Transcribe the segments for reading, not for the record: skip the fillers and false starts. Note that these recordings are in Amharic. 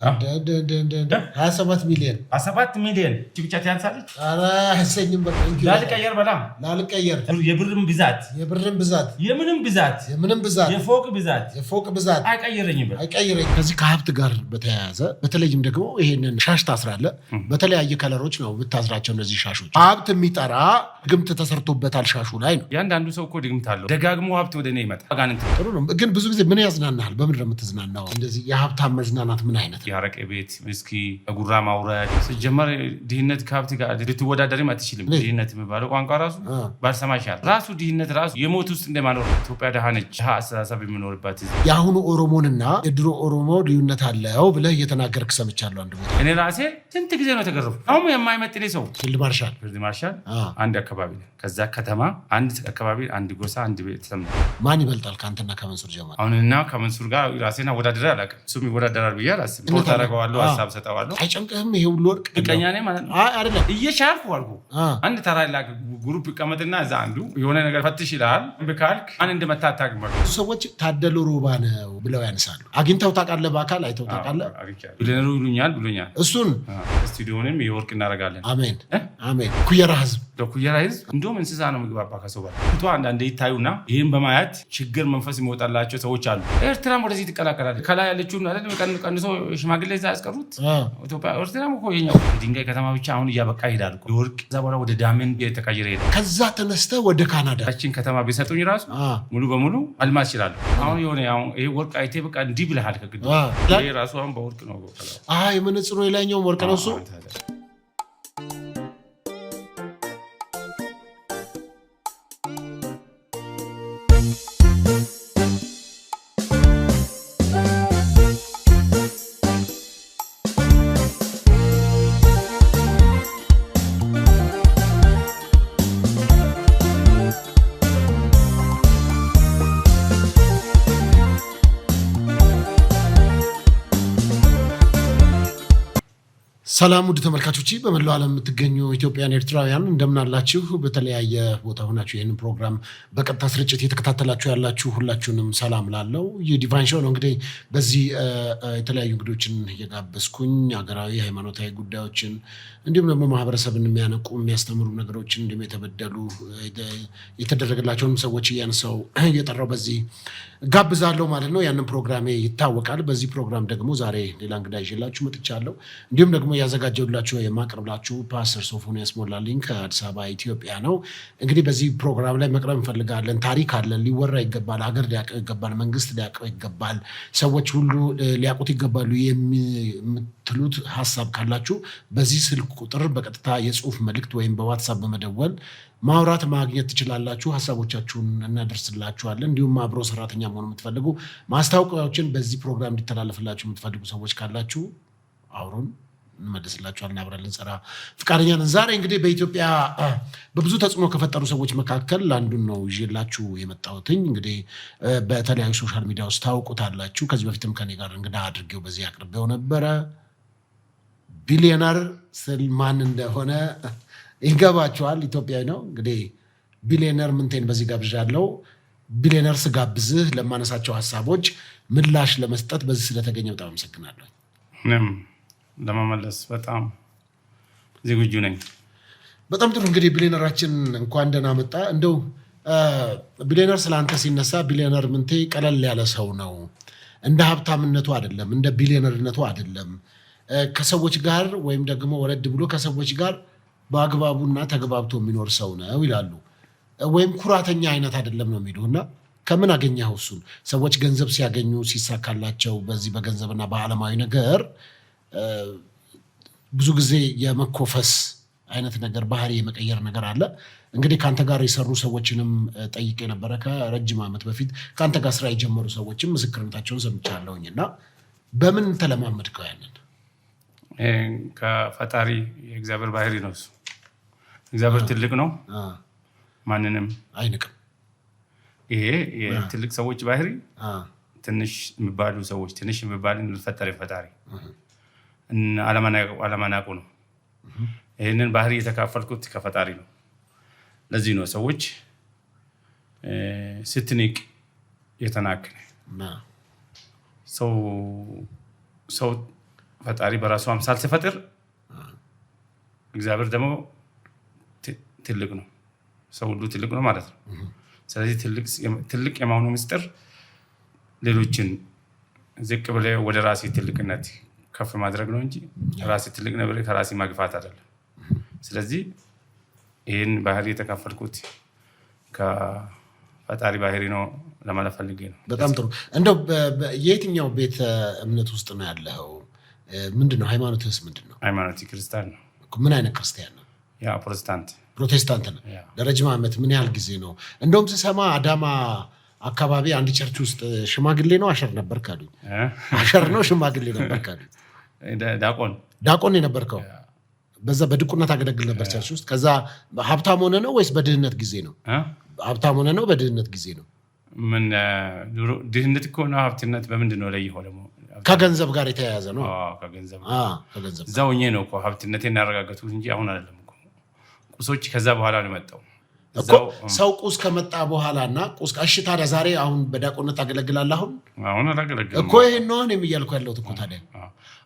27 ሚሊዮን 7 ሚሊዮን ብቻ ትያንሳለች። ኧረ አይሰኝም። በቃ ላልቀየር በላም ላልቀየር የብርም ብዛት የምንም ብዛት የፎቅ ብዛት አይቀይረኝም። ከዚህ ከሀብት ጋር በተያያዘ በተለይም ደግሞ ይሄንን ሻሽ ታስራለህ። በተለያየ ከለሮች ነው ብታስራቸው እነዚህ ሻሾች። ሀብት የሚጠራ ድግምት ተሰርቶበታል ሻሹ ላይ ነው። ያንዳንዱ ሰው እኮ ድግምት አለው። ደጋግሞ ሀብት ወደ እኔ ይመጣል። ጥሩ ነው። ግን ብዙ ጊዜ ምን ያዝናናል? በምንድን ነው የምትዝናናው? እንደዚህ የሀብታም መዝናናት ምን አይነት ያረቀ ቤት ምስኪ ጉራ ማውረድ ሲጀመር ድህነት ከሀብት ጋር ልትወዳደርም አትችልም። ድህነት የሚባለው ቋንቋ ራሱ ባልሰማ ይሻላል። ራሱ ድህነት ራሱ የሞት ውስጥ እንደማኖር ኢትዮጵያ ደሃ ነች። ድሃ አስተሳሰብ የሚኖርባት የአሁኑ ኦሮሞንና የድሮ ኦሮሞ ልዩነት አለው ብለህ እየተናገርክ ሰምቻለሁ። አንድ ቦታ እኔ ራሴ ስንት ጊዜ ነው የተገረፉ። አሁን የማይመጥኔ ሰው ፊልድ ማርሻል አንድ አካባቢ ከዛ ከተማ አንድ አካባቢ አንድ ጎሳ አንድ ቤተሰብ ነው። ማን ይበልጣል ከአንተና ከመንሱር ጀማል? አሁንና ከመንሱር ጋር ራሴን አወዳደር አላውቅም። እሱም ይወዳደራል ብዬ አላስብም። ታደርገዋለሁ፣ ሀሳብ ሰጠዋለሁ። አይጨንቅህም? ይሄ ሁሉ ወርቅ ቀኛ ነኝ ማለት ነው አይደለም። እየሻልኩ አልኩ አንድ ተራ ላክ ግሩፕ ይቀመጥና እዛ አንዱ የሆነ ነገር ፈትሽ ይልሃል። ብካልክ ማን እንደመታ አታውቅም። ሰዎች ታደሉ ሮባ ነው ብለው ያነሳሉ። አግኝተው ታውቃለህ? በአካል አይተው ታውቃለህ? ብለነሩ ብሎኛል። እሱን ስቱዲዮንም የወርቅ እናደርጋለን። አሜን አሜን። ኩየራ ህዝብ እንደውም እንስሳ ነው የሚግባባ ከሰው ጋር ፎቶ አንዳንዴ ይታዩና ይህን በማየት ችግር መንፈስ የሚወጣላቸው ሰዎች አሉ። ኤርትራም ወደዚህ ትቀላቀላለች። ከላይ ያለችውን ቀንሶ ሽማግሌ ዛ ያስቀሩት ኢትዮጵያ። ኤርትራም እኮ የኛው ድንጋይ ከተማ ብቻ አሁን እያበቃ ይሄዳል። የወርቅ እዛ በኋላ ወደ ዳመን የተቀየረ ሄዳል። ከዛ ተነስተህ ወደ ካናዳ ችን ከተማ ቢሰጡኝ ራሱ ሙሉ በሙሉ አልማዝ ይችላሉ። አሁን የሆነ ይሄ ወርቅ አይቴ በቃ እንዲህ ብልሃል። ከግድ ይሄ ራሱ አሁን በወርቅ ነው። የመነጽሩ የላይኛውም ወርቅ ነው እሱ። ሰላም ውድ ተመልካቾች፣ በመላው ዓለም የምትገኙ ኢትዮጵያን ኤርትራውያን እንደምናላችሁ። በተለያየ ቦታ ሆናችሁ ይህንን ፕሮግራም በቀጥታ ስርጭት የተከታተላችሁ ያላችሁ ሁላችሁንም ሰላም ላለው የዲቫይን ሾው ነው። እንግዲህ በዚህ የተለያዩ እንግዶችን እየጋበዝኩኝ ሀገራዊ ሃይማኖታዊ ጉዳዮችን እንዲሁም ደግሞ ማህበረሰብን የሚያነቁ የሚያስተምሩ ነገሮችን እንዲሁም የተበደሉ የተደረገላቸውን ሰዎች እያነሳው እየጠራው በዚህ ጋብዛለሁ ማለት ነው። ያንን ፕሮግራሜ ይታወቃል። በዚህ ፕሮግራም ደግሞ ዛሬ ሌላ እንግዳ ይዤላችሁ መጥቻለሁ። እንዲሁም ደግሞ ያዘጋጀሁላችሁ የማቀርብላችሁ ፓስተር ሶፎንያስ ሞላልኝ ከአዲስ አበባ ኢትዮጵያ ነው። እንግዲህ በዚህ ፕሮግራም ላይ መቅረብ እንፈልጋለን። ታሪክ አለን፣ ሊወራ ይገባል፣ ሀገር ሊያውቀው ይገባል፣ መንግስት ሊያውቀው ይገባል፣ ሰዎች ሁሉ ሊያውቁት ይገባሉ የምትሉት ሀሳብ ካላችሁ በዚህ ስልክ ቁጥር በቀጥታ የጽሁፍ መልእክት ወይም በዋትሳፕ በመደወል ማውራት ማግኘት ትችላላችሁ። ሀሳቦቻችሁን እናደርስላችኋለን። እንዲሁም አብሮ ሰራተኛ መሆን የምትፈልጉ ማስታወቂያዎችን በዚህ ፕሮግራም እንዲተላለፍላችሁ የምትፈልጉ ሰዎች ካላችሁ አውሩን፣ እንመልስላችኋለን። አብረን ልንሰራ ፍቃደኛ ነን። ዛሬ እንግዲህ በኢትዮጵያ በብዙ ተጽዕኖ ከፈጠሩ ሰዎች መካከል አንዱን ነው ይዤላችሁ የመጣሁትኝ። እንግዲህ በተለያዩ ሶሻል ሚዲያ ውስጥ ታውቁታላችሁ። ከዚህ በፊትም ከኔ ጋር እንግዳ አድርጌው በዚህ አቅርቤው ነበረ። ቢሊዮነር ስል ማን እንደሆነ ይገባችኋል። ኢትዮጵያዊ ነው። እንግዲህ ቢሊዮነር ምንቴን በዚህ ጋብዣለሁ። ቢሊዮነር ስጋብዝህ ለማነሳቸው ሀሳቦች ምላሽ ለመስጠት በዚህ ስለተገኘ በጣም አመሰግናለሁ። ለመመለስ በጣም ዝግጁ ነኝ። በጣም ጥሩ። እንግዲህ ቢሊዮነራችን እንኳን ደህና መጣ። እንደው ቢሊዮነር ስለአንተ ሲነሳ ቢሊዮነር ምንቴ ቀለል ያለ ሰው ነው። እንደ ሀብታምነቱ አይደለም፣ እንደ ቢሊዮነርነቱ አይደለም። ከሰዎች ጋር ወይም ደግሞ ወረድ ብሎ ከሰዎች ጋር በአግባቡና ተግባብቶ የሚኖር ሰው ነው ይላሉ። ወይም ኩራተኛ አይነት አይደለም ነው የሚሉ እና ከምን አገኘኸው እሱን? ሰዎች ገንዘብ ሲያገኙ ሲሳካላቸው በዚህ በገንዘብና በዓለማዊ ነገር ብዙ ጊዜ የመኮፈስ አይነት ነገር ባህሪ የመቀየር ነገር አለ። እንግዲህ ከአንተ ጋር የሰሩ ሰዎችንም ጠይቄ ነበረ ከረጅም ዓመት በፊት ከአንተ ጋር ስራ የጀመሩ ሰዎችም ምስክርነታቸውን ሰምቻለሁኝ እና በምን ተለማመድከው ያንን? ከፈጣሪ የእግዚአብሔር ባህሪ ነው እሱ። እግዚአብሔር ትልቅ ነው፣ ማንንም አይንቅም። ይሄ የትልቅ ሰዎች ባህሪ ትንሽ የሚባሉ ሰዎች ትንሽ የሚባልን ፈጠረ ፈጣሪ አለማናቁ ነው። ይህንን ባህሪ የተካፈልኩት ከፈጣሪ ነው። ለዚህ ነው ሰዎች ስትንቅ የተናክነ ሰው ፈጣሪ በራሱ አምሳል ሲፈጥር እግዚአብሔር ደግሞ ትልቅ ነው፣ ሰው ሁሉ ትልቅ ነው ማለት ነው። ስለዚህ ትልቅ የመሆኑ ምስጢር ሌሎችን ዝቅ ብለህ ወደ ራሴ ትልቅነት ከፍ ማድረግ ነው እንጂ ራሴ ትልቅ ነው ብለህ ከራሴ ማግፋት አይደለም። ስለዚህ ይህን ባህሪ የተካፈልኩት ከፈጣሪ ባህሪ ነው ለማለት ፈልጌ ነው። በጣም ጥሩ። እንደው የትኛው ቤተ እምነት ውስጥ ነው ያለኸው? ምንድን ነው ሃይማኖትስ? ምንድን ነው ሃይማኖት? ክርስቲያን ነው። ምን አይነት ክርስቲያን ነው? ያ ፕሮቴስታንት ነው። ለረጅም ዓመት ምን ያህል ጊዜ ነው? እንደውም ስሰማ አዳማ አካባቢ አንድ ቸርች ውስጥ ሽማግሌ ነው አሸር ነበር ካሉኝ። አሸር ነው ሽማግሌ ነበር ካሉኝ። ዳቆን የነበርከው? በዛ በድቁነት አገለግል ነበር ቸርች ውስጥ። ከዛ ሀብታም ሆነ ነው ወይስ በድህነት ጊዜ ነው? ሀብታም ሆነ ነው በድህነት ጊዜ ነው? ምን ድህነት እኮ ነው። ሀብትነት በምንድን ነው ለይሆ? ደግሞ ከገንዘብ ጋር የተያያዘ ነው። ከገንዘብ እዛ ሆኜ ነው እኮ ሀብትነቴን ያረጋገጥኩት እንጂ አሁን አይደለም እኮ። ቁሶች ከዛ በኋላ ነው የመጣው። ሰው ቁስ ከመጣ በኋላ እና ቁስ እሺ። ታዲያ ዛሬ አሁን በዳቆነት ታገለግላለህ? አሁን አላገለግልም እኮ። ይሄን ነው እኔም እያልኩ ያለሁት እኮ። ታዲያ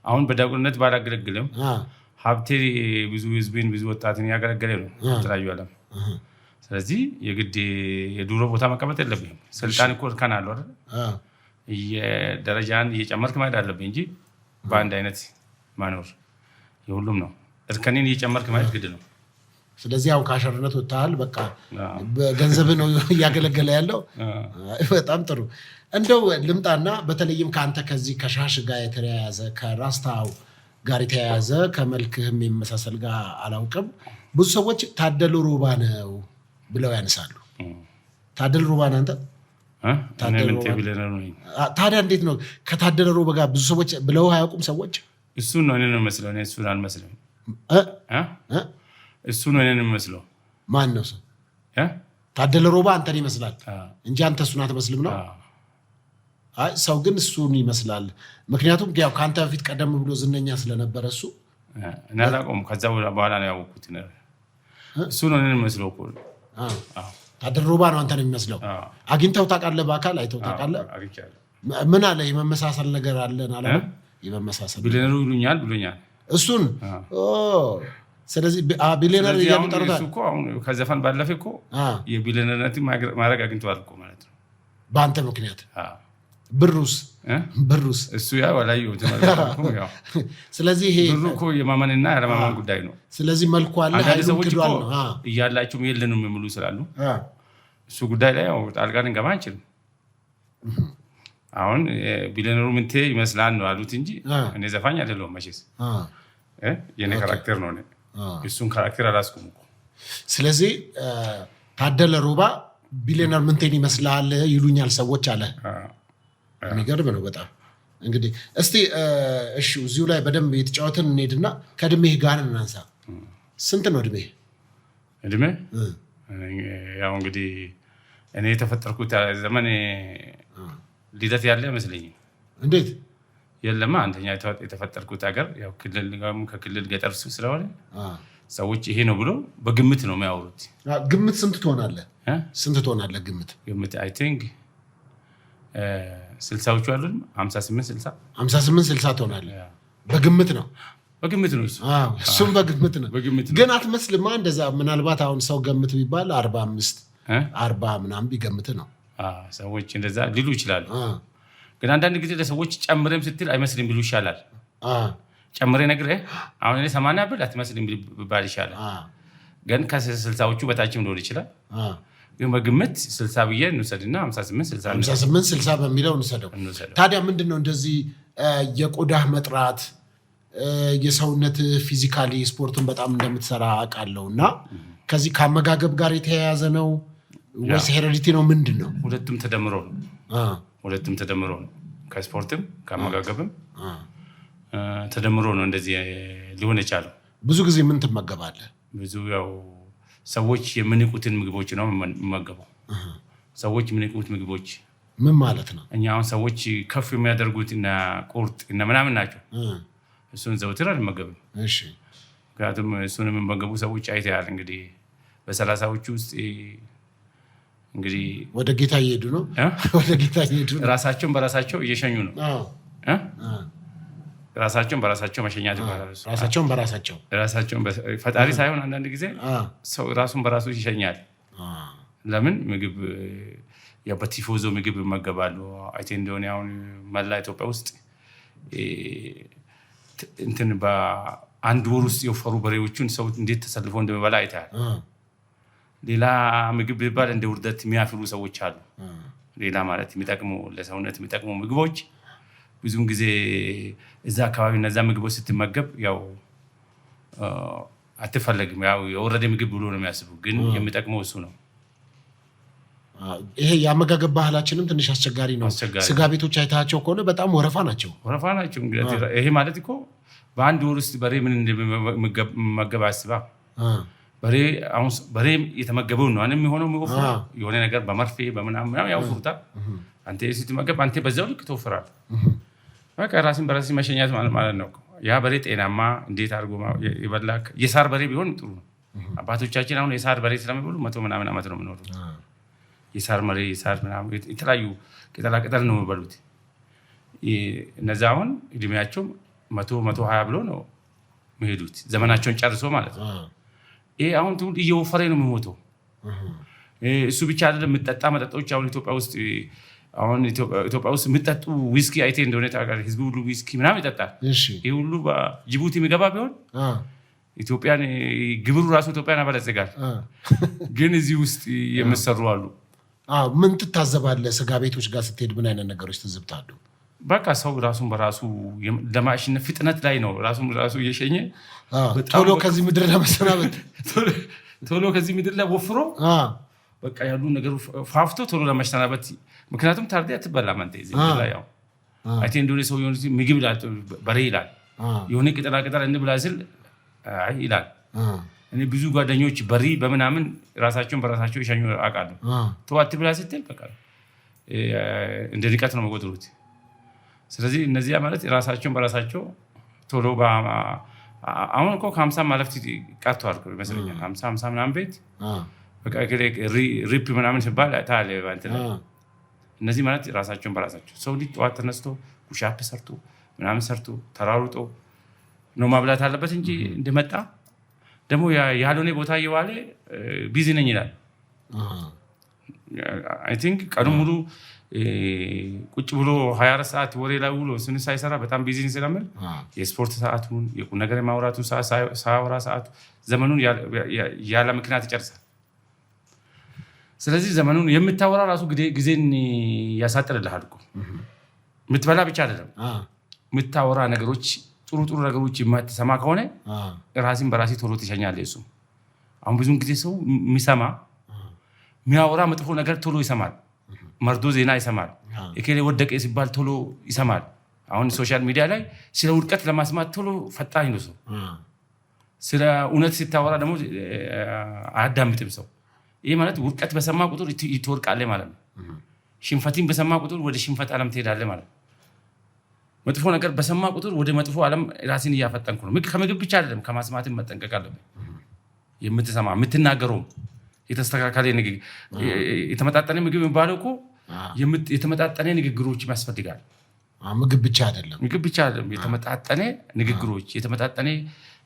አሁን በዳቆነት ባላገለግልም ሀብቴ ብዙ ህዝብን ብዙ ወጣትን ያገለገለ ነው የተለያዩ ዓለም። ስለዚህ የግድ የዱሮ ቦታ መቀመጥ የለብኝም። ስልጣን እኮ እርከን አለው አይደል? የደረጃን እየጨመርክ ማሄድ አለብኝ እንጂ በአንድ አይነት ማኖር የሁሉም ነው። እርከኔን እየጨመርክ ማሄድ ግድ ነው። ስለዚህ አሁን ከአሸርነት ወጥተሃል። በቃ በገንዘብ ነው እያገለገለ ያለው። በጣም ጥሩ። እንደው ልምጣና በተለይም ከአንተ ከዚህ ከሻሽ ጋር የተያያዘ ከራስታው ጋር የተያያዘ ከመልክህም የሚመሳሰል ጋር አላውቅም፣ ብዙ ሰዎች ታደለ ሮባ ነው ብለው ያነሳሉ። ታደለ ሮባ ነህ አንተ? ታዲያ እንዴት ነው ከታደለ ሮባ ጋር ብዙ ሰዎች ብለው አያውቁም ሰዎች? እሱን ነው እኔን መስለው። እኔ እሱን አልመስልም። እሱ ነው እኔን መስለው። ማን ነው እሱ? ታደለ ሮባ አንተን ይመስላል እንጂ አንተ እሱን አትመስልም ነው? አይ ሰው ግን እሱን ይመስላል። ምክንያቱም ያው ከአንተ በፊት ቀደም ብሎ ዝነኛ ስለነበረ እሱ እኔ አላውቀውም። ከዛ በኋላ ነው ያወቅሁት። እሱ ነው እኔን መስለው እኮ። ታደለ ሮባ ነው አንተን የሚመስለው። አግኝተው ታውቃለህ? በአካል አይተው ታውቃለህ? ምን አለ? የመመሳሰል ነገር አለን አለ? የመመሳሰል ቢሊየነሩ ይሉኛል ብሎኛል እሱን። ስለዚህ ቢሊየነር እያሉ ጠሩታል እኮ። አሁን ከዘፈን ባለፈ እኮ የቢሊየነርነት ማድረግ አግኝተዋል እኮ ማለት ነው በአንተ ምክንያት። ብሩስ እሱ ያው አላየሁትም። ስለዚህ ይሄ ብሩ እኮ የማመንና ያለማመን ጉዳይ ነው። ስለዚህ መልኩ አለ አንዳንድ ሰዎች እኮ እያላችሁም የለንም የሚሉ ስላሉ እሱ ጉዳይ ላይ ያው ጣልቃ ልንገባ አንችልም። አሁን ቢሊየነሩ ምንቴ ይመስላል ነው አሉት እንጂ እኔ ዘፋኝ አይደለሁም መቼስ። የኔ ካራክተር ነው። እሱን ካራክተር አላስኩም እኮ። ስለዚህ ታደለ ሮባ ቢሊየነር ምንቴን ይመስላል ይሉኛል ሰዎች አለ። የሚገርም ነው በጣም። እንግዲህ እስቲ እሺ እዚሁ ላይ በደንብ የተጫወትን እንሄድና ከእድሜህ ጋር እናንሳ። ስንት ነው እድሜህ? እድሜ ያው እንግዲህ እኔ የተፈጠርኩት ዘመን ልደት ያለ አይመስለኝም። እንዴት? የለማ አንደኛ የተፈጠርኩት ሀገር ያው ከክልል ገጠር ስለሆነ ሰዎች ይሄ ነው ብሎ በግምት ነው የሚያወሩት። ግምት ስንት ትሆናለህ? ግምት አይ ቲንክ 60ዎቹ አሉን 58 60 ትሆናለህ። በግምት ነው እሱም በግምት ነው። ግን አትመስልማ እንደዛ። ምናልባት አሁን ሰው ገምት ቢባል 40 ምናምን ቢገምት ነው። ሰዎች እንደዛ ሊሉ ይችላሉ። ግን አንዳንድ ጊዜ ለሰዎች ጨምረም ስትል አይመስልም ቢሉ ይሻላል። ጨምሬ ነግሬህ አሁን እኔ 80 ብል አትመስልም ቢባል ይሻላል። ግን ከ60ዎቹ በታችም ሊሆን ይችላል። ግን በግምት 60 ብዬ እንውሰድና 58 60 በሚለው እንውሰደው። ታዲያ ምንድን ነው እንደዚህ የቆዳህ መጥራት የሰውነት ፊዚካሊ ስፖርትን በጣም እንደምትሰራ አውቃለሁ እና ከዚህ ከአመጋገብ ጋር የተያያዘ ነው ወይስ ሄሬዲቲ ነው? ምንድን ነው? ሁለቱም ተደምሮ ነው። ከስፖርትም ከአመጋገብም ተደምሮ ነው እንደዚህ ሊሆን የቻለው። ብዙ ጊዜ ምን ትመገባለህ? ብዙ ያው ሰዎች የሚንቁትን ምግቦች ነው የምመገበው። ሰዎች የሚንቁት ምግቦች ምን ማለት ነው? እኛ አሁን ሰዎች ከፍ የሚያደርጉት እና ቁርጥ እና ምናምን ናቸው። እሱን ዘውትር አልመገብም። ምክንያቱም እሱን የሚመገቡ ሰዎች አይተሃል እንግዲህ በ30ዎቹ ውስጥ እንግዲህ ወደ ጌታ እየሄዱ ነው። ራሳቸውን በራሳቸው እየሸኙ ነው። ራሳቸውን በራሳቸው መሸኛት ይባላል። ራሳቸውን ፈጣሪ ሳይሆን አንዳንድ ጊዜ ሰው ራሱን በራሱ ይሸኛል። ለምን ምግብ በቲፎዞ ምግብ ይመገባሉ። አይቴ እንደሆነ አሁን መላ ኢትዮጵያ ውስጥ እንትን በአንድ ወር ውስጥ የወፈሩ በሬዎቹን ሰው እንዴት ተሰልፎ እንደሚበላ አይተሃል። ሌላ ምግብ ቢባል እንደ ውርደት የሚያፍሩ ሰዎች አሉ። ሌላ ማለት የሚጠቅሙ ለሰውነት የሚጠቅሙ ምግቦች ብዙውን ጊዜ እዛ አካባቢ እነዛ ምግቦች ስትመገብ ያው አትፈለግም። ያው የወረደ ምግብ ብሎ ነው የሚያስቡ፣ ግን የሚጠቅመው እሱ ነው። ይሄ የአመጋገብ ባህላችንም ትንሽ አስቸጋሪ ነው። ስጋ ቤቶች አይታቸው ከሆነ በጣም ወረፋ ናቸው። ይሄ ማለት እኮ በአንድ ወር ውስጥ በሬ ምን እንደሚመገብ አስባ። በሬ የተመገበው ነው የሚሆነው። የሆነ ነገር በመርፌ በምናምን ያውፍሩታል። አንተ ስትመገብ አንተ በዛው ልክ ትወፍራለህ። በቃ ራስን በራስ መሸኛት ማለት ነው። ያ በሬ ጤናማ እንዴት አድርጎ ይበላክ። የሳር በሬ ቢሆን ጥሩ ነው። አባቶቻችን አሁን የሳር በሬ ስለሚበሉ 100 ምናምን ዓመት ነው የሚኖሩት። የሳር መሬ የሳር ምናምን የተለያዩ ቅጠላቅጠል ነው የሚበሉት። እነዛ አሁን እድሜያቸው 100-120 ብሎ ነው የሚሄዱት፣ ዘመናቸውን ጨርሶ ማለት ነው። ይሄ አሁን ትውልድ እየወፈረ ነው የሚሞተው። እሱ ብቻ አይደለም፣ የምጠጣ መጠጦች አሁን ኢትዮጵያ ውስጥ የሚጠጡ ዊስኪ አይቴ እንደሆነ ታውቃለህ። ህዝቡ ሁሉ ዊስኪ ምናምን ይጠጣል። ይህ ሁሉ በጅቡቲ የሚገባ ቢሆን ኢትዮጵያን ግብሩ ራሱ ኢትዮጵያን ያበለጽጋል። ግን እዚህ ውስጥ የምሰሩ አሉ። ምን ትታዘባለህ? ስጋ ቤቶች ጋር ስትሄድ ምን አይነት ነገሮች ትዝብታሉ? በቃ ሰው ራሱን በራሱ ለማሽነፍ ፍጥነት ላይ ነው። ራሱን በራሱ እየሸኘ ቶሎ ከዚህ ምድር ለመሰናበት ቶሎ ከዚህ ምድር ላይ ወፍሮ በቃ ያሉ ነገር ፋፍቶ ቶሎ ለመሰናበት። ምክንያቱም ታርዲ አትበላም አንተ እዚህ ላይ ያው አይቴ እንደሆነ ሰው የሆነ ምግብ ይላል፣ በሬ ይላል፣ የሆነ ቅጠላ እንብላ ስል አይ ይላል። እኔ ብዙ ጓደኞች በሬ በምናምን ራሳቸውን በራሳቸው ይሸኙ አውቃለሁ። ተው አትብላ ስትል በቃ እንደ ንቀት ነው የሚቆጥሩት። ስለዚህ እነዚያ ማለት ራሳቸውን በራሳቸው ቶሎ አሁን እኮ ከ50 ማለፍ ቀርቷል ይመስለኛል። 50 ምናምን ቤት በቃ ሪፕ ምናምን ሲባል ታለ ባንተ። እነዚህ ማለት ራሳቸውን በራሳቸው ሰው ልጅ ጠዋት ተነስቶ ኩሻፕ ሰርቶ ምናምን ሰርቶ ተራሩጦ ነው ማብላት አለበት እንጂ እንደመጣ ደግሞ ያልሆነ ቦታ እየዋለ ቢዚ ነኝ ይላል። አይ ቲንክ ቀኑ ሙሉ ቁጭ ብሎ 24 ሰዓት ወሬ ላይ ውሎ ስንት ሳይሰራ በጣም ቢዚ ስለምን የስፖርት ሰዓቱን የቁም ነገር የማውራቱን ሳያወራ ሰዓቱ ዘመኑን ያለ ምክንያት ይጨርሳል። ስለዚህ ዘመኑን የምታወራ ራሱ ጊዜን ያሳጥርልሃል እኮ። የምትበላ ብቻ አይደለም የምታወራ ነገሮች ጥሩ ነገሮች የማትሰማ ከሆነ ራስን በራሴ ቶሎ ትሸኛለህ። እሱ አሁን ብዙውን ጊዜ ሰው የሚያወራ መጥፎ ነገር ቶሎ ይሰማል። መርዶ ዜና ይሰማል። እከሌ ወደቀ ሲባል ቶሎ ይሰማል። አሁን ሶሻል ሚዲያ ላይ ስለ ውድቀት ለማስማት ቶሎ ፈጣኝ ነው ሰው። ስለ እውነት ሲታወራ ደግሞ አያዳምጥም ሰው። ይሄ ማለት ውድቀት በሰማ ቁጥር ይትወርቃለህ ማለት ነው። ሽንፈትን በሰማ ቁጥር ወደ ሽንፈት ዓለም ትሄዳለህ ማለት ነው። መጥፎ ነገር በሰማ ቁጥር ወደ መጥፎ ዓለም ራስን እያፈጠንኩ ነው። ከምግብ ብቻ አይደለም ከማስማትም መጠንቀቅ አለብህ። የምትሰማ የምትናገረው የተስተካከለ ንግግር የተመጣጠነ ምግብ የሚባለው እኮ የተመጣጠነ ንግግሮች ያስፈልጋል። ምግብ ብቻ አይደለም የተመጣጠነ ንግግሮች የተመጣጠነ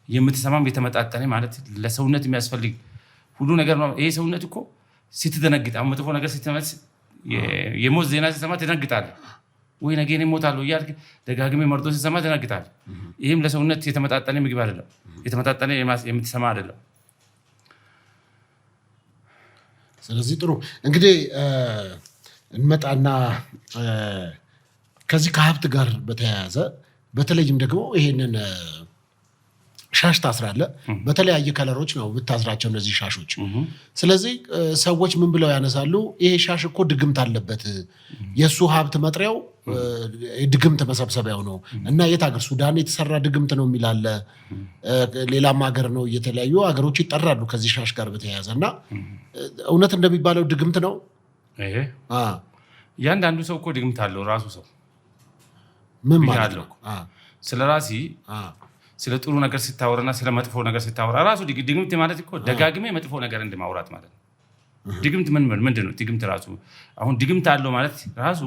የምትሰማም የተመጣጠነ ማለት ለሰውነት የሚያስፈልግ ሁሉ ነገር ነው። ይሄ ሰውነት እኮ ስትደነግጥ አሁን መጥፎ ነገር ስትመስ የሞት ዜና ስትሰማ ትደነግጣለህ። ወይ ነገ እኔ እሞታለሁ እያልክ ደጋግሜ መርዶ ስትሰማ ትደነግጣለህ። ይህም ለሰውነት የተመጣጠነ ምግብ አይደለም፣ የተመጣጠነ የምትሰማ አይደለም። ስለዚህ ጥሩ እንግዲህ እንመጣና ከዚህ ከሀብት ጋር በተያያዘ በተለይም ደግሞ ይሄንን ሻሽ ታስራለህ። በተለያየ ከለሮች ነው ብታስራቸው እነዚህ ሻሾች። ስለዚህ ሰዎች ምን ብለው ያነሳሉ? ይሄ ሻሽ እኮ ድግምት አለበት፣ የእሱ ሀብት መጥሪያው ድግምት መሰብሰቢያው ነው እና የት ሀገር ሱዳን የተሰራ ድግምት ነው የሚላለ፣ ሌላም ሀገር ነው፣ የተለያዩ ሀገሮች ይጠራሉ ከዚህ ሻሽ ጋር በተያያዘ እና እውነት እንደሚባለው ድግምት ነው። እያንዳንዱ ሰው እኮ ድግምት አለው ራሱ ሰው። ምን ማለት ነው? ስለ ራሲ ስለ ጥሩ ነገር ሲታወራና ስለ መጥፎ ነገር ሲታወራ ራሱ ድግምት ማለት እኮ ደጋግሜ መጥፎ ነገር እንደማውራት ማለት ነው። ድግምት ምንድን ነው? ድግምት ራሱ አሁን ድግምት አለው ማለት ራሱ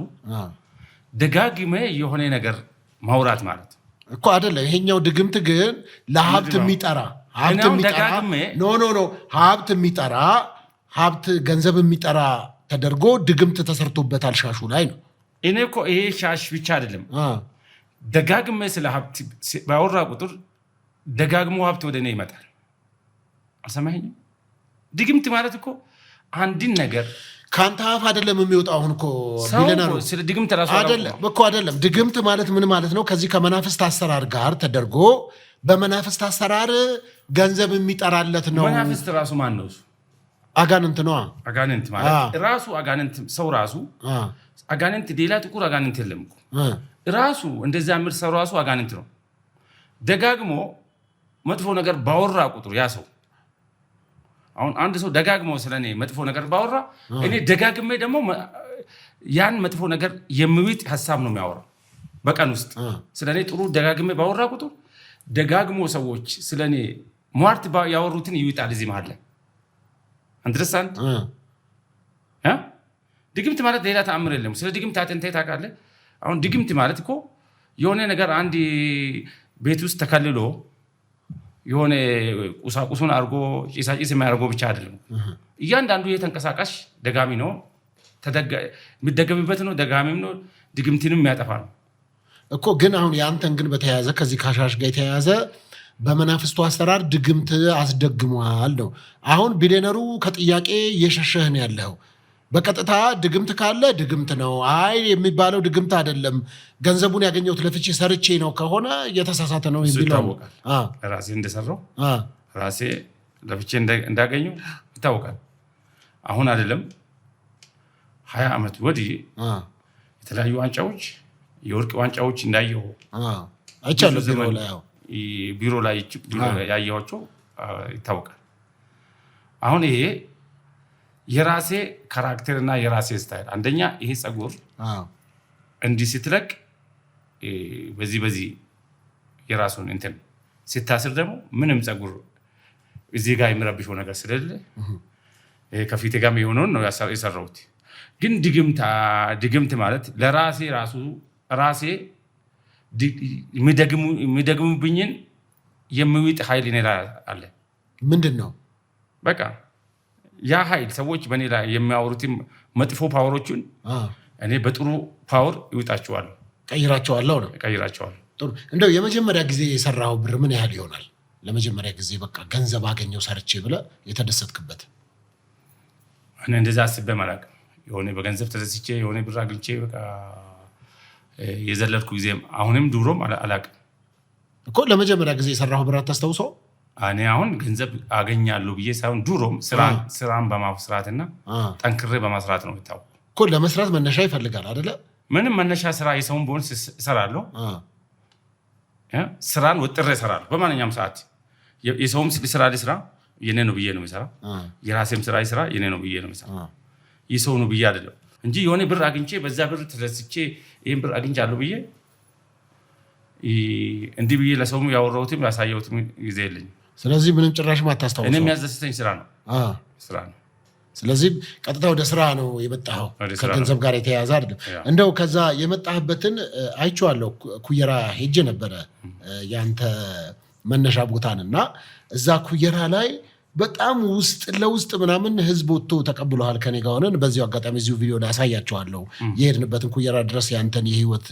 ደጋግሜ የሆነ ነገር ማውራት ማለት እኮ አይደለም። ይሄኛው ድግምት ግን ለሀብት የሚጠራ ሀብት የሚጠራ ሀብት ገንዘብ የሚጠራ ተደርጎ ድግምት ተሰርቶበታል ሻሹ ላይ ነው። እኔ እኮ ይሄ ሻሽ ብቻ አይደለም ደጋግሜ ስለ ሀብት ባወራ ቁጥር ደጋግሞ ሀብት ወደ እኔ ይመጣል። አልሰማኸኝም? ድግምት ማለት እኮ አንድን ነገር ከአንተ አፍ አይደለም የሚወጣው። አሁን እኮ ቢለናል ስለ ድግምት ራሱ አይደለም። ድግምት ማለት ምን ማለት ነው? ከዚህ ከመናፍስት አሰራር ጋር ተደርጎ በመናፍስት አሰራር ገንዘብ የሚጠራለት ነው። መናፍስት ራሱ ማን ነው? አጋንንት ነው። አጋንንት ማለት ራሱ አጋንንት ሰው ራሱ አጋንንት ሌላ ጥቁር አጋንንት የለም እኮ ራሱ እንደዛ ምር ሰው ራሱ አጋንንት ነው። ደጋግሞ መጥፎ ነገር ባወራ ቁጥር ያ ሰው አሁን አንድ ሰው ደጋግሞ ስለኔ መጥፎ ነገር ባወራ እኔ ደጋግሜ ደግሞ ያን መጥፎ ነገር የሚውጥ ሐሳብ ነው የሚያወራው በቀን ውስጥ ስለኔ ጥሩ ደጋግሜ ባወራ ቁጥር ደጋግሞ ሰዎች ስለኔ ሟርት ያወሩትን ይውጣል እዚህ መሃል ላይ አንድረሳንድ ድግምት ማለት ሌላ ተአምር የለም። ስለ ድግምት አጥንተህ ታውቃለህ? አሁን ድግምት ማለት እኮ የሆነ ነገር አንድ ቤት ውስጥ ተከልሎ የሆነ ቁሳቁሱን አድርጎ ጭሳጭስ የሚያደርገው ብቻ አይደለም። እያንዳንዱ የተንቀሳቃሽ ደጋሚ ነው፣ የሚደገምበት ነው፣ ደጋሚም ነው፣ ድግምትንም የሚያጠፋ ነው እኮ። ግን አሁን የአንተን ግን በተያያዘ ከዚህ ካሻሽ ጋር የተያያዘ በመናፍስቱ አሰራር ድግምት አስደግሟል ነው። አሁን ቢሊየነሩ ከጥያቄ እየሸሸህ ነው ያለው። በቀጥታ ድግምት ካለ ድግምት ነው፣ አይ የሚባለው ድግምት አይደለም፣ ገንዘቡን ያገኘሁት ለፍቼ ሰርቼ ነው ከሆነ እየተሳሳተ ነው የሚለው ራሴ እንደሰራው ራሴ ለፍቼ እንዳገኘው ይታወቃል። አሁን አይደለም 20 ዓመት ወዲህ የተለያዩ ዋንጫዎች የወርቅ ዋንጫዎች እንዳየሁ አይቻለሁ ቢሮ ላይ ያየኋቸው ይታወቃል። አሁን ይሄ የራሴ ካራክተርና የራሴ ስታይል አንደኛ ይሄ ጸጉር እንዲህ ስትለቅ በዚህ የራሱን እንትን ስታስር ደግሞ ምንም ጸጉር እዚህ ጋር የሚረብሽው ነገር ስለሌለ ከፊቴ ጋር የሆነውን ነው የሰራሁት። ግን ድግምት ማለት ለራሴ ራሴ የሚደግሙብኝን የሚውጥ ኃይል እኔ ላይ አለ። ምንድን ነው? በቃ ያ ኃይል ሰዎች በእኔ ላይ የሚያወሩትን መጥፎ ፓወሮቹን እኔ በጥሩ ፓወር ይውጣቸዋለሁ፣ ቀይራቸዋለሁ። ጥሩ። እንደው የመጀመሪያ ጊዜ የሰራው ብር ምን ያህል ይሆናል? ለመጀመሪያ ጊዜ በቃ ገንዘብ አገኘው ሰርቼ ብለህ የተደሰትክበት? እኔ እንደዛ አስቤም አላውቅም። የሆነ በገንዘብ ተደስቼ የሆነ ብር አግኝቼ በቃ የዘለልኩ ጊዜም አሁንም ድሮም አላውቅም እኮ። ለመጀመሪያ ጊዜ የሰራው ብር አታስታውሰው? እኔ አሁን ገንዘብ አገኛለሁ ብዬ ሳይሆን ድሮም ስራን በማስራትና ጠንክሬ በማስራት ነው የምታውቀው እኮ። ለመስራት መነሻ ይፈልጋል አይደለ? ምንም መነሻ ስራ የሰውን በሆን እሰራለሁ። ስራን ወጥሬ እሰራለሁ በማንኛውም ሰዓት። የሰውም ስራ የኔ ነው ብዬ ነው የምሰራ። የራሴም ስራ የኔ ነው ብዬ ነው የምሰራ። የሰው ነው ብዬ አይደለም እንጂ የሆነ ብር አግኝቼ በዛ ብር ተደስቼ ይህን ብር አግኝቻለሁ ብዬ እንዲህ ብዬ ለሰውም ያወራሁትም ያሳየሁትም ጊዜ የለኝም። ስለዚህ ምንም ጭራሽ ማታስታውሰው? እኔ የሚያስደስተኝ ስራ ነው። ስለዚህ ቀጥታ ወደ ስራ ነው የመጣኸው፣ ከገንዘብ ጋር የተያያዘ አይደለም። እንደው ከዛ የመጣህበትን አይቼዋለሁ። ኩየራ ሄጄ ነበረ ያንተ መነሻ ቦታን እና እዛ ኩየራ ላይ በጣም ውስጥ ለውስጥ ምናምን ህዝብ ወጥቶ ተቀብለዋል። ከኔ ጋር ሆነን በዚሁ አጋጣሚ እዚሁ ቪዲዮ ላይ ያሳያቸዋለሁ። የሄድንበትን ኩየራ ድረስ ያንተን የህይወት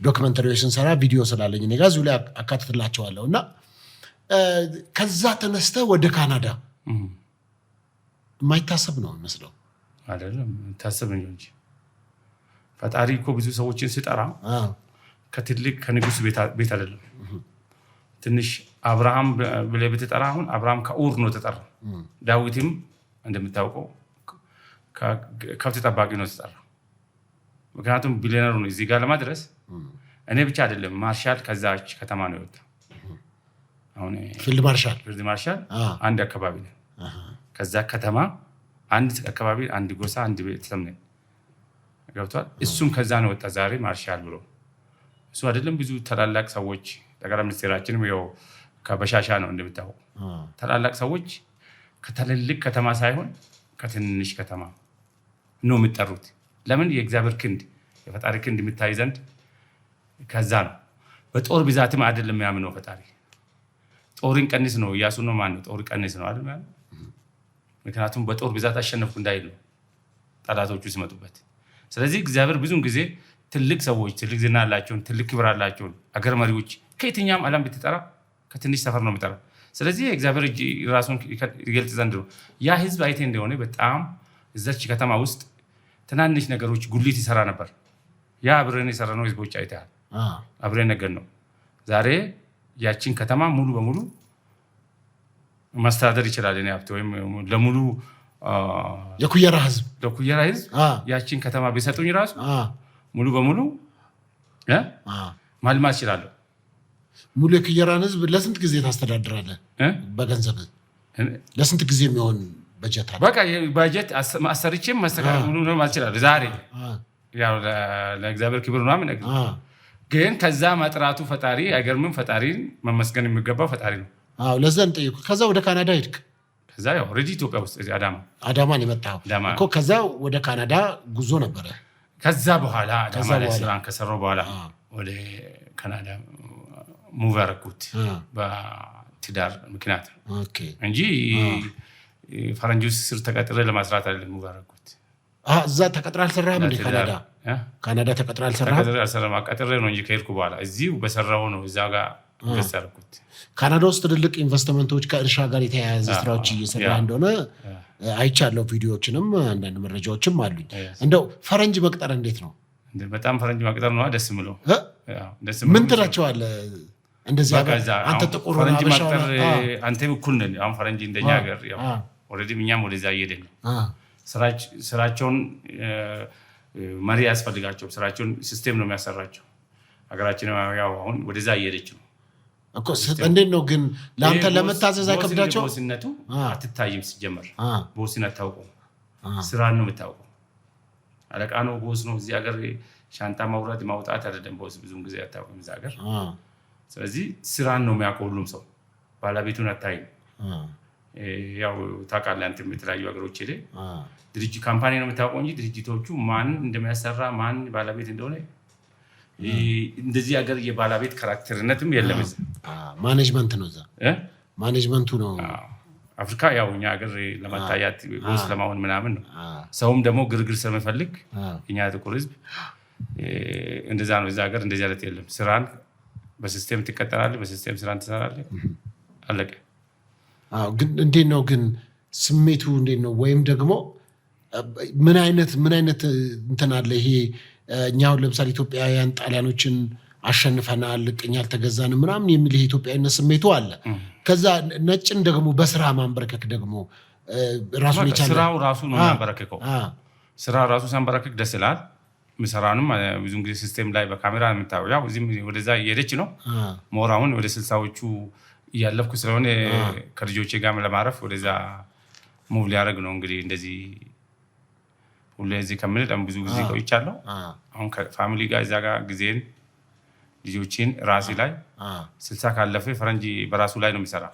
ዶክመንተሪዎች ስንሰራ ቪዲዮ ስላለኝ እኔ ጋር እዚሁ ላይ አካትትላቸዋለሁ። እና ከዛ ተነስተ ወደ ካናዳ የማይታሰብ ነው መስለው አይደለም? ታሰብ እንጂ ፈጣሪ እኮ ብዙ ሰዎችን ሲጠራ ከትልቅ ከንጉስ ቤት አይደለም። ትንሽ አብርሃም ብለህ ብትጠራ አሁን አብርሃም ከኡር ነው ተጠራ። ዳዊትም እንደምታውቀው ከብት ጠባቂ ነው ተጠራ። ምክንያቱም ቢሊየነሩ ነው እዚህ ጋር ለማድረስ። እኔ ብቻ አይደለም ማርሻል ከዛች ከተማ ነው የወጣ። አሁን ፊልድ ማርሻል አንድ አካባቢ ነው። ከዛ ከተማ አንድ አካባቢ አንድ ጎሳ አንድ ቤተሰብ ነው ገብቷል። እሱም ከዛ ነው ወጣ ዛሬ ማርሻል ብሎ። እሱ አይደለም ብዙ ታላላቅ ሰዎች ጠቅላይ ሚኒስትራችንም ያው ከበሻሻ ነው እንደምታውቁ። ታላላቅ ሰዎች ከትልልቅ ከተማ ሳይሆን ከትንሽ ከተማ ነው የሚጠሩት። ለምን? የእግዚአብሔር ክንድ የፈጣሪ ክንድ የሚታይ ዘንድ ከዛ ነው። በጦር ብዛትም አይደለም የሚያምነው ፈጣሪ። ጦርን ቀንስ ነው ኢያሱ ነው ማን ነው ጦር ቀንስ ነው አይደል ማለት። ምክንያቱም በጦር ብዛት አሸነፍኩ እንዳይል ነው ጠላቶቹ ሲመጡበት። ስለዚህ እግዚአብሔር ብዙውን ጊዜ ትልቅ ሰዎች ትልቅ ዝና ያላቸውን ትልቅ ክብር ያላቸውን አገር መሪዎች ከየትኛውም ዓለም ብትጠራ ከትንሽ ሰፈር ነው የሚጠራው። ስለዚህ እግዚአብሔር እጅ ራሱን ይገልጽ ዘንድ ነው። ያ ህዝብ አይቴ እንደሆነ በጣም እዛች ከተማ ውስጥ ትናንሽ ነገሮች ጉሊት ይሰራ ነበር። ያ አብረን የሰራነው ህዝቦች አይተሃል። አብረን ነገር ነው። ዛሬ ያቺን ከተማ ሙሉ በሙሉ ማስተዳደር ይችላል። እኔ ሀብት ወይም ለሙሉ የኩየራ ህዝብ ያቺን ከተማ ቢሰጡኝ ራሱ ሙሉ በሙሉ ማልማት ይችላል። ሙሉ የኩየራን ህዝብ ለስንት ጊዜ ታስተዳድራለህ? በገንዘብ ለስንት ጊዜ የሚሆን በጀት አለ? በቃ በጀት አሰርቼም ማስተካከል ሙሉ ነው ማለት ይችላል። ዛሬ ያው ለእግዚአብሔር ክብር ነው ማለት ነው። ግን ከዛ መጥራቱ ፈጣሪ አይገርምም? ፈጣሪን መመስገን የሚገባው ፈጣሪ ነው። ለዛ እንጠይቁ። ከዛ ወደ ካናዳ ሄድክ? ከዛ ያው ኦልሬዲ ኢትዮጵያ ውስጥ አዳማን የመጣው እኮ ከዛ ወደ ካናዳ ጉዞ ነበረ። ከዛ በኋላ አዳማ ላይ ስራን ከሰራው በኋላ ወደ ካናዳ ሙቭ አደረኩት በትዳር ምክንያት እንጂ ፈረንጅ ውስጥ ስር ተቀጥሬ ለማስራት አይደለም ሙቭ አደረኩት። እዛ ተቀጥሬ አልሰራህም እንዴ? ካናዳ ተቀጥሬ አልሰራህም? ቀጥሬ ነው እንጂ ከሄድኩ በኋላ እዚሁ በሰራው ነው እዛ ጋር ኢንቨስት አደረኩት። ካናዳ ውስጥ ትልልቅ ኢንቨስትመንቶች ከእርሻ ጋር የተያያዘ ስራዎች እየሰራ እንደሆነ አይቻለሁ። ቪዲዮዎችንም አንዳንድ መረጃዎችም አሉኝ። እንደው ፈረንጅ መቅጠር እንዴት ነው? በጣም ፈረንጅ መቅጠር ነው ደስ የሚለው። ምን ትላቸዋለህ? እንደዚህ አንተ ጥቁር ፈረንጅ መቅጠር አንተ እኩል ነን። አሁን ፈረንጅ እንደኛ ሀገር ያው ኦልሬዲ እኛም ወደዛ እየሄድን ነው። ስራቸውን መሪ ያስፈልጋቸው፣ ስራቸውን ሲስቴም ነው የሚያሰራቸው። ሀገራችን ያው አሁን ወደዛ እየሄደች ነው እኮ። እንዴት ነው ግን ለአንተ ለመታዘዝ አይከብዳቸው? ቦስነቱ አትታይም። ሲጀመር ቦስን አታውቀውም፣ ስራን ነው የምታውቀው። አለቃ ነው ቦስ ነው። እዚህ ሀገር ሻንጣ ማውረድ ማውጣት አይደለም ቦስ፣ ብዙም ጊዜ አታውቅም እዚህ ሀገር። ስለዚህ ስራን ነው የሚያውቀው ሁሉም ሰው፣ ባለቤቱን አታይም። ያው ታውቃለህ አንተም የተለያዩ ሀገሮች ሄደህ ድርጅት ካምፓኒ ነው የምታውቀው እንጂ ድርጅቶቹ ማን እንደሚያሰራ ማን ባለቤት እንደሆነ እንደዚህ ሀገር የባለቤት ካራክተርነትም የለም። ማኔጅመንት ነው እዛ ማኔጅመንቱ ነው። አፍሪካ ያው እኛ ሀገር ለማታያት ቦስ ለማሆን ምናምን ነው። ሰውም ደግሞ ግርግር ስለሚፈልግ እኛ ጥቁር ህዝብ እንደዛ ነው። እዛ ሀገር እንደዚህ አይነት የለም። ስራን በሲስቴም ትቀጠራለህ፣ በሲስቴም ስራን ትሰራለህ፣ አለቀ። ግን እንዴት ነው ግን ስሜቱ እንዴት ነው? ወይም ደግሞ ምን አይነት እንትን አለ ይሄ እኛውን ለምሳሌ ኢትዮጵያውያን ጣሊያኖችን አሸንፈናል፣ ቅኝ አልተገዛንም ምናምን የሚል ይሄ ኢትዮጵያዊነት ስሜቱ አለ። ከዛ ነጭን ደግሞ በስራ ማንበረከክ ደግሞ ራሱን ይቻላል። ስራው ራሱ ነው የሚያንበረክከው። ስራ ራሱ ሲያንበረክክ ደስ ይላል። ምሰራንም ብዙ ጊዜ ሲስቴም ላይ በካሜራ የምታየው ያው እዚህም ወደዛ እየሄደች ነው። ሞራውን ወደ 60ዎቹ እያለፍኩ ስለሆነ ከልጆቼ ጋር ለማረፍ ወደዛ ሙቭ ሊያደርግ ነው። እንግዲህ እንደዚህ ሁሌ እዚህ ከምል ብዙ ጊዜ ቆይቻለሁ። አሁን ከፋሚሊ ጋር እዛ ጋር ጊዜን ልጆችን ራሴ ላይ 60 ካለፈ ፈረንጅ በራሱ ላይ ነው የሚሰራ።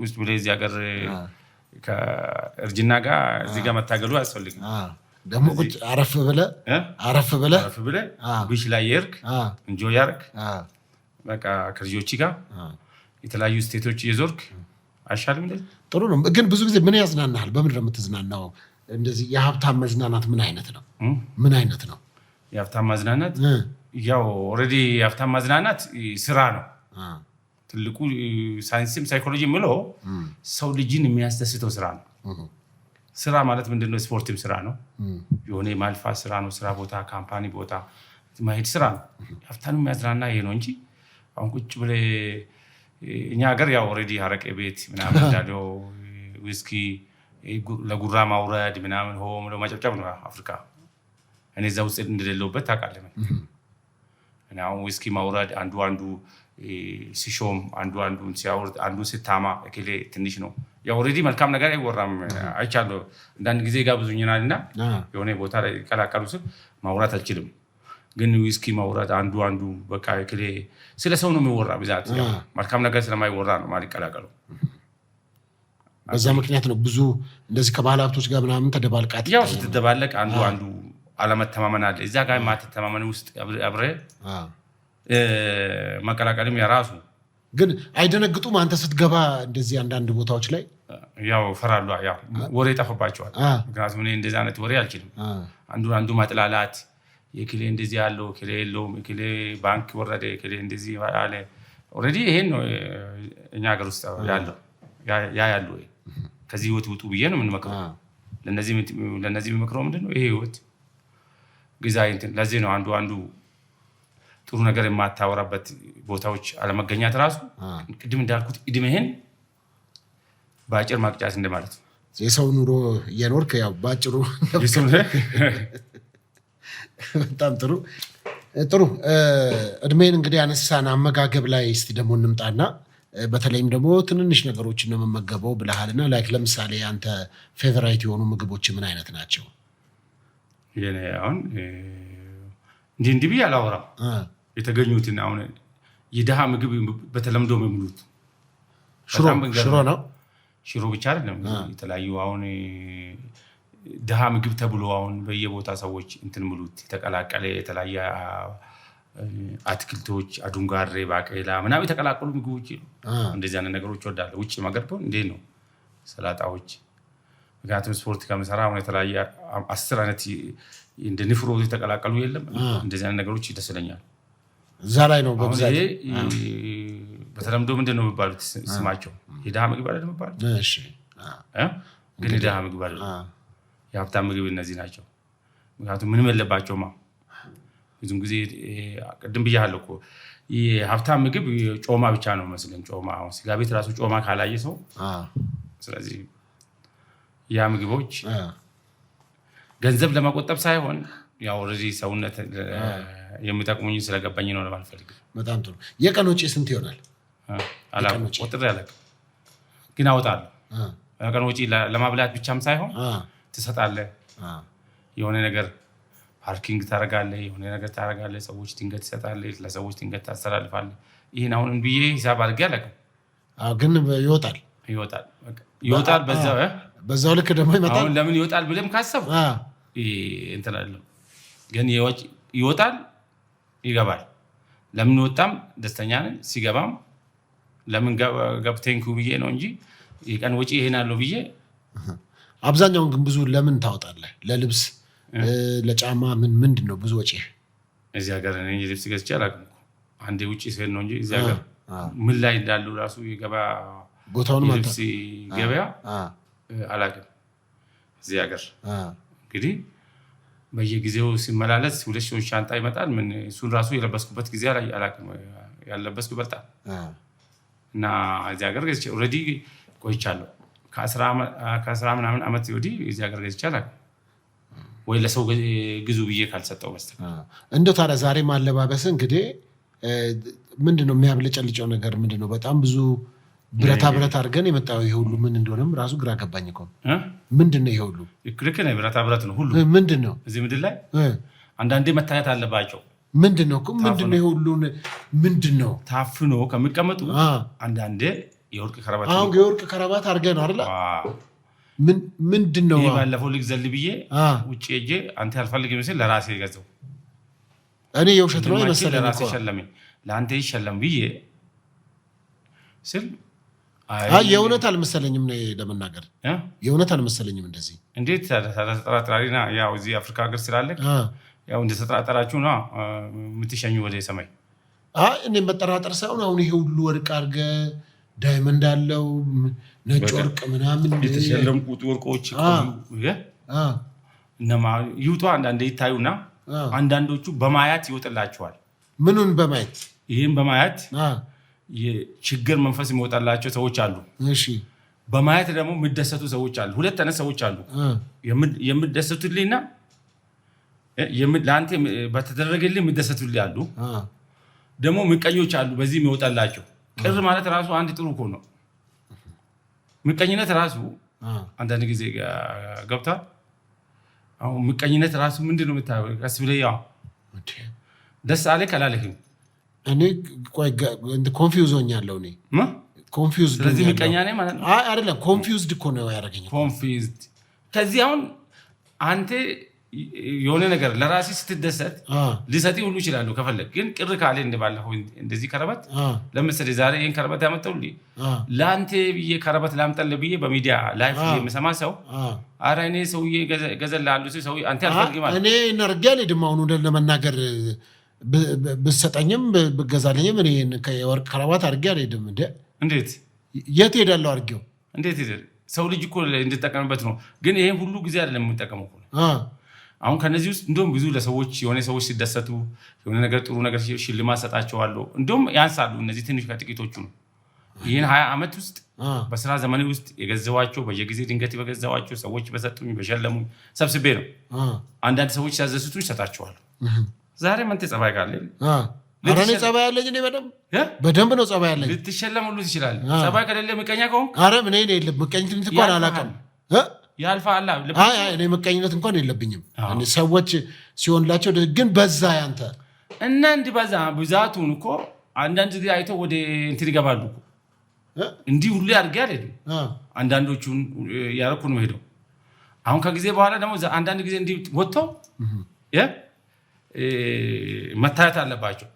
ውስጥ ብለህ እዚህ ሀገር ከእርጅና ጋር እዚህ ጋር መታገሉ አያስፈልግም። ደግሞ ቁጭ አረፍ ብለህ ቢች ላይ የርክ እንጆይ ያርክ በቃ ከልጆች ጋር የተለያዩ ስቴቶች እየዞርክ አይሻልም? ጥሩ ነው። ግን ብዙ ጊዜ ምን ያዝናናሃል? በምን ነው የምትዝናናው? እንደዚህ የሀብታም መዝናናት ምን አይነት ነው? የሀብታም መዝናናት ያው ኦልሬዲ የሀብታም መዝናናት ስራ ነው። ትልቁ ሳይንስም ሳይኮሎጂ የምለው ሰው ልጅን የሚያስደስተው ስራ ነው። ስራ ማለት ምንድነው? ስፖርትም ስራ ነው። የሆነ ማልፋት ስራ ነው። ስራ ቦታ፣ ካምፓኒ ቦታ ማሄድ ስራ ነው። ሀብታም የሚያዝናና ይሄ ነው እንጂ አሁን ቁጭ ብለህ እኛ ሀገር ያው ኦልሬዲ አረቄ ቤት ምናምን ዳዶ ዊስኪ ለጉራ ማውረድ ምናምን ሆም ለማጨብጨብ ነው አፍሪካ። እኔ እዛ ውስጥ እንደሌለውበት ታውቃለህ። እና አሁን ዊስኪ ማውረድ አንዱ ሲሾም አንዱን ሲያወርድ አንዱ ሲታማ እከሌ ትንሽ ነው። ያው ኦልሬዲ መልካም ነገር አይወራም። አይቻለሁ አንዳንድ ጊዜ ጋብዙኝናልና የሆነ ቦታ ላይ ቀላቀሉ ስል ማውራት አልችልም። ግን ዊስኪ ማውራት አንዱ በቃ እከሌ ስለ ሰው ነው የሚወራ ብዛት። መልካም ነገር ስለማይወራ ነው ማለት ቀላቀሉ። በዛ ምክንያት ነው ብዙ እንደዚህ ከባህል ሀብቶች ጋር ምናምን ተደባልቃት። ያው ስትደባለቅ አንዱ አለመተማመን አለ። እዛ ጋር ማተማመን ውስጥ አብረህ መቀላቀልም የራሱ ግን አይደነግጡም? አንተ ስትገባ እንደዚህ አንዳንድ ቦታዎች ላይ ያው ፈራሉ። ያው ወሬ ጠፋባቸዋል። ምክንያቱም እኔ እንደዚህ አይነት ወሬ አልችልም። አንዱ ማጥላላት የክሌ እንደዚህ ያለው ክሌ የለውም፣ ክሌ ባንክ ወረደ፣ ክሌ እንደዚህ አለ። ኦልሬዲ ይሄን ነው እኛ ሀገር ውስጥ ያለው ያለው ከዚህ ህይወት ውጡ ብዬ ነው የምንመክረው። ለነዚህ የሚመክረው ምንድን ነው? ይሄ ህይወት ጊዜያዊ እንትን። ለዚህ ነው አንዱ ጥሩ ነገር የማታወራበት ቦታዎች አለመገኛት ራሱ ቅድም እንዳልኩት እድሜህን በአጭር ማቅጫት እንደማለት ነው። የሰው ኑሮ እየኖርክ ያው በአጭሩ። በጣም ጥሩ እድሜን እንግዲህ አነሳን። አመጋገብ ላይ እስቲ ደግሞ እንምጣና በተለይም ደግሞ ትንንሽ ነገሮችን ነው የምመገበው ብለሃልና ላይክ ለምሳሌ አንተ ፌቨራይት የሆኑ ምግቦች ምን አይነት ናቸው? የኔ አሁን እንዲህ ብዬ አላወራም። የተገኙትን አሁን የድሃ ምግብ በተለምዶ የሚሉት ሽሮ ነው። ሽሮ ብቻ አይደለም፣ የተለያዩ አሁን ድሃ ምግብ ተብሎ አሁን በየቦታ ሰዎች እንትን ምሉት የተቀላቀለ የተለያየ አትክልቶች፣ አዱንጋሬ፣ ባቄላ ምናምን የተቀላቀሉ ምግቦች እንደዚህ አይነት ነገሮች ወዳለ ውጭ ማገርበው እንዴት ነው ሰላጣዎች። ምክንያቱም ስፖርት ከምሰራ አሁን የተለያየ 10 አይነት እንደ ንፍሮ የተቀላቀሉ የለም። እንደዚህ አይነት ነገሮች ይደስለኛል። እዛ ላይ ነው በብዛት በተለምዶ ምንድን ነው የሚባሉት ስማቸው? የድሃ ምግብ አይደለም የሚባሉት። እሺ ግን የድሃ ምግብ አይደለም፣ የሀብታም ምግብ እነዚህ ናቸው። ምክንያቱም ምንም የለባቸውማ። ብዙም ጊዜ ቅድም ብያለሁ እኮ የሀብታም ምግብ ጮማ ብቻ ነው መስለን። ጮማ አሁን ስጋ ቤት ራሱ ጮማ ካላየ ሰው። ስለዚህ ያ ምግቦች ገንዘብ ለመቆጠብ ሳይሆን ያው ኦልሬዲ ሰውነት የሚጠቅሙኝ ስለገባኝ ነው ለማልፈልግ። በጣም ጥሩ። የቀን ወጪ ስንት ይሆናል? ቆጥሬ አላውቅም፣ ግን አወጣለሁ። የቀን ወጪ ለማብላት ብቻም ሳይሆን ትሰጣለህ። የሆነ ነገር ፓርኪንግ ታደርጋለህ፣ የሆነ ነገር ታደርጋለህ። ሰዎች ድንገት ትሰጣለህ፣ ለሰዎች ድንገት ታስተላልፋለህ። ይህን አሁን ብዬ ሂሳብ አድርጌ አላውቅም፣ ግን ይወጣል። በዛው ልክ ደግሞ ይመጣል። አሁን ለምን ይወጣል ብለም ካሰብ እንትን አለው፣ ግን ይወጣል ይገባል። ለምን ወጣም ደስተኛ ነኝ፣ ሲገባም ለምን ገብቴንኩ ብዬ ነው እንጂ የቀን ወጪ ይሄን አለው ብዬ። አብዛኛውን ግን ብዙ ለምን ታወጣለህ? ለልብስ ለጫማ ምንድን ነው ብዙ ወጪ? እዚህ ሀገር እኔ ልብስ ገዝቼ አላውቅም። አንዴ ውጭ ስሄድ ነው እንጂ እዚህ ሀገር ምን ላይ እንዳሉ ራሱ የገበያ ቦታውን ልብስ ገበያ አላውቅም። እዚህ ሀገር እንግዲህ በየጊዜው ሲመላለስ 2 ሺህ ሻንጣ ይመጣል። ምን እሱን ራሱ የለበስኩበት ጊዜ አላውቅም። ያለበስኩ ይበልጣል። እና እዚህ ሀገር ገዝቼ ኦልሬዲ ቆይቻለሁ። ከ10 ምናምን ዓመት ወዲህ እዚህ ሀገር ገዝቼ አላውቅም፣ ወይ ለሰው ግዙ ብዬ ካልሰጠው በስተቀር። እንደው ታዲያ ዛሬ ማለባበስ እንግዲህ ምንድነው የሚያብለጨልጨው ነገር ምንድነው? በጣም ብዙ ብረታ አድርገን የመጣው ይሄ ሁሉ ምን እንደሆነም ራሱ ግራ ገባኝ እኮ። ምንድነው ይሄ ሁሉ? ልክ ነው፣ ብረታ ብረት ነው ሁሉ። ምንድነው እዚህ ምድር ላይ አንዳንዴ መታየት አለባቸው። ምንድነው ይሄ ሁሉ? ምንድነው ታፍኖ ከሚቀመጡ አንዳንዴ የወርቅ ከረባት። አሁን የወርቅ ከረባት አድርገህ ነው አይደል? ምንድነው? ባለፈው ልክ ዘል ብዬ ውጭ ሄጄ አንተ ያልፈልግ ይመስል ለራሴ ገዛው። እኔ የውሸት ነው መሰለኝ ለራሴ ሸለመኝ፣ ለአንተ ይሸለም ብዬ ስል የእውነት አልመሰለኝም ነው ለመናገር። የእውነት አልመሰለኝም። እንደዚህ እንዴት ተጠራጣሪና ያው እዚህ አፍሪካ ሀገር ስላለ ያው እንደተጠራጠራችሁ ነው የምትሸኙ ወደ ሰማይ። እኔ መጠራጠር ሳይሆን አሁን ይሄ ሁሉ ወርቅ አድርገህ ዳይመንድ አለው ነጭ ወርቅ ምናምን የተሸለምኩት ወርቆች እነማ ይውጡ አንዳንዴ ይታዩና አንዳንዶቹ በማየት ይወጥላቸዋል። ምኑን በማየት? ይህም በማየት የችግር መንፈስ የሚወጣላቸው ሰዎች አሉ። እሺ፣ በማየት ደግሞ የሚደሰቱ ሰዎች አሉ። 2 አይነት ሰዎች አሉ። የሚደሰቱልኝና ለአንተ በተደረገልኝ የሚደሰቱልኝ አሉ። ደግሞ ምቀኞች አሉ። በዚህ የሚወጣላቸው ቅር ማለት ራሱ አንድ ጥሩ እኮ ነው። ምቀኝነት ራሱ አንዳንድ ጊዜ ገብቷል። አሁን ምቀኝነት ራሱ ምንድን ነው የምታየው? ቀስ ብለህ ያው ደስ አለህ ካላለህም እኔ ኮንፊውዝ ሆኛለሁ። እኔ ኮንፊውዝ። ስለዚህ ምቀኛ ነኝ ማለት ነው? አይደለም፣ ኮንፊውዝድ እኮ ነው ያደረገኝ። ኮንፊውዝድ ከዚህ አሁን አንተ የሆነ ነገር ለራሴ ስትደሰት ሊሰጥ ሁሉ ይችላል ከፈለክ ግን ቅር ካለ እንደባለፈው እንደዚህ ከረባት ለምሳሌ ዛሬ ይሄን ከረባት ያመጣውልኝ ላንተ ብዬ ከረባት ላምጣልህ ብዬ በሚዲያ ላይፍ የምሰማ ሰው አረ እኔ ሰውዬ ገዘላሉ ሰው አንተ አልፈልግም ማለት እኔ ነርጋል ይድማው ነው ለመናገር በሰጠኝም በገዛልኝም እኔ የወርቅ ከረባት አድርጌ አልሄድም እንዴት የት ሄዳለሁ አድርጌው እንዴት ይደል ሰው ልጅ እኮ እንድትጠቀምበት ነው ግን ይሄን ሁሉ ጊዜ አይደለም የምንጠቀመው አሁን ከነዚህ ውስጥ እንደውም ብዙ ለሰዎች የሆነ ሰዎች ሲደሰቱ የሆነ ነገር ጥሩ ነገር ሽልማት ሰጣቸዋለሁ እንደውም ያንሳሉ እነዚህ ትንሽ ከጥቂቶቹ ነው ይሄን 20 ዓመት ውስጥ በስራ ዘመኔ ውስጥ የገዛዋቸው በየጊዜ ድንገት በገዛዋቸው ሰዎች በሰጡኝ በሸለሙኝ ሰብስቤ ነው አንዳንድ ሰዎች ሲያዘሱቱኝ ሰጣቸዋለሁ ዛሬ ምን ተጸባይ ካለ አረኔ ጸባይ ያለኝ እኔ በደንብ ነው ጸባይ ያለኝ ልትሸለም ሁሉ ትችላል ጸባይ ከሌለ ምቀኛ ከሆንክ አረ ምን የለም ምቀኝነት እንኳን አላውቅም ያልፋል እኔ ምቀኝነት እንኳን የለብኝም እኔ ሰዎች ሲሆንላቸው ግን በዛ ያንተ እና እንዲበዛ ብዛቱን እኮ አንዳንድ ጊዜ አይተው ወደ እንትን ይገባሉ እንዲህ ሁሉ ያድርግ አይደለም አንዳንዶቹን ያረኩ ነው ሄደው አሁን ከጊዜ በኋላ ደግሞ አንዳንድ ጊዜ እንዲህ ወጥተው መታየት አለባቸው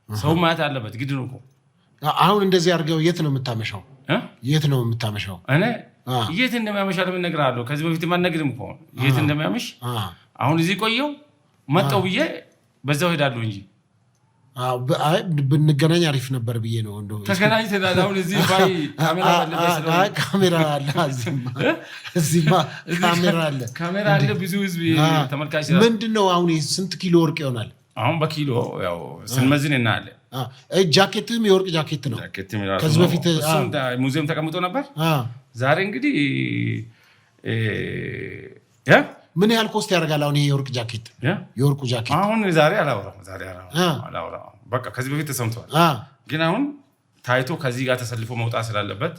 ሰው ማየት አለበት ግድ ነው እኮ አሁን እንደዚህ አድርገው የት ነው የምታመሻው እኔ የት እንደሚያመሽ ለምን እነግርሃለሁ ከዚህ በፊት ማንነግርም እኮ የት እንደሚያመሽ አሁን እዚህ ቆየው መጣው ብዬ በዛው ሄዳለሁ እንጂ ብንገናኝ አሪፍ ነበር ብዬ ነው እንደው ተገናኝተናል አሁን እዚህ ባይ ካሜራ አለ እዚህማ ካሜራ አለ ብዙ ህዝብ ተመልካች ምንድነው አሁን ስንት ኪሎ ወርቅ ይሆናል አሁን በኪሎ ያው ስንመዝን እናያለን ጃኬትም የወርቅ ጃኬት ነው ከዚህ በፊት ሙዚየም ተቀምጦ ነበር ዛሬ እንግዲህ ምን ያህል ኮስት ያደርጋል አሁን ይሄ የወርቅ ጃኬት የወርቁ ጃኬት አሁን ዛሬ አላወራም በቃ ከዚህ በፊት ተሰምቷል ግን አሁን ታይቶ ከዚህ ጋር ተሰልፎ መውጣት ስላለበት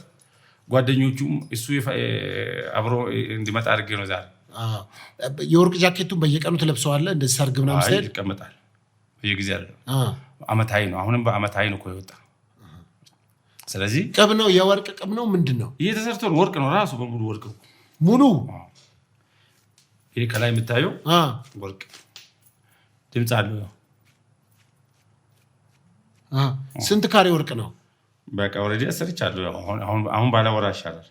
ጓደኞቹም እሱ አብሮ እንዲመጣ አድርጌ ነው ዛሬ የወርቅ ጃኬቱን በየቀኑ ትለብሰዋለህ እንደዚህ ሰርግ ምናምን ሲል ይቀመጣል በየጊዜ አለ አመታዊ ነው አሁንም በአመታዊ ነው ቆይወጣ ስለዚህ ቅብ ነው የወርቅ ቅብ ነው ምንድነው ይሄ ተሰርቶ ወርቅ ነው ራሱ በሙሉ ወርቅ ሙሉ ይሄ ከላይ የምታየው ወርቅ ድምጽ አለው ስንት ካሬ ወርቅ ነው በቃ ኦሬዲ አሰርቻለሁ አሁን ባላወራ ይሻላል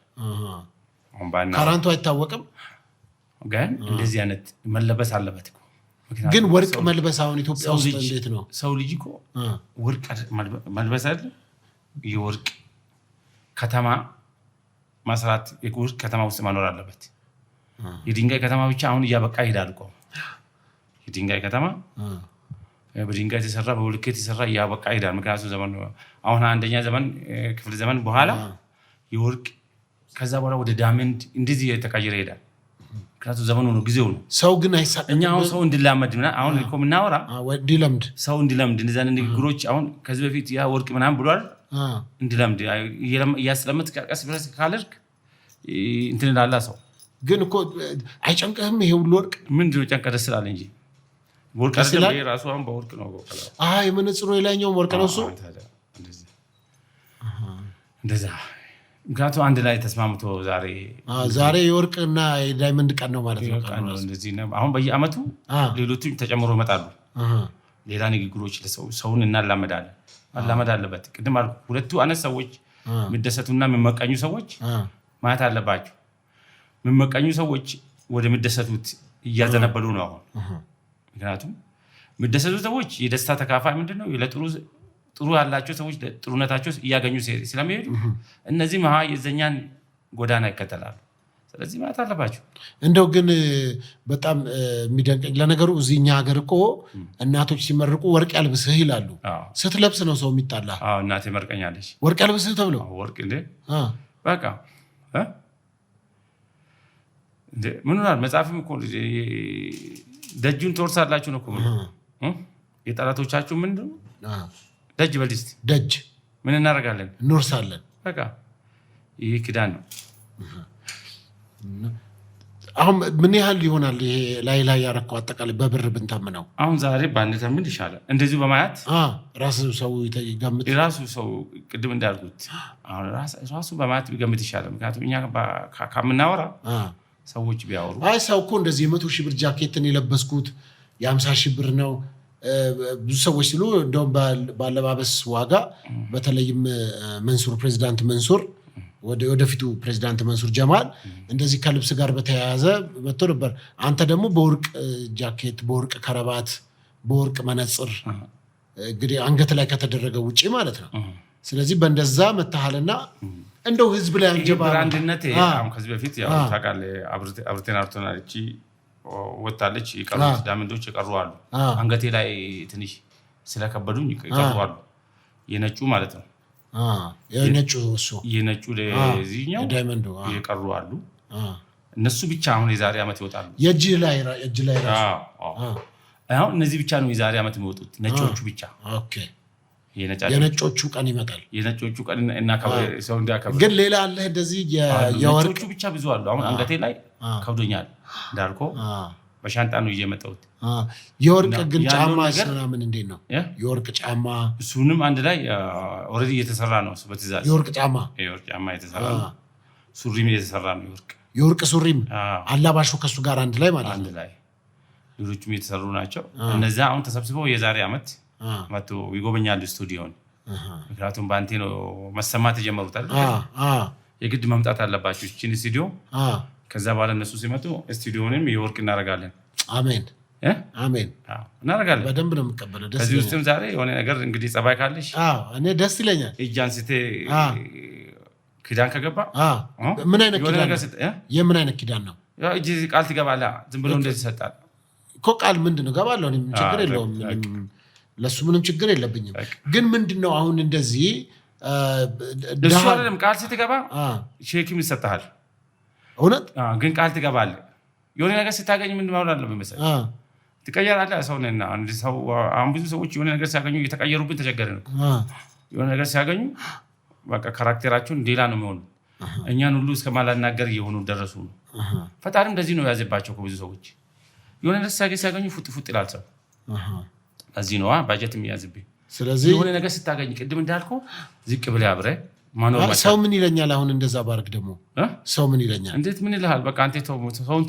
አሁን ባና ካራንቱ አይታወቅም ግን እንደዚህ አይነት መለበስ አለበት ግን ወርቅ መልበስ አሁን ኢትዮጵያ ውስጥ እንዴት ነው ሰው ልጅ እኮ ወርቅ መልበስ አይደል የወርቅ ከተማ መስራት የወርቅ ከተማ ውስጥ መኖር አለበት የድንጋይ ከተማ ብቻ አሁን እያበቃ ይሄዳል እኮ የድንጋይ ከተማ በድንጋይ የተሰራ በብሎኬት የተሰራ እያበቃ ይሄዳል ምክንያቱም ዘመን አሁን አንደኛ ዘመን ክፍለ ዘመን በኋላ የወርቅ ከዛ በኋላ ወደ ዳይመንድ እንደዚህ የተቀየረ ይሄዳል ምክንያቱም ዘመኑ ነው ጊዜው ነው ሰው ግን አይሳቀም እኛ አሁን ሰው እንዲላመድና አሁን እኮ ምናወራ እንዲለምድ ሰው እንዲለምድ እንደዛ ንግግሮች አሁን ከዚህ በፊት ያ ወርቅ ምናምን ብሏል እንዲለምድ ያስለምት ቀስ ብለህ ካልርክ እንትን ላላ ሰው ግን እኮ አይጨንቀህም ይሄ ሁሉ ወርቅ ምንድነው ጨንቀ ደስ ይላል እንጂ ወርቅ አይደለም ራሱ አሁን በወርቅ ነው የመነጽሩ የላይኛው ወርቅ ነው እሱ እንደዛ ምክንያቱም አንድ ላይ ተስማምቶ ዛሬ የወርቅና የዳይመንድ ቀን ነው ማለት ነው አሁን በየአመቱ ሌሎቹም ተጨምሮ ይመጣሉ ሌላ ንግግሮች ሰውን እናላመዳለን ማላመድ አለበት ቅድም አልኩ ሁለቱ አነስ ሰዎች የሚደሰቱና የሚመቀኙ ሰዎች ማለት አለባቸው የሚመቀኙ ሰዎች ወደ የሚደሰቱት እያዘነበሉ ነው አሁን ምክንያቱም የሚደሰቱት ሰዎች የደስታ ተካፋይ ምንድነው ጥሩ ያላቸው ሰዎች ጥሩነታቸው እያገኙ ስለሚሄዱ እነዚህ የዘኛን ጎዳና ይከተላሉ ስለዚህ ማለት አለባቸው እንደው ግን በጣም የሚደንቀኝ ለነገሩ እዚህኛ ሀገር እኮ እናቶች ሲመርቁ ወርቅ ያልብስህ ይላሉ ስትለብስ ነው ሰው የሚጣላ እናቴ መርቀኛለች ወርቅ ያልብስህ ተብሎ ወርቅ እንዴ በቃ ምን ሆናል መጽሐፍም እኮ ደጁን ትወርሳላችሁ ነው እኮ የጠላቶቻችሁ ምንድነው ደጅ በልስት ደጅ ምን እናደርጋለን እንወርሳለን በቃ ይሄ ኪዳን ነው አሁን ምን ያህል ይሆናል ይሄ ላይ ያረከው አጠቃላይ በብር ብንታምነው አሁን ዛሬ ባንተምን ይሻላል እንደዚህ በማያት ራሱ ሰው ይገምት ራሱ ሰው ቅድም እንዳልኩት አሁን ራሱ በማያት ቢገምት ይሻላል ምክንያቱም እኛ ከምናወራ ሰዎች ቢያወሩ አይ ሰው እኮ እንደዚህ 100,000 ብር ጃኬትን የለበስኩት የ50,000 ብር ነው ብዙ ሰዎች ሲሉ እንደውም ባለባበስ ዋጋ በተለይም መንሱር ፕሬዝዳንት መንሱር ወደፊቱ ፕሬዝዳንት መንሱር ጀማል እንደዚህ ከልብስ ጋር በተያያዘ መጥቶ ነበር። አንተ ደግሞ በወርቅ ጃኬት፣ በወርቅ ከረባት፣ በወርቅ መነጽር እንግዲህ አንገት ላይ ከተደረገ ውጪ ማለት ነው። ስለዚህ በእንደዛ መታሃልና እንደው ህዝብ ላይ አንጀባ አንድነት አሁን ከዚህ በፊት ያው ታውቃለህ አብርቴን አርቶናልቺ ወጣለች ይቀሩት ዳመንዶች ይቀሩ አሉ። አንገቴ ላይ ትንሽ ስለከበዱኝ ይቀሩ አሉ። የነጩ ማለት ነው። የነጩ ለዚህኛው ዳይመንዱ ይቀሩ አሉ። እነሱ ብቻ አሁን የዛሬ ዓመት ይወጣሉ። የእጅ ላይ ራሱ አሁን እነዚህ ብቻ ነው የዛሬ ዓመት የሚወጡት ነጮቹ ብቻ። ኦኬ የነጮቹ ቀን ይመጣል። የነጮቹ ቀን እና ሰው እንዲያከብር ግን ሌላ አለ እንደዚህ የወርቅ ብቻ ብዙ አሉ። አሁን አንገቴ ላይ ከብዶኛል እንዳልኮ በሻንጣ ነው እየመጣሁት። የወርቅ ግን ጫማ ስለምን እንዴት ነው የወርቅ ጫማ? እሱንም አንድ ላይ ኦሬዲ እየተሰራ ነው በትዕዛዝ። የወርቅ ጫማ የተሰራ ነው። ሱሪም እየተሰራ ነው የወርቅ ሱሪም አላባሹ ከሱ ጋር አንድ ላይ ማለት አንድ ላይ ሌሎችም የተሰሩ ናቸው። እነዛ አሁን ተሰብስበው የዛሬ ዓመት መጥቶ ይጎበኛሉ ስቱዲዮን። ምክንያቱም በአንቴ ነው መሰማት የጀመሩት አይደል? የግድ መምጣት አለባችሁ እቺን ስቱዲዮ። ከዛ በኋላ እነሱ ሲመጡ ስቱዲዮንም የወርቅ እናደርጋለን። አሜን አሜን እናደርጋለን። በደንብ ነው የምቀበለው። ደስ ከዚህ ውስጥም ዛሬ የሆነ ነገር እንግዲህ ጸባይ ካለሽ እኔ ደስ ይለኛል። እጅ አንስቴ ኪዳን ከገባ ምን አይነት ኪዳን ነው? የምን አይነት ኪዳን ነው? ያው እጅ ቃል ትገባለህ። ዝም ብሎ እንደዚህ ይሰጣል እኮ ቃል ምንድነው? ገባለሁ። ምንም ችግር የለውም። ለሱ ምንም ችግር የለብኝም። ግን ምንድነው አሁን እንደዚህ ደስ አይደለም። ቃል ስትገባ ሼክም ይሰጣል። እውነት ግን ቃል ትገባለህ። የሆነ ነገር ስታገኝ ምን ማለት አለብህ መሰለህ? ትቀየራለህ። ሰው ነህና አንድ ሰው አሁን ብዙ ሰዎች የሆነ ነገር ሲያገኙ እየተቀየሩብን ተቸገርን። የሆነ ነገር ሲያገኙ በቃ ካራክተራቸውን ሌላ ነው የሚሆኑ። እኛን ሁሉ እስከማላናገር እየሆኑ ደረሱ ነው። ፈጣሪም እንደዚህ ነው ያዘባቸው ብዙ ሰዎች። የሆነ ነገር ሲያገኙ ፉጥ ይላል ሰው። እዚህ ነው ባጀት የሚያዝብኝ። ስለዚህ የሆነ ነገር ስታገኝ ቅድም እንዳልከው ዝቅ ብለህ አብረህ ማኖር ማለት ሰው ምን ይለኛል? አሁን እንደዛ ባርክ ደግሞ ሰው ምን ይለኛል? እንዴት ምን ይልሃል? በቃ አንተ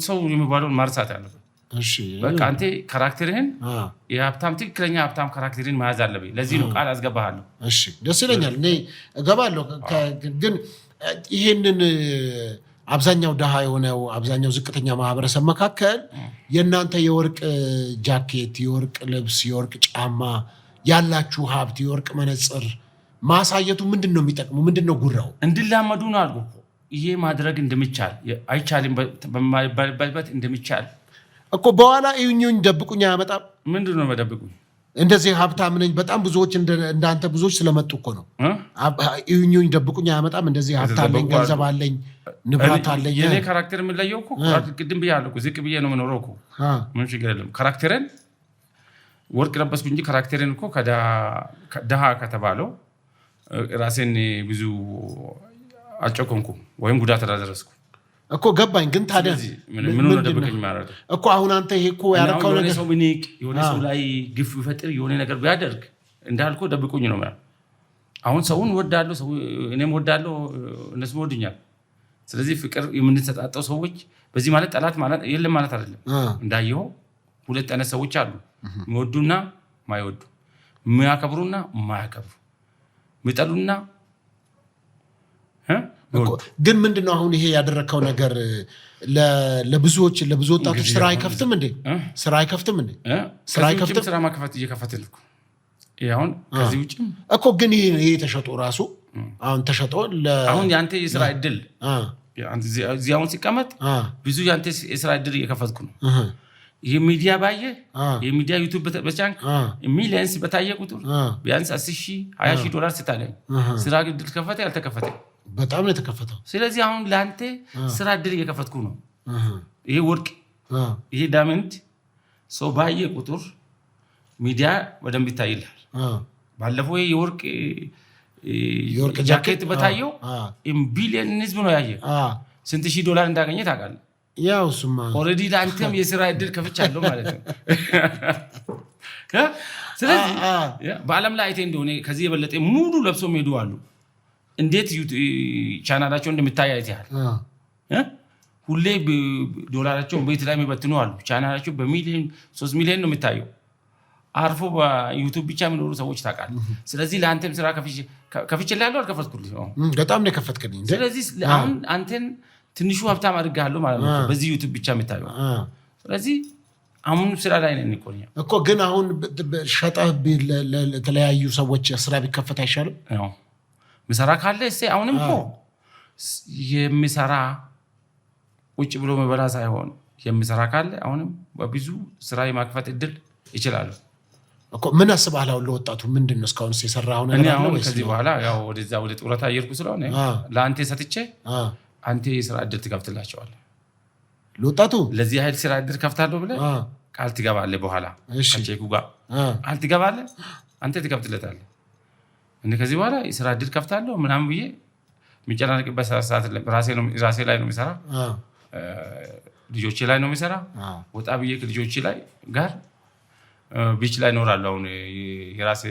ሰው የሚባለውን ማርሳት ያለብህ። እሺ በቃ አንተ ካራክተርህን የሀብታም ትክክለኛ ሀብታም ካራክተርህን መያዝ አለብህ። ለዚህ ነው ቃል አስገባሃለሁ። እሺ ደስ ይለኛል። እኔ እገባለሁ። ግን ይሄንን አብዛኛው ድሃ የሆነው አብዛኛው ዝቅተኛ ማህበረሰብ መካከል የእናንተ የወርቅ ጃኬት፣ የወርቅ ልብስ፣ የወርቅ ጫማ ያላችሁ ሀብት፣ የወርቅ መነጽር ማሳየቱ ምንድን ነው የሚጠቅሙ? ምንድን ነው ጉራው? እንድላመዱ ነው አልኩ። ይሄ ማድረግ እንደሚቻል አይቻልም በማይባልበት እንደሚቻል እኮ በኋላ እዩኝ ደብቁኝ አያመጣም። ምንድን ነው መደብቁኝ? እንደዚህ ሀብታም ነኝ በጣም ብዙዎች እንዳንተ ብዙዎች ስለመጡ እኮ ነው። እዩኝ ደብቁኝ አያመጣም። እንደዚህ ሀብታም ነኝ፣ ገንዘብ አለኝ፣ ንብረት አለኝ። የኔ ካራክተር የምንለየው እኮ ቅድም ብያለሁ እኮ ዝቅ ብዬ ነው የምኖረው እኮ። ምንም ችግር የለም። ካራክተርን ወርቅ ለበስኩ እንጂ ካራክተርን እኮ ከድሃ ከተባለው ራሴን ብዙ አልጨቆንኩም ወይም ጉዳት አላደረስኩም እኮ። ገባኝ። ግን ታዲያ ምን ነው ደብቀኝ ማለት እኮ? አሁን አንተ ይሄ እኮ ያረካው ነገር ሰው ቢንቅ የሆነ ሰው ላይ ግፍ ቢፈጥር የሆነ ነገር ቢያደርግ እንዳልኩ ደብቁኝ ነው ማለት። አሁን ሰውን ወዳለሁ፣ ሰው እኔም ወዳለሁ፣ እነሱም ወድኛል። ስለዚህ ፍቅር የምንሰጣጣው ሰዎች በዚህ ማለት ጠላት ማለት የለም ማለት አይደለም። እንዳየው ሁለት አይነት ሰዎች አሉ፣ የሚወዱና ማይወዱ፣ የሚያከብሩና ማያከብሩ፣ የሚጠሉና ግን ምንድነው አሁን ይሄ ያደረከው ነገር ለብዙ ወጣቶች ስራ አይከፍትም እንዴ? ስራ አይከፍትም እንዴ? ስራ ማከፈት እየከፈትን እኮ አሁን ከዚህ ውጭ እኮ። ግን ይሄ ተሸጦ ራሱ አሁን ተሸጦ አሁን ያንተ የስራ እድል እዚህ አሁን ሲቀመጥ ብዙ ያንተ የስራ እድል እየከፈትኩ ነው። የሚዲያ ባየ የሚዲያ ዩቲዩብ በቻንክ ሚሊየንስ በታየ ቁጥር ቢያንስ 10,000 $20,000 ዶላር ስታገኝ ስራ እድል ከፈተ ያልተከፈተ በጣም ነው የተከፈተው። ስለዚህ አሁን ለአንተ ስራ እድል እየከፈትኩ ነው። ይሄ ወርቅ ይሄ ዳይመንድ ሰው ባየ ቁጥር ሚዲያ በደንብ ይታይልሃል። ባለፈው የወርቅ ጃኬት በታየው ቢሊየን ህዝብ ነው ያየ። ስንት ሺህ ዶላር እንዳገኘ ታውቃለህ? ያው እሱማ ኦልሬዲ ለአንተም የስራ እድል ከፍቻለሁ ማለት ነው። ስለዚህ በዓለም ላይ አይተህ እንደሆነ ከዚህ የበለጠ ሙሉ ለብሶ ሄዱ አሉ። እንዴት ቻናላቸው እንደሚታይ አይተሃል። ሁሌ ዶላራቸው ቤት ላይ የሚበትኑ አሉ። ቻናላቸው በሚሊዮን 3 ሚሊዮን ነው የሚታየው። አርፎ በዩቲዩብ ብቻ የሚኖሩ ሰዎች ታውቃለህ። ስለዚህ ለአንተም ስራ ከፍቼልሃለሁ አልከፈትኩልህ? በጣም ነው የከፈትክልኝ። ስለዚህ አሁን አንተን ትንሹ ሀብታም አድርጌሃለሁ ማለት ነው በዚህ ዩቲዩብ ብቻ የሚታየው። ስለዚህ አሁን ስራ ላይ ነን እኮ ግን አሁን ሸጠህ ለተለያዩ ሰዎች ስራ ቢከፈት አይሻልም? ምሰራ ካለ አሁንም እኮ የሚሰራ ውጭ ብሎ መበላ ሳይሆን የሚሰራ ካለ አሁንም በብዙ ስራ የማክፈት እድል ይችላሉ እኮ። ምን አስበሃል አሁን ለወጣቱ? ምንድን ነው እስካሁን የሰራኸው ነገር አለ ወይስ? ከዚህ በኋላ ያው ወደ ጡረታ እየሄድኩ ስለሆነ ለአንተ ሰጥቼ አንተ የስራ እድል ትከፍትላቸዋለህ ለወጣቱ። ለዚህ ኃይል ስራ እድል ከፍታለሁ ብለህ ቃል ትገባለህ። በኋላ ከቼኩ ጋር ቃል ትገባለህ፣ አንተ ትከፍትለታለህ። እኔ ከዚህ በኋላ የስራ እድል ከፍታለሁ ምናምን ብዬ የሚጨናነቅበት ሰዓት ራሴ ላይ ነው የሚሰራ፣ ልጆቼ ላይ ነው የሚሰራ። ወጣ ብዬ ልጆቼ ላይ ጋር ቢች ላይ እኖራለሁ። አሁን የራሴ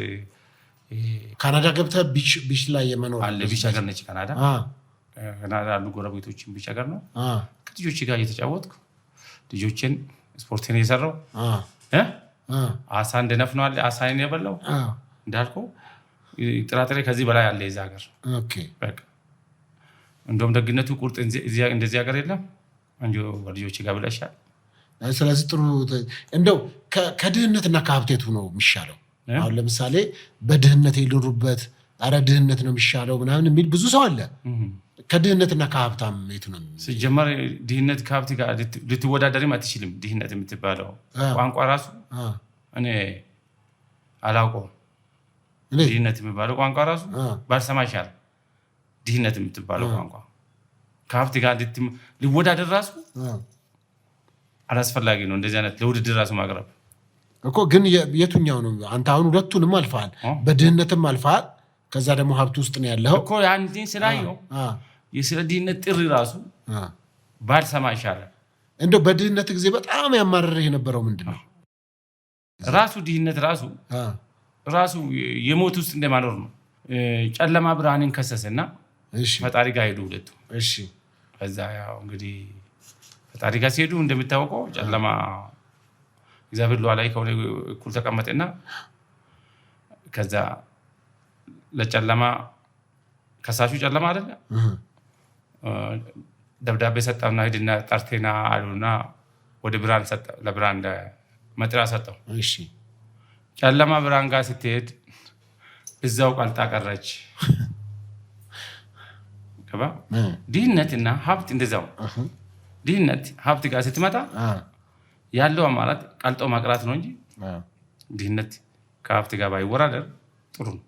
ካናዳ ገብተህ ቢች ላይ የመኖር አለ። ቢች ሀገር ነች ካናዳ። ካናዳ ያሉ ጎረቤቶችን ቢች ሀገር ነው። ከልጆቼ ጋር እየተጫወትኩ ልጆቼን ስፖርቴን እየሰራሁ አሳ እንደነፍነው አለ አሳይን የበላው እንዳልኩ ጥራጥሬ ከዚህ በላይ አለ የዛ ሀገር። በቃ እንደውም ደግነቱ ቁርጥ እንደዚህ ሀገር የለም እንጂ ልጆቼ ጋር ብለሻል። ስለዚህ ጥሩ እንደው ከድህነትና ከሀብቴቱ ነው የሚሻለው። አሁን ለምሳሌ በድህነት የኖሩበት ኧረ ድህነት ነው የሚሻለው ምናምን የሚል ብዙ ሰው አለ። ከድህነትና ከሀብታም የቱ ነው ሲጀመር? ድህነት ከሀብት ጋር ልትወዳደርም አትችልም። ድህነት የምትባለው ቋንቋ ራሱ እኔ አላውቀውም። ድህነት የሚባለው ቋንቋ ራሱ ባልሰማ ይሻላል። ድህነት የምትባለው ቋንቋ ከሀብት ጋር ሊወዳደር ራሱ አላስፈላጊ ነው። እንደዚህ አይነት ለውድድር ራሱ ማቅረብ እኮ። ግን የቱኛው ነው? አንተ አሁን ሁለቱንም አልፈሃል፣ በድህነትም አልፈሃል፣ ከዛ ደግሞ ሀብት ውስጥ ነው ያለው እኮ። ያንተን ስላየው የስለ ድህነት ጥሪ ራሱ ባልሰማ ይሻላል። እንደው በድህነት ጊዜ በጣም ያማረርህ የነበረው ምንድን ነው? ራሱ ድህነት ራሱ የሞት ውስጥ እንደማኖር ነው። ጨለማ ብርሃንን ከሰሰና ፈጣሪ ጋር ሄዱ ሁለቱ። ከዛ ያው እንግዲህ ፈጣሪ ጋር ሲሄዱ እንደሚታወቀው ጨለማ እግዚአብሔር ሉዓላዊ ከሆነ እኩል ተቀመጠና ከዛ ለጨለማ ከሳሹ ጨለማ አይደለ ደብዳቤ ሰጠውና ሂድና ጠርቴና አሉና ወደ ብርሃን ሰጠ። ለብርሃን መጥሪያ ሰጠው። ጨለማ ብርሃን ጋር ስትሄድ እዛው ቀልጣ ቀረች። ድህነትና ሀብት እንደዛው። ድህነት ሀብት ጋር ስትመጣ ያለው አማራት ቀልጦ ማቅራት ነው እንጂ ድህነት ከሀብት ጋር ባይወራደር ጥሩ ነው።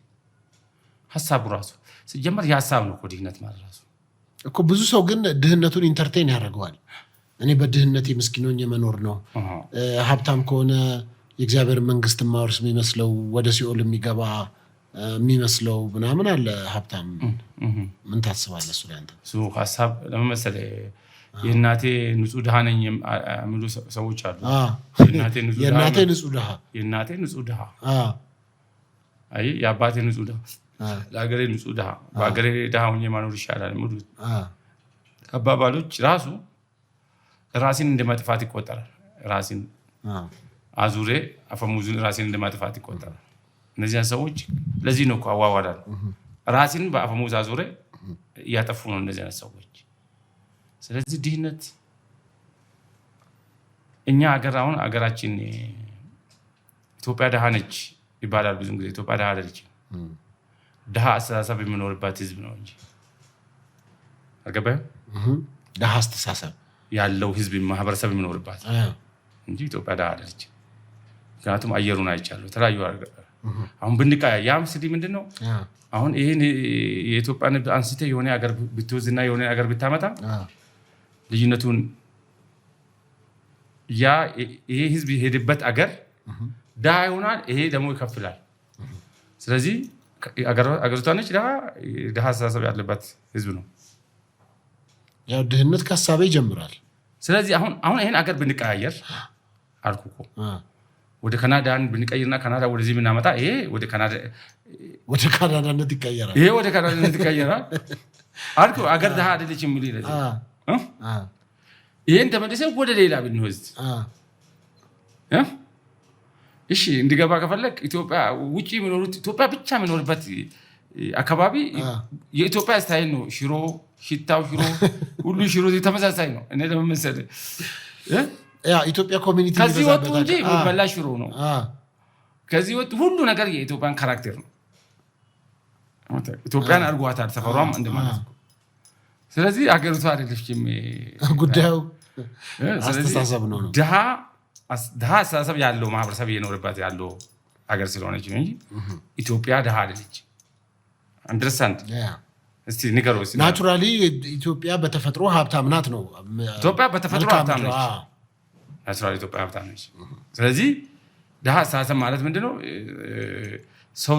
ሀሳቡ ራሱ ሲጀመር የሀሳብ ነው እኮ ድህነት ማለት ራሱ እኮ። ብዙ ሰው ግን ድህነቱን ኢንተርቴን ያደርገዋል። እኔ በድህነት ምስኪኖኝ የመኖር ነው። ሀብታም ከሆነ የእግዚአብሔር መንግስት ማወርስ የሚመስለው ወደ ሲኦል የሚገባ የሚመስለው ምናምን አለ። ሀብታም ምን ታስባለህ? እሱ ላይ አንተ እሱ ሀሳብ ለምን መሰለህ? የእናቴ ንጹህ ድሃ ነኝ የሚሉ ሰዎች አሉ። የእናቴ ንጹህ ድሃ፣ አይ የአባቴ ንጹህ ድሃ፣ ለሀገሬ ንጹህ ድሃ፣ በሀገሬ ድሃ ሆኜ ማኖር ይሻላል የሚሉት አባባሎች ራሱ ራሴን እንደማጥፋት ይቆጠራል። ራሴን አዙሬ አፈሙዙን ራሴን እንደማጥፋት ይቆጠራል። እነዚያን ሰዎች ለዚህ ነው እኮ አዋዋዳል። ራሴን በአፈሙዝ አዙሬ እያጠፉ ነው እነዚያን ሰዎች። ስለዚህ ድህነት እኛ ሀገር አሁን ሀገራችን ኢትዮጵያ ድሃ ነች ይባላል ብዙ ጊዜ። ኢትዮጵያ ድሃ አይደለችም። ድሃ አስተሳሰብ የሚኖርባት ህዝብ ነው እንጂ አልገባህም? ድሃ አስተሳሰብ ያለው ህዝብ ማህበረሰብ የሚኖርባት እንጂ ኢትዮጵያ ድሃ አይደለችም። ምክንያቱም አየሩን አይቻለሁ የተለያዩ አሁን ብንቃያ ያም ስዲ ምንድን ነው አሁን ይህን የኢትዮጵያን አንስተ የሆነ ሀገር ብትወዝና የሆነ ሀገር ብታመጣ ልዩነቱን ይሄ ህዝብ የሄድበት አገር ድሃ ይሆናል፣ ይሄ ደግሞ ይከፍላል። ስለዚህ አገሪቷ ነች ድሃ አስተሳሰብ ያለበት ህዝብ ነው። ያው ድህነት ከሀሳቤ ይጀምራል። ስለዚህ አሁን ይሄን አገር ብንቀያየር አልኩ እኮ ወደ ካናዳን ብንቀይርና ካናዳ ወደዚህ ብናመጣ ይሄ ወደ ካናዳነት ይቀየራል። ይሄ ወደ ካናዳነት ይቀየራል አልኩ። አገር ድሃ አይደለችም የሚል ይሄን ተመልሰን ወደ ሌላ ብንወስድ እሺ እንዲገባ ከፈለክ ኢትዮጵያ ውጪ የሚኖሩት ኢትዮጵያ ብቻ የሚኖርበት አካባቢ የኢትዮጵያ ስታይል ነው። ሽሮ ሽታው ሽሮ ሁሉ ሽሮ ተመሳሳይ ነው። እኔ ለምሳሌ ኢትዮጵያ ኮሚኒቲ ከዚህ ወጡ እንጂ በላ ሽሮ ነው። ከዚህ ወጡ ሁሉ ነገር የኢትዮጵያን ካራክተር ነው። ኢትዮጵያን አድርጓታል ሰፈሯም እንደማለት ነው። ስለዚህ አገሪቷ አይደለችም ጉዳዩ አስተሳሰብ ነው። ድሃ አስተሳሰብ ያለው ማህበረሰብ እየኖርባት ያለው ሀገር ስለሆነች ነው እንጂ ኢትዮጵያ ድሃ አይደለች። አንደርስታንድ እስቲ ንገረው። ናቹራሊ ኢትዮጵያ በተፈጥሮ ሀብታም ናት ነው። ኢትዮጵያ በተፈጥሮ ሀብታም ነች። ናቹራሊ ኢትዮጵያ ሀብታም ነች። ስለዚህ ድሃ አስተሳሰብ ማለት ምንድነው? ሰው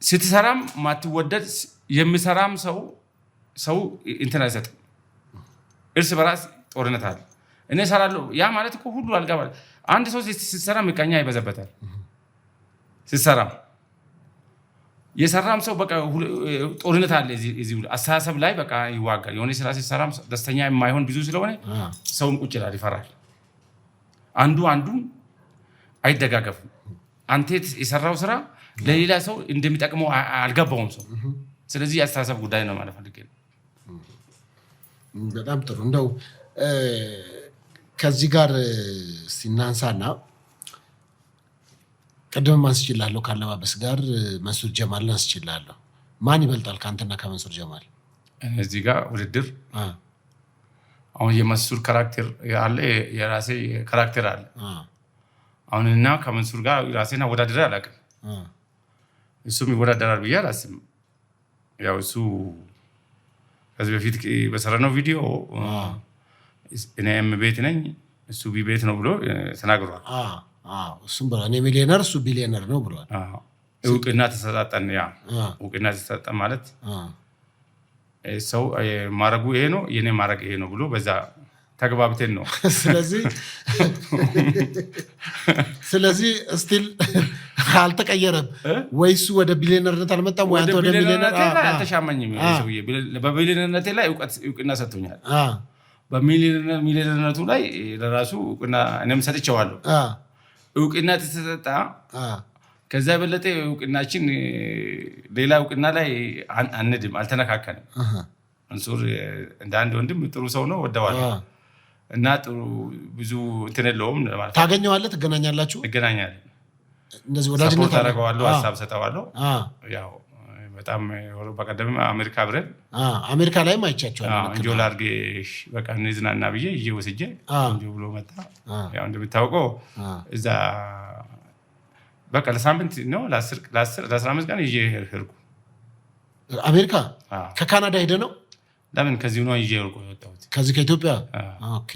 ስትሰራም ማትወደድ የሚሰራም ሰው እንትን አይሰጥም። እርስ በራስ ጦርነት አለ። እኔ እሰራለሁ ያ ማለት እኮ ሁሉ አልጋ ማለት አንድ ሰው ሲሰራ ምቀኛ ይበዛበታል። ሲሰራም የሰራም ሰው በቃ ጦርነት አለ። እዚህ አስተሳሰብ ላይ በቃ ይዋጋል። የሆነ ስራ ሲሰራም ደስተኛ የማይሆን ብዙ ስለሆነ ሰውም ቁጭ ይላል፣ ይፈራል። አንዱን አይደጋገፉም። አንተ የሰራው ስራ ለሌላ ሰው እንደሚጠቅመው አልገባውም ሰው። ስለዚህ የአስተሳሰብ ጉዳይ ነው ማለት ፈልጌ ነው። በጣም ጥሩ። እንደው ከዚህ ጋር ሲናንሳና ቀደም ማስችላለሁ ካለባበስ ጋር መንሱር ጀማልን አስችላለሁ። ማን ይበልጣል ከአንተና ከመንሱር ጀማል? እዚህ ጋር ውድድር አሁን የመንሱር ካራክተር አለ፣ የራሴ ካራክተር አለ። አሁንና ከመንሱር ጋር ራሴን አወዳድሬ አላውቅም። እሱም ይወዳደራል ብዬ አላስብም። ያው እሱ ከዚህ በፊት በሰራነው ቪዲዮ እኔም ቤት ነኝ እሱ ቤት ነው ብሎ ተናግሯል። እሱም ብሏል። እኔ ሚሊዮነር እሱ ቢሊዮነር ነው ብሏል። እውቅና ተሰጣጠን። ያ እውቅና ተሰጣጠን ማለት ሰው ማረጉ ይሄ ነው የኔ ማረግ ይሄ ነው ብሎ በዛ ተግባብተን ነው። ስለዚህ ስቲል አልተቀየረም ወይ? እሱ ወደ ቢሊዮነርነት አልመጣም ወይ? አንተ ወደ ሚሊዮነር አልተሻማኝም። በቢሊዮነርነቴ ላይ እውቅና ሰጥቶኛል። በሚሊዮነርነቱ ላይ ለራሱ እውቅና እኔም ሰጥቼዋለሁ። እውቅና ተሰጣ። ከዛ የበለጠ እውቅናችን ሌላ እውቅና ላይ አንድም አልተነካከንም። መንሱር እንደ አንድ ወንድም ጥሩ ሰው ነው፣ ወደዋለሁ እና ጥሩ ብዙ እንትን የለውም ማለት ታገኘዋለህ፣ ትገናኛላችሁ? እንገናኛለን። እንደዚህ ወዳጅነት ታደርገዋለሁ፣ ሀሳብ ሰጠዋለሁ። ያው በጣም በቀደም አሜሪካ አብረን አሜሪካ ላይም አይቻቸዋለሁ። እንጆ ላድርግሽ በቃ እንዝናና ብዬ ይዤ ወስጄ እንጆ ብሎ መጣ። ያው እንደምታውቀው እዛ በቃ ለሳምንት ነው ለ15 ቀን ይዤ ሄድኩ አሜሪካ። ከካናዳ ሄደ ነው? ለምን ከዚህ ነው ይዤ ሄድኩ የወጣሁት ከዚህ ከኢትዮጵያ። ኦኬ።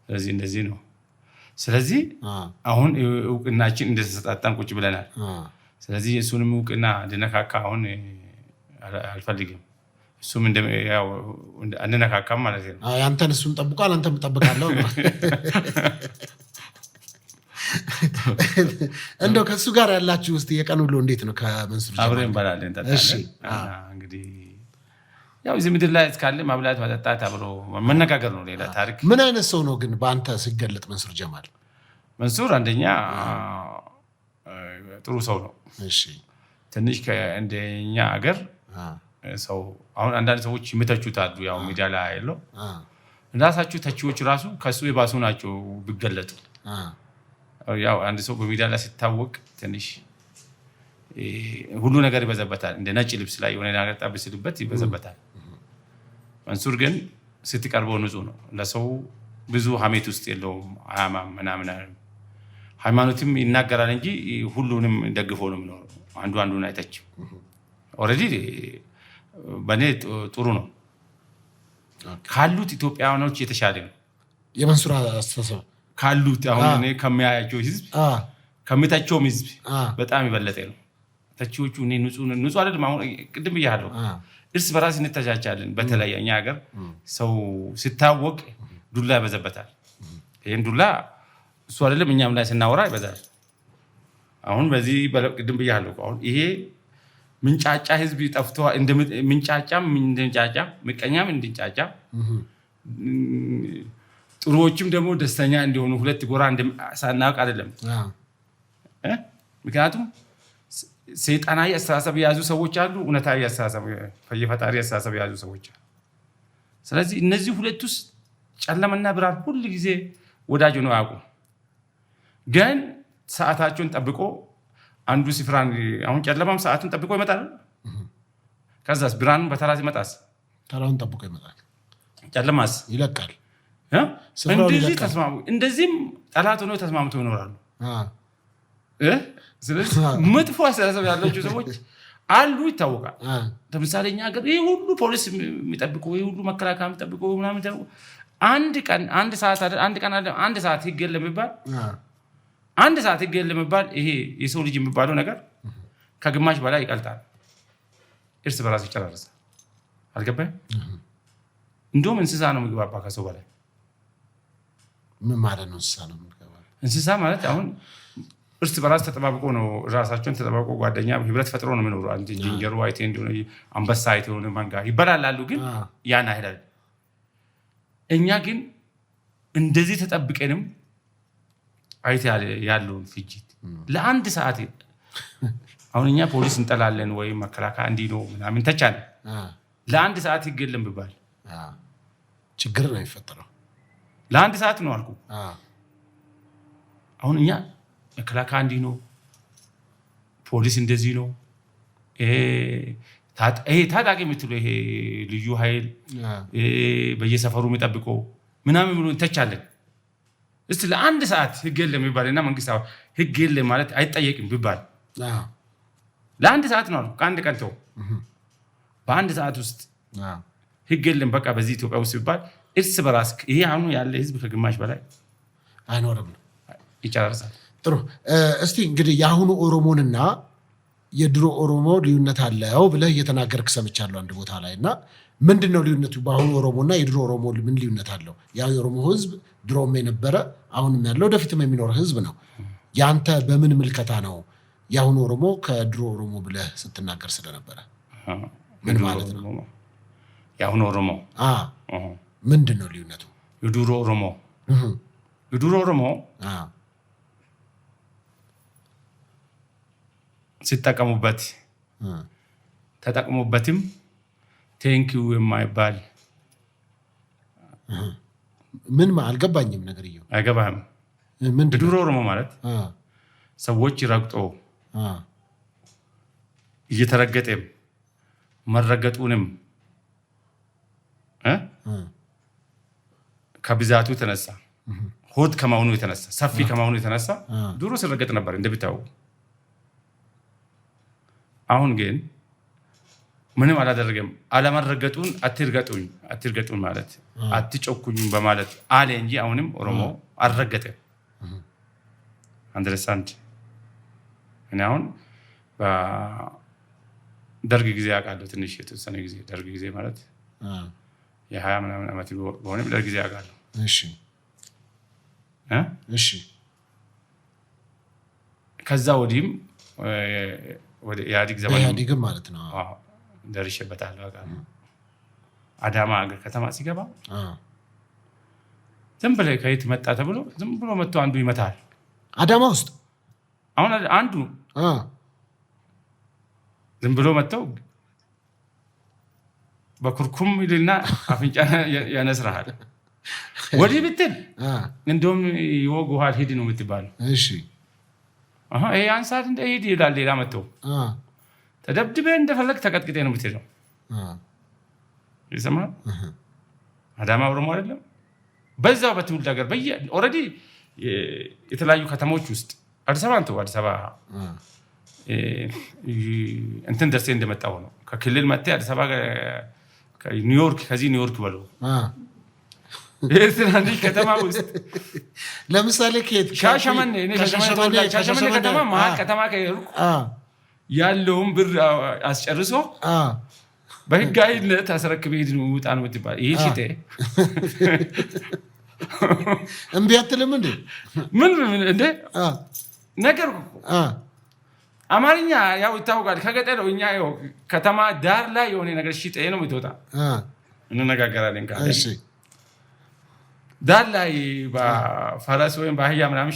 ስለዚህ እንደዚህ ነው። ስለዚህ አሁን እውቅናችን እንደተሰጣጣን ቁጭ ብለናል። ስለዚህ እሱንም እውቅና እንድነካካ አሁን አልፈልግም። እሱም ያው እንነካካም ማለት ነው። አንተን እሱም ጠብቋል፣ አንተም ጠብቃለሁ። እንደው ከእሱ ጋር ያላችሁ ውስጥ የቀን ውሎ እንዴት ነው? ከመንሱር አብረን እንበላለን፣ እንጠጣለን። እንግዲህ ያው እዚህ ምድር ላይ እስካለ ማብላት መጠጣት አብሮ መነጋገር ነው። ሌላ ታሪክ። ምን አይነት ሰው ነው ግን በአንተ ሲገለጥ መንሱር ጀማል? መንሱር አንደኛ ጥሩ ሰው ነው። ትንሽ እንደኛ ሀገር ሰው አሁን አንዳንድ ሰዎች የሚተቹት አሉ። ያው ሚዲያ ላይ ያለው ራሳችሁ ተቺዎች ራሱ ከሱ የባሱ ናቸው ቢገለጡ። ያው አንድ ሰው በሚዲያ ላይ ሲታወቅ ትንሽ ሁሉ ነገር ይበዛበታል። እንደ ነጭ ልብስ ላይ የሆነ ነገር ጣብ ሲልበት ይበዛበታል። መንሱር ግን ስትቀርበው ንጹህ ነው። ለሰው ብዙ ሀሜት ውስጥ የለውም። አያማም ምናምን ሃይማኖትም ይናገራል እንጂ ሁሉንም ደግፎ ነው የሚኖረው። አንዱን አይተችም። ኦልሬዲ በእኔ ጥሩ ነው። ካሉት ኢትዮጵያውያኖች የተሻለ ነው የመንሱር አስተሳሰብ ካሉት። አሁን እኔ ከሚያያቸው ህዝብ ከሚታቸውም ህዝብ በጣም ይበለጠ ነው። ተቺዎቹ እኔ ንጹህ አይደለም። አሁን ቅድም ብያለሁ፣ እርስ በራስ እንተቻቻለን። በተለይ እኛ ሀገር ሰው ሲታወቅ ዱላ ይበዛበታል። ይህን ዱላ እሱ አይደለም እኛም ላይ ስናወራ ይበዛል። አሁን በዚህ ቅድም ብያለሁ። አሁን ይሄ ምንጫጫ ህዝብ ጠፍቶ ምንጫጫም እንደንጫጫ ምቀኛም እንደንጫጫ ጥሩዎችም ደግሞ ደስተኛ እንዲሆኑ ሁለት ጎራ ሳናውቅ አይደለም። ምክንያቱም ሰይጣናዊ አስተሳሰብ የያዙ ሰዎች አሉ፣ እውነታዊ አስተሳሰብ የፈጣሪ አስተሳሰብ የያዙ ሰዎች አሉ። ስለዚህ እነዚህ ሁለቱስ ጨለማና ብርሃን ሁሉ ጊዜ ወዳጅ ነው ያውቁ። ግን ሰዓታቸውን ጠብቆ አንዱ ስፍራን አሁን ጨለማም ሰዓቱን ጠብቆ ይመጣል። ከዛስ ብርሃኑ በተራ ሲመጣስ ተራውን ጠብቆ ይመጣል። ጨለማስ ይለቃል። እንደዚህ ተስማሙ፣ እንደዚህም ጠላት ሆነው ተስማምተው ይኖራሉ። ስለዚህ መጥፎ አስተሳሰብ ያላቸው ሰዎች አሉ፣ ይታወቃል። ለምሳሌ እኛ ሀገር ይሄ ሁሉ ፖሊስ የሚጠብቀው ይሄ ሁሉ መከላከያ የሚጠብቀው ምናምን አንድ ቀን አንድ ሰዓት ህግ የለም የሚባል አንድ ሰዓት ህግ የለም የሚባል ይሄ የሰው ልጅ የሚባለው ነገር ከግማሽ በላይ ይቀልጣል፣ እርስ በራስ ይጨራረሳል። አልገባኝም። እንደውም እንስሳ ነው የሚግባባ ከሰው በላይ። ምን ማለት ነው እንስሳ ነው የሚግባባ? እንስሳ ማለት አሁን እርስ በራስ ተጠባብቆ ነው ራሳቸውን ተጠባብቆ ጓደኛ ህብረት ፈጥሮ ነው የሚኖሩ። አንድ ዝንጀሮ አይቴ እንደሆነ አንበሳ አይቴ ሆነ ማንጋ ይበላላሉ፣ ግን ያን አይደል። እኛ ግን እንደዚህ ተጠብቀንም አይቴ ያለውን ፍጅት ለአንድ ሰዓት አሁን እኛ ፖሊስ እንጠላለን ወይ መከላከያ እንዲህ ነው ምናምን ተቻለ ለአንድ ሰዓት ይገለም ቢባል ችግር ነው የሚፈጠረው። ለአንድ ሰዓት ነው አልኩ። አሁን እኛ መከላከያ እንዲህ ነው፣ ፖሊስ እንደዚህ ነው፣ ታጣቂ የምትለው ይሄ ልዩ ኃይል በየሰፈሩ የሚጠብቀው ምናምን ብሎ እንተቻለን። እስቲ ለአንድ ሰዓት ህግ የለም ቢባልና መንግስት ህግ የለም ማለት አይጠየቅም ቢባል ለአንድ ሰዓት ነው አልኩ። ከአንድ ቀን ተው፣ በአንድ ሰዓት ውስጥ ህግ የለም በቃ በዚህ ኢትዮጵያ ውስጥ ቢባል እርስ በራስ ይሄ አሁኑ ያለ ህዝብ ከግማሽ በላይ አይኖርም ነው፣ ይጨርሳል። ጥሩ። እስቲ እንግዲህ የአሁኑ ኦሮሞንና የድሮ ኦሮሞ ልዩነት አለው ብለህ እየተናገርክ ሰምቻለሁ አንድ ቦታ ላይ እና ምንድን ነው ልዩነቱ? በአሁኑ ኦሮሞና የድሮ ኦሮሞ ምን ልዩነት አለው? ያው የኦሮሞ ህዝብ ድሮም የነበረ አሁንም ያለው ወደፊትም የሚኖር ህዝብ ነው። ያንተ በምን ምልከታ ነው የአሁኑ ኦሮሞ ከድሮ ኦሮሞ ብለህ ስትናገር ስለነበረ ምን ማለት ነው? የአሁኑ ኦሮሞ ምንድን ነው ልዩነቱ? የድሮ ኦሮሞ ሲጠቀሙበት ተጠቅሙበትም ቴንኪው የማይባል ምን አልገባኝም። ነገርየው አይገባህም? ድሮ ኦሮሞ ማለት ሰዎች ረግጦ እየተረገጠም መረገጡንም ከብዛቱ የተነሳ ሆድ ከመሆኑ የተነሳ ሰፊ ከመሆኑ የተነሳ ድሮ ሲረገጥ ነበር እንደሚታወቁ። አሁን ግን ምንም አላደረገም። አለመረገጡን አትርገጡኝ ማለት አትጮኩኝ በማለት አለ እንጂ አሁንም ኦሮሞ አልረገጠም። አንደርስታንድ። እኔ አሁን በደርግ ጊዜ አውቃለሁ፣ ትንሽ የተወሰነ ጊዜ ደርግ ጊዜ ማለት የ20 ምናምን ዓመት በሆነም ደርግ ጊዜ አውቃለሁ። እሺ ከዛ ወዲህም ወደ ኢህአዴግ ዘመን ኢህአዴግም ማለት ነው ደርሼበታለሁ አውቃለሁ። አዳማ አገር ከተማ ሲገባ ዝም ብለህ ከየት መጣ ተብሎ ዝም ብሎ መጥቶ አንዱ ይመታል። አዳማ ውስጥ አሁን አንዱ ዝም ብሎ መጥተው በኩርኩም ይልና አፍንጫ ያነስራል። ወዲህ ብትል እንደውም ይወጉሃል፣ ሂድ ነው የምትባለው። እሺ ይሄ አንሳት እንደ ሂድ ይላል። ሌላ መጥተው ተደብድበህ እንደፈለግ ተቀጥቅጤ ነው የምትሄደው። ይሰማል። አዳማ ኦሮሞ አይደለም። በዛው በትውልድ ሀገር ኦልሬዲ የተለያዩ ከተሞች ውስጥ አዲስ አበባ እንትን ደርሴ እንደመጣው ነው። ከክልል መጥተህ አዲስ አበባ ኒውዮርክ፣ ከዚህ ኒውዮርክ በለው ትናንሽ ከተማ ውስጥ ለምሳሌ ሻሸመኔ ከተማ መሀል ከተማ ከሄድኩ ያለውን ብር አስጨርሶ በህጋዊነት አስረክብ ሄድ ነው ውጣ ነው የምትባል። ይሄ ሽጤ እምቢ አትልም እንዴ? ምን እንደ ነገር አማርኛ ያው ይታወቃል ከገጠር ነው እኛ ያው ከተማ ዳር ላይ የሆነ ነገር ሽጤ ነው የምትወጣ እንነጋገራለን ካለ እሺ ዳር ላይ በፈረስ ወይም በአህያ ምናምን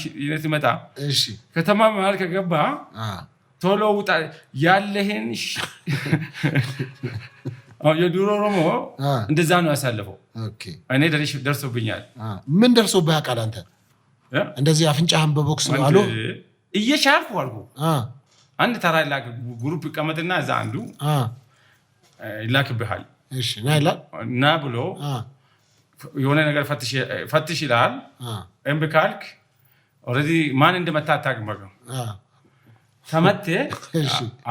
ይመጣ እሺ ከተማ መሀል ከገባ ቶሎ ውጣ ያለህን የዱሮ ኦሮሞ እንደዛ ነው ያሳለፈው ኦኬ እኔ ደርሶብኛል ምን ደርሶብህ ያውቃል አንተ እንደዚህ አፍንጫህን በቦክስ አሉ እየሻልኩ አልኩ አንድ ተራ ላክ ግሩፕ ይቀመጥና እዛ አንዱ ይላክብሃል እሺ ና ብሎ የሆነ ነገር ፈትሽ ይላል እምቢ ካልክ ኦሬዲ ማን እንደመታ አታውቅም ተመቴ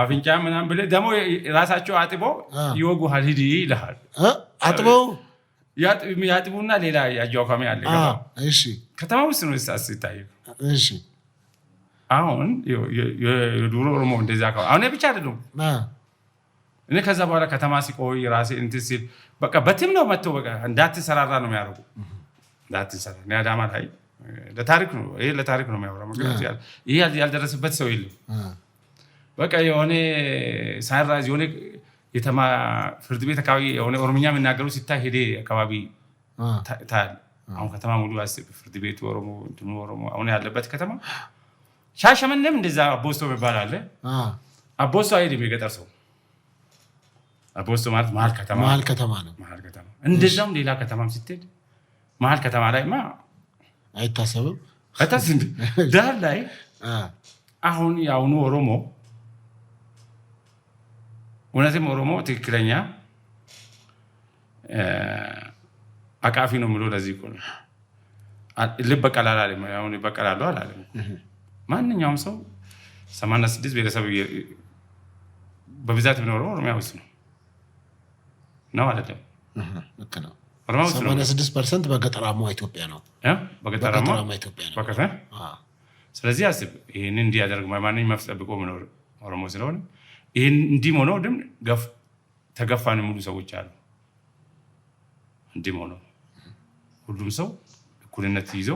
አፍንጫ ምናምን ብለህ ደግሞ ራሳቸው አጥቦ ይወጉሃል ሂድ ይልሃል አጥቦ ያጥቡና ሌላ ያጃውካሚ አለ እሺ ከተማ ውስጥ ነው ሲታይ እሺ አሁን የዱሮ ኦሮሞ እንደዛ አሁን ብቻ አይደለም እኔ ከዛ በኋላ ከተማ ሲቆይ ራሴ እንትን ሲል በቃ በትም ነው መጥቶ በቃ እንዳትሰራራ ነው የሚያደርጉ እንዳትሰራ ነው አዳማ ላይ ለታሪክ ነው ይሄ ለታሪክ ነው የሚያወራው ምክንያቱም ይሄ ያልደረሰበት ሰው የለም በቃ የሆነ ሳይራዝ የሆነ የተማ ፍርድ ቤት አካባቢ የሆነ ኦሮምኛ የሚናገሩ ሲታይ ሄደ አካባቢ ታል አሁን ከተማ ሙሉ አስብ ፍርድ ቤቱ ኦሮሞ እንትኑ ኦሮሞ አሁን ያለበት ከተማ ሻሸመኔም እንደዛ አቦስቶ የሚባል አለ አቦስቶ አይደለም የገጠር ሰው አቦስቶ ማለት መሀል ከተማ ነው እንደዛም ሌላ ከተማም ስትሄድ መሀል ከተማ ላይማ አይታሰብም ዳር ላይ አሁን ያውኑ ኦሮሞ እውነትም ኦሮሞ ትክክለኛ አቃፊ ነው ምሎ ለዚህ እኮ ነው ልበቀላል አለ አሁን ይበቀላሉ አላለም ማንኛውም ሰው 86 ቤተሰብ በብዛት የሚኖረው ኦሮሚያ ውስጥ ነው አይደለም ልክ ነው 86% በገጠራማ ኢትዮጵያ ነው በገጠራማ ኢትዮጵያ ነው በከተ ስለዚህ አስብ ይሄን እንዲያደርግ ማንኛውም መፍጠብቆ ምኖር ኦሮሞ ስለሆነ ይሄን እንዲሞኖ ደም ተገፋን ሙሉ ሰዎች አሉ እንዲሞኖ ሁሉም ሰው እኩልነት ይዞ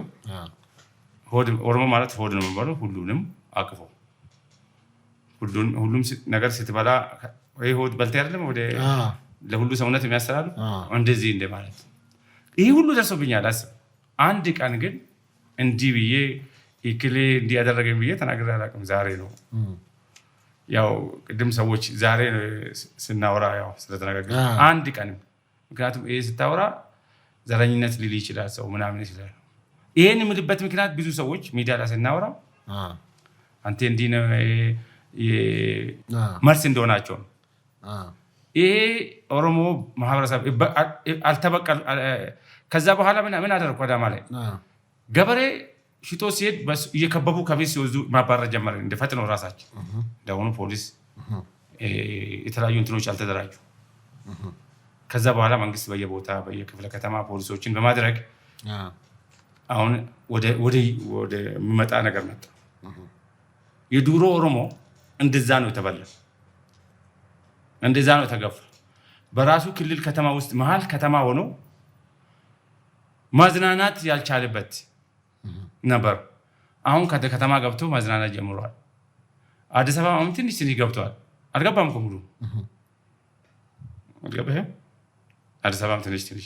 ኦሮሞ ማለት ሆድ ነው የሚባለው ሁሉንም አቅፎ ሁሉም ነገር ስትበላ ወይ ሆድ በልተ አይደለም ወደ ለሁሉ ሰውነት የሚያስተላልፍ እንደዚህ እንደማለት ይሄ ሁሉ ደርሶብኛል አስብ አንድ ቀን ግን እንዲህ ብዬ ይክሌ እንዲያደረገኝ ብዬ ተናግሬ አላውቅም ዛሬ ነው ያው ቅድም ሰዎች ዛሬ ስናወራ ያው ስለተነጋገር አንድ ቀን ምክንያቱም ይሄ ስታወራ ዘረኝነት ሊል ይችላል ሰው ምናምን ይችላል ይሄን የምልበት ምክንያት ብዙ ሰዎች ሚዲያ ላይ ስናወራ አንተ እንዲህ ነው መርስ እንደሆናቸው ነው ይሄ ኦሮሞ ማህበረሰብ አልተበቀል ከዛ በኋላ ምን አደረኩ አዳማ ላይ ገበሬ ሽጦ ሲሄድ እየከበቡ ከቤት ሲወዙ ማባረር ጀመረ እንደፈጥነው ራሳቸው ደውኑ ፖሊስ የተለያዩ እንትኖች አልተደራጁ ከዛ በኋላ መንግስት በየቦታ በየክፍለ ከተማ ፖሊሶችን በማድረግ አሁን ወደ የሚመጣ ነገር መጣ የዱሮ ኦሮሞ እንደዛ ነው የተበላ እንደዛ ነው ተገፋ በራሱ ክልል ከተማ ውስጥ መሃል ከተማ ሆኖ ማዝናናት ያልቻለበት ነበር አሁን ከተማ ገብቶ ማዝናናት ጀምሯል አዲስ አበባ አሁን ትንሽ ገብቷል አልገባም እኮ ሙሉ አልገባህ አዲስ አበባ ትንሽ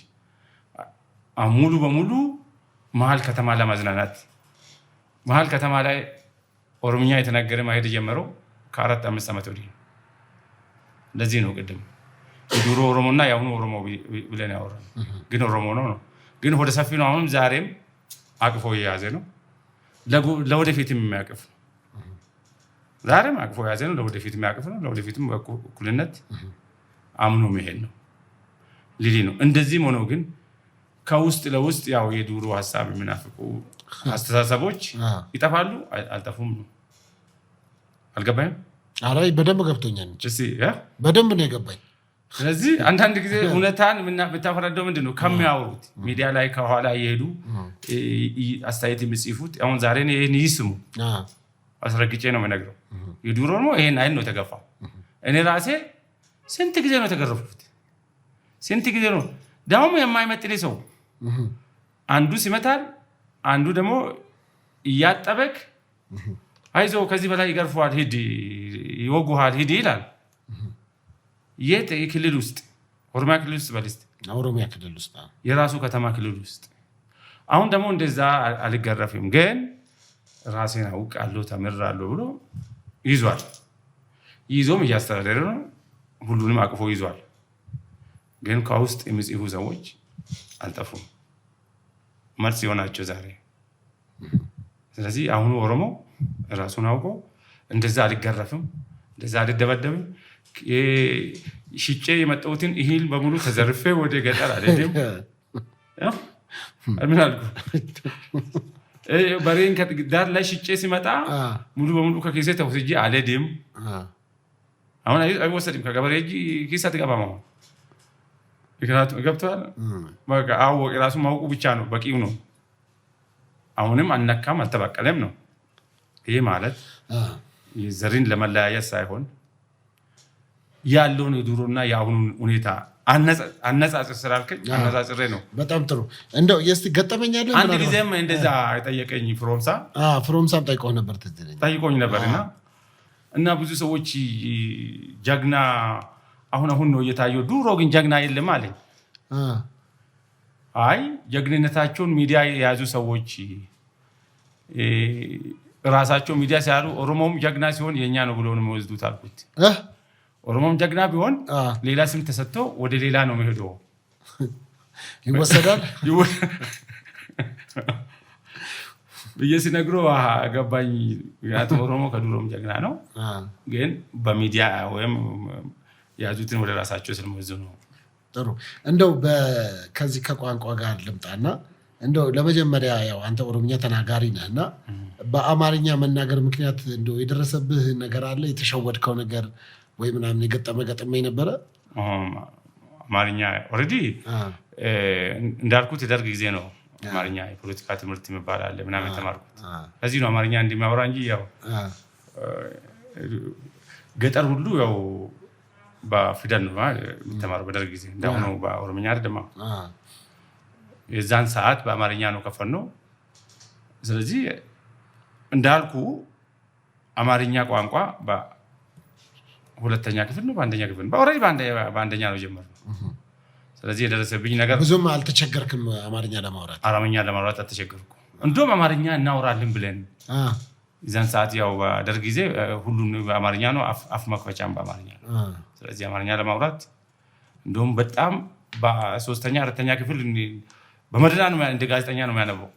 ሙሉ በሙሉ መሃል ከተማ ለማዝናናት መሃል ከተማ ላይ ኦሮምኛ የተናገረ ማሄድ ጀመረው ከ4-5 ዓመት ወዲህ ለዚህ ነው ቅድም የዱሮ ኦሮሞና ያሁኑ ኦሮሞ ብለን ያወራን ግን ኦሮሞ ነው ግን ወደ ሰፊ ነው አሁን ዛሬም አቅፎ የያዘ ነው ለወደፊትም የሚያቅፍ ዛሬም አቅፎ የያዘ ነው ለወደፊትም የሚያቅፍ ነው ለወደፊትም እኩልነት አምኖ መሄድ ነው ሊሊ ነው እንደዚህም ሆኖ ግን ከውስጥ ለውስጥ ያው የዱሮ ሐሳብ የሚናፍቁ አስተሳሰቦች ይጠፋሉ አልጠፉም አልገባኝም አራይ በደንብ ገብቶኛል እሺ በደንብ ነው የገባኝ ስለዚህ አንዳንድ ጊዜ እውነታን ብታፈረደው ምንድነው ከሚያወሩት ሚዲያ ላይ ከኋላ እየሄዱ አስተያየት የሚጽፉት አሁን ዛሬ ይሄን ይስሙ አስረግጬ ነው የምነግረው የዱሮ ነው ይሄን አይን ነው ተገፋ እኔ ራሴ ስንት ጊዜ ነው ተገረፍኩት ስንት ጊዜ ነው ዳውም የማይመጥል ሰው አንዱ ሲመታል አንዱ ደግሞ እያጠበቅ አይዞ ከዚህ በላይ ይገርፈዋል ሂድ ይወጉሃል ሂድ ይላል። የት ክልል ውስጥ ኦሮሚያ ክልል ውስጥ በልስት ኦሮሚያ ክልል ውስጥ የራሱ ከተማ ክልል ውስጥ አሁን ደግሞ እንደዛ አልገረፍም ግን ራሴን አውቃለሁ ተምራለሁ ብሎ ይዟል። ይዞም እያስተዳደረ ነው። ሁሉንም አቅፎ ይዟል። ግን ከውስጥ የሚጽፉ ሰዎች አልጠፉም። መልስ ይሆናቸው ዛሬ። ስለዚህ አሁኑ ኦሮሞ ራሱን አውቆ እንደዛ አልገረፍም፣ እንደዛ አልደበደብም፣ ሽጬ የመጣሁትን እህል በሙሉ ተዘርፌ ወደ ገጠር አልሄድም። ምን አልኩ? በሬን ዳር ላይ ሽጬ ሲመጣ ሙሉ በሙሉ ከኪሴ ተወስጄ አልሄድም። አሁን አይወሰድም ከገበሬ እጅ ኪስ አትገባም። ምክንያቱም ገብተዋል። በቃ አወቅ ራሱ ማውቁ ብቻ ነው በቂው ነው። አሁንም አልነካም አልተበቀለም ነው። ይሄ ማለት ዘርን ለመለያየት ሳይሆን ያለውን የድሮና የአሁኑን ሁኔታ አነጻጽር ስላልከኝ አነጻጽሬ ነው። በጣም ጥሩ። እንደው እስቲ ገጠመኛለህ። አንድ ጊዜም እንደዛ የጠየቀኝ ፍሮምሳም ጠይቆኝ ነበር እና ብዙ ሰዎች ጀግና አሁን ነው እየታየው፣ ድሮ ግን ጀግና የለም አለኝ። አይ ጀግንነታቸውን ሚዲያ የያዙ ሰዎች ራሳቸው ሚዲያ ሲያሉ ኦሮሞም ጀግና ሲሆን የኛ ነው ብሎ ነው የሚወስዱት አልኩት። ኦሮሞም ጀግና ቢሆን ሌላ ስም ተሰጥቶ ወደ ሌላ ነው የሚሄደው ይወሰዳል ብዬ ሲነግረው ገባኝ። ምክንያቱም ኦሮሞ ከድሮም ጀግና ነው፣ ግን በሚዲያ ወይም የያዙትን ወደ ራሳቸው ስለሚወስዱ ነው። ጥሩ። እንደው ከዚህ ከቋንቋ ጋር ልምጣና እንደው ለመጀመሪያ ያው አንተ ኦሮምኛ ተናጋሪ ነህና በአማርኛ መናገር ምክንያት እንደው የደረሰብህ ነገር አለ? የተሸወድከው ነገር ወይ ምናምን ገጠመኝ ነበረ? አማርኛ ኦልሬዲ እንዳልኩት የደርግ ጊዜ ነው አማርኛ የፖለቲካ ትምህርት የሚባል አለ ምናምን ተማርኩት። ከዚህ ነው አማርኛ እንደሚያወራ እንጂ ያው ገጠር ሁሉ ያው በፊደል ነው የሚተማረው በደርግ ጊዜ። እንዳሁኑ በኦሮምኛ አይደለም። የዛን ሰዓት በአማርኛ ነው ከፈነው። ስለዚህ እንዳልኩ አማርኛ ቋንቋ በሁለተኛ ክፍል ነው በአንደኛ ክፍል ነው ኦልሬዲ በአንደኛ ነው ጀመርነው። ስለዚህ የደረሰብኝ ነገር ብዙም አልተቸገርክም? አማርኛ ለማውራት አልተቸገርኩም። እንደውም አማርኛ እናወራለን ብለን የዛን ሰዓት ያው በደርግ ጊዜ ሁሉን በአማርኛ ነው፣ አፍ መክፈቻም በአማርኛ ነው። ስለዚህ አማርኛ ለማውራት እንደውም በጣም በሶስተኛ አራተኛ ክፍል በመደዳ ነው እንደ ጋዜጠኛ ነው የሚያነበው።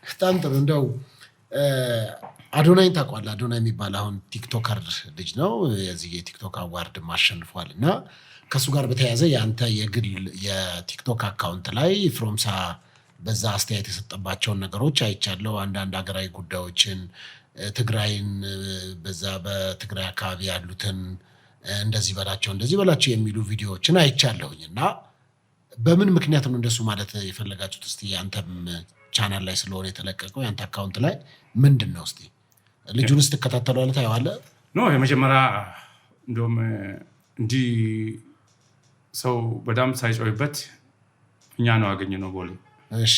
በጣም ጥሩ። እንደው አዶናይን ታውቀዋለህ? አዶናይ የሚባል አሁን ቲክቶከር ልጅ ነው። የዚህ የቲክቶክ አዋርድ አሸንፏል እና ከእሱ ጋር በተያያዘ የአንተ የግል የቲክቶክ አካውንት ላይ ፍሮምሳ በዛ አስተያየት የሰጠባቸውን ነገሮች አይቻለሁ። አንዳንድ ሀገራዊ ጉዳዮችን ትግራይን በዛ በትግራይ አካባቢ ያሉትን እንደዚህ በላቸው የሚሉ ቪዲዮዎችን አይቻለሁኝ እና በምን ምክንያት ነው እንደሱ ማለት የፈለጋችሁት? እስቲ ያንተም ቻናል ላይ ስለሆነ የተለቀቀው ያንተ አካውንት ላይ ምንድን ነው? እስቲ ልጁን ስትከታተለዋለህ ታየዋለህ? የመጀመሪያ እንደውም እንዲህ ሰው በጣም ሳይጮህበት እኛ ነው ያገኘነው ቦሌ። እሺ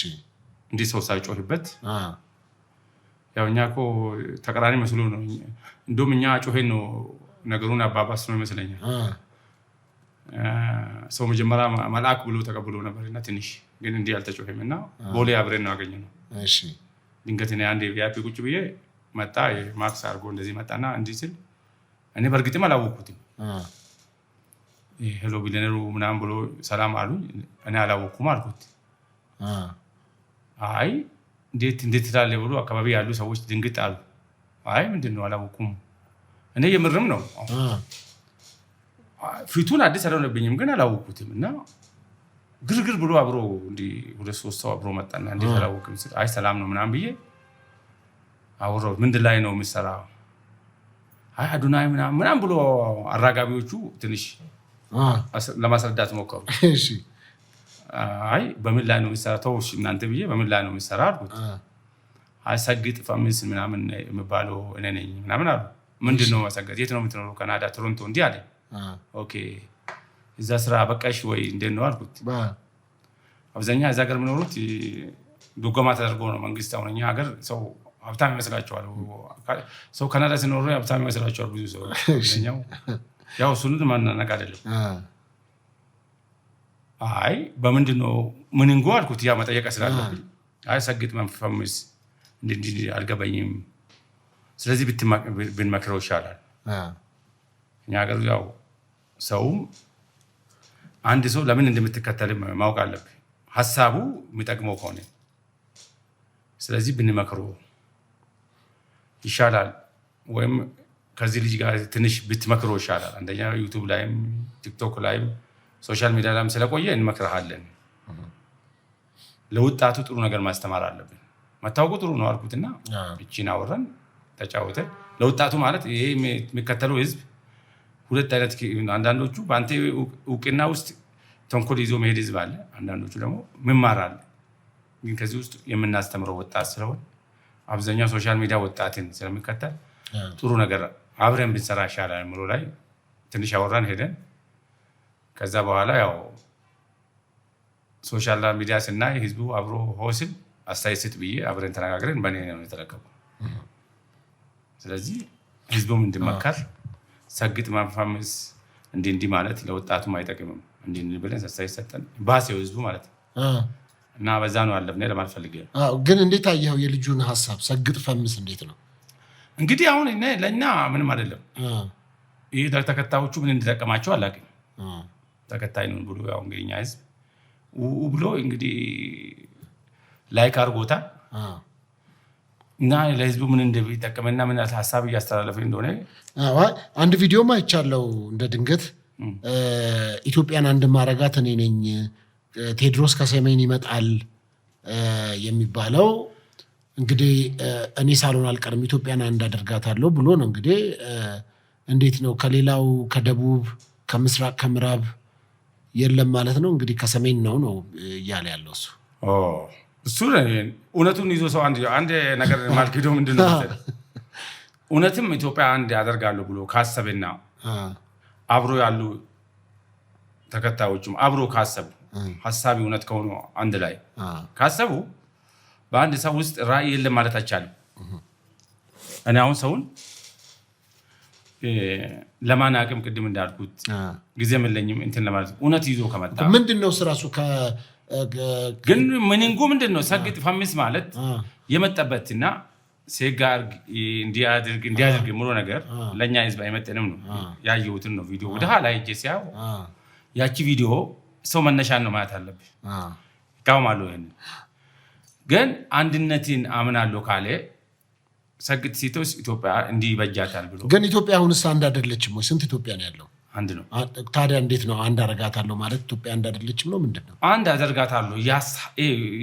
እንዲህ ሰው ሳይጮህበት ያው እኛ እኮ ተቀራኒ መስሎ ነው። እንደውም እኛ ጮሄን ነው ነገሩን አባባስ ነው ይመስለኛል። ሰው መጀመሪያ መልአክ ብሎ ተቀብሎ ነበርና ትንሽ ግን እንዲህ አልተጮህም እና ቦሌ አብረን ነው ያገኘነው። እሺ ድንገት እኔ አንዴ ቪአይፒ ቁጭ ብዬ መጣ ማክስ አድርጎ እንደዚህ መጣና እንዲህ ስል እኔ በእርግጥም አላወቅኩትም። ሄሎ ቢሊነሩ ምናምን ብሎ ሰላም አሉኝ። እኔ አላወቅኩም አልኩት። አይ እንዴት ትላለህ ብሎ አካባቢ ያሉ ሰዎች ድንግጥ አሉ። አይ ምንድን ነው አላወቅኩም። እኔ የምርም ነው ፊቱን አዲስ አልሆነብኝም ግን አላወቅኩትም። እና ግርግር ብሎ አብሮ እንዲህ 2-3 ሰው አብሮ መጣና እንዴት አላወቅም ስል አይ ሰላም ነው ምናምን ብዬ አወራሁት። ምንድን ላይ ነው የምትሰራው? አይ አዶናይ ምናምን ብሎ አራጋቢዎቹ ትንሽ ለማስረዳት ሞከሩ። እሺ አይ በምን ላይ ነው የሚሰራ? ተውሽ እናንተ ብዬ በምን ላይ ነው የሚሰራ አልኩት። አይ ሰግጥ ፈምስ ምናምን የሚባለው እኔ ነኝ ምናምን አሉ። ምንድን ነው ሰግጥ? የት ነው የምትኖረው? ካናዳ ቶሮንቶ። እንዲህ አለ። ኦኬ እዛ ስራ በቃሽ ወይ እንዴት ነው አልኩት። አብዛኛው እዛ ሀገር የሚኖሩት ዶጎማ ተደርጎ ነው መንግስት። አሁን እኛ ሀገር ሰው ሀብታም ይመስላቸዋል። ሰው ካናዳ ሲኖሩ ሀብታም ይመስላቸዋል ብዙ ሰው። ያው እሱን ማናነቅ አይደለም። አይ በምንድን ነው ምንንጎ አልኩት። ያ መጠየቅ ስላለብኝ አይ ሰግጥ መንፈምስ እንዲህ አልገባኝም። ስለዚህ ብንመክረው ይሻላል። እኛ ሀገር ያው ሰውም አንድ ሰው ለምን እንደምትከተል ማወቅ አለብህ፣ ሀሳቡ የሚጠቅመው ከሆነ። ስለዚህ ብንመክረው ይሻላል። ወይም ከዚህ ልጅ ጋር ትንሽ ብትመክረው ይሻላል። አንደኛ ዩቱብ ላይም ቲክቶክ ላይም ሶሻል ሚዲያ ላይም ስለቆየ እንመክርሃለን። ለወጣቱ ጥሩ ነገር ማስተማር አለብን። መታወቁ ጥሩ ነው አልኩትና እቺን አወራን ተጫወተ። ለወጣቱ ማለት ይሄ የሚከተለው ህዝብ ሁለት አይነት፣ አንዳንዶቹ በአንተ እውቅና ውስጥ ተንኮል ይዞ መሄድ ህዝብ አለ። አንዳንዶቹ ደግሞ መማር አለ። ግን ከዚህ ውስጥ የምናስተምረው ወጣት ስለሆነ አብዛኛው ሶሻል ሚዲያ ወጣትን ስለሚከተል ጥሩ ነገር አብረን ብንሰራ ይሻላል ምሎ ላይ ትንሽ አወራን ሄደን። ከዛ በኋላ ያው ሶሻል ሚዲያ ስናይ ህዝቡ አብሮ ሆስል አስተያየት ስጥ ብዬ አብረን ተነጋግረን በእኔ ነው የተለቀቁ። ስለዚህ ህዝቡም እንዲመከር ሰግጥ ማንፋምስ እንዲህ ማለት ለወጣቱም አይጠቅምም እንዲህ ብለን አስተያየት ሰጠን። ባሴው ህዝቡ ማለት ነው። እና በዛ ነው አለብን ለማለት ፈልጌ። ግን እንዴት አየኸው የልጁን ሀሳብ? ሰግጥ ፈምስ እንዴት ነው እንግዲህ አሁን ለእኛ ምንም አይደለም። ይህ ተከታዮቹ ምን እንዲጠቀማቸው አላውቅም። ተከታይ ነው ብሎ ያው እንግዲህ እኛ ህዝብ ብሎ እንግዲህ ላይክ አድርጎታል። እና ለህዝቡ ምን እንደሚጠቀምና ምን ሀሳብ እያስተላለፈ እንደሆነ አንድ ቪዲዮም አይቻለው። እንደ ድንገት ኢትዮጵያን አንድ ማረጋት እኔ ነኝ፣ ቴድሮስ ከሰሜን ይመጣል የሚባለው እንግዲህ እኔ ሳልሆን አልቀርም ኢትዮጵያን አንድ አደርጋታለሁ ብሎ ነው። እንግዲህ እንዴት ነው ከሌላው ከደቡብ ከምስራቅ ከምዕራብ የለም ማለት ነው። እንግዲህ ከሰሜን ነው እያለ ያለው እሱ እውነቱን ይዞ ሰው አንድ ነገር ማልክዶ ምንድነው እውነትም ኢትዮጵያ አንድ ያደርጋሉ ብሎ ካሰበና አብሮ ያሉ ተከታዮችም አብሮ ካሰቡ ሐሳቢ እውነት ከሆኑ አንድ ላይ ካሰቡ በአንድ ሰው ውስጥ ራዕይ የለም ማለት አይቻልም። እኔ አሁን ሰውን ለማናቅም ቅድም እንዳልኩት ጊዜ የለኝም እንትን ለማለት እውነት ይዞ ከመጣ ምንድነው ስራሱ ግን ምንንጉ ምንድነው ሰግጥ ፈምስ ማለት የመጣበትና ሴጋር እንዲያድርግ ሙሉ ነገር ለኛ ህዝብ አይመጥንም ነው ያየሁትን ነው። ቪዲዮ ወደ ኋላ ሄጄ ሲያው ያቺ ቪዲዮ ሰው መነሻን ነው ማለት አለብኝ። ይቃወማለሁ። ይሄን ግን አንድነትን አምናለሁ ካለ ሰግጥ ሲቶስ ኢትዮጵያ እንዲበጃታል ብሎ ግን ኢትዮጵያ አሁንስ አንድ አይደለችም ወይ? ስንት ኢትዮጵያ ነው ያለው? አንድ ነው። ታዲያ እንዴት ነው አንድ አደርጋታለሁ ማለት? ኢትዮጵያ አንድ አይደለችም ነው ምንድነው? አንድ አደርጋታለሁ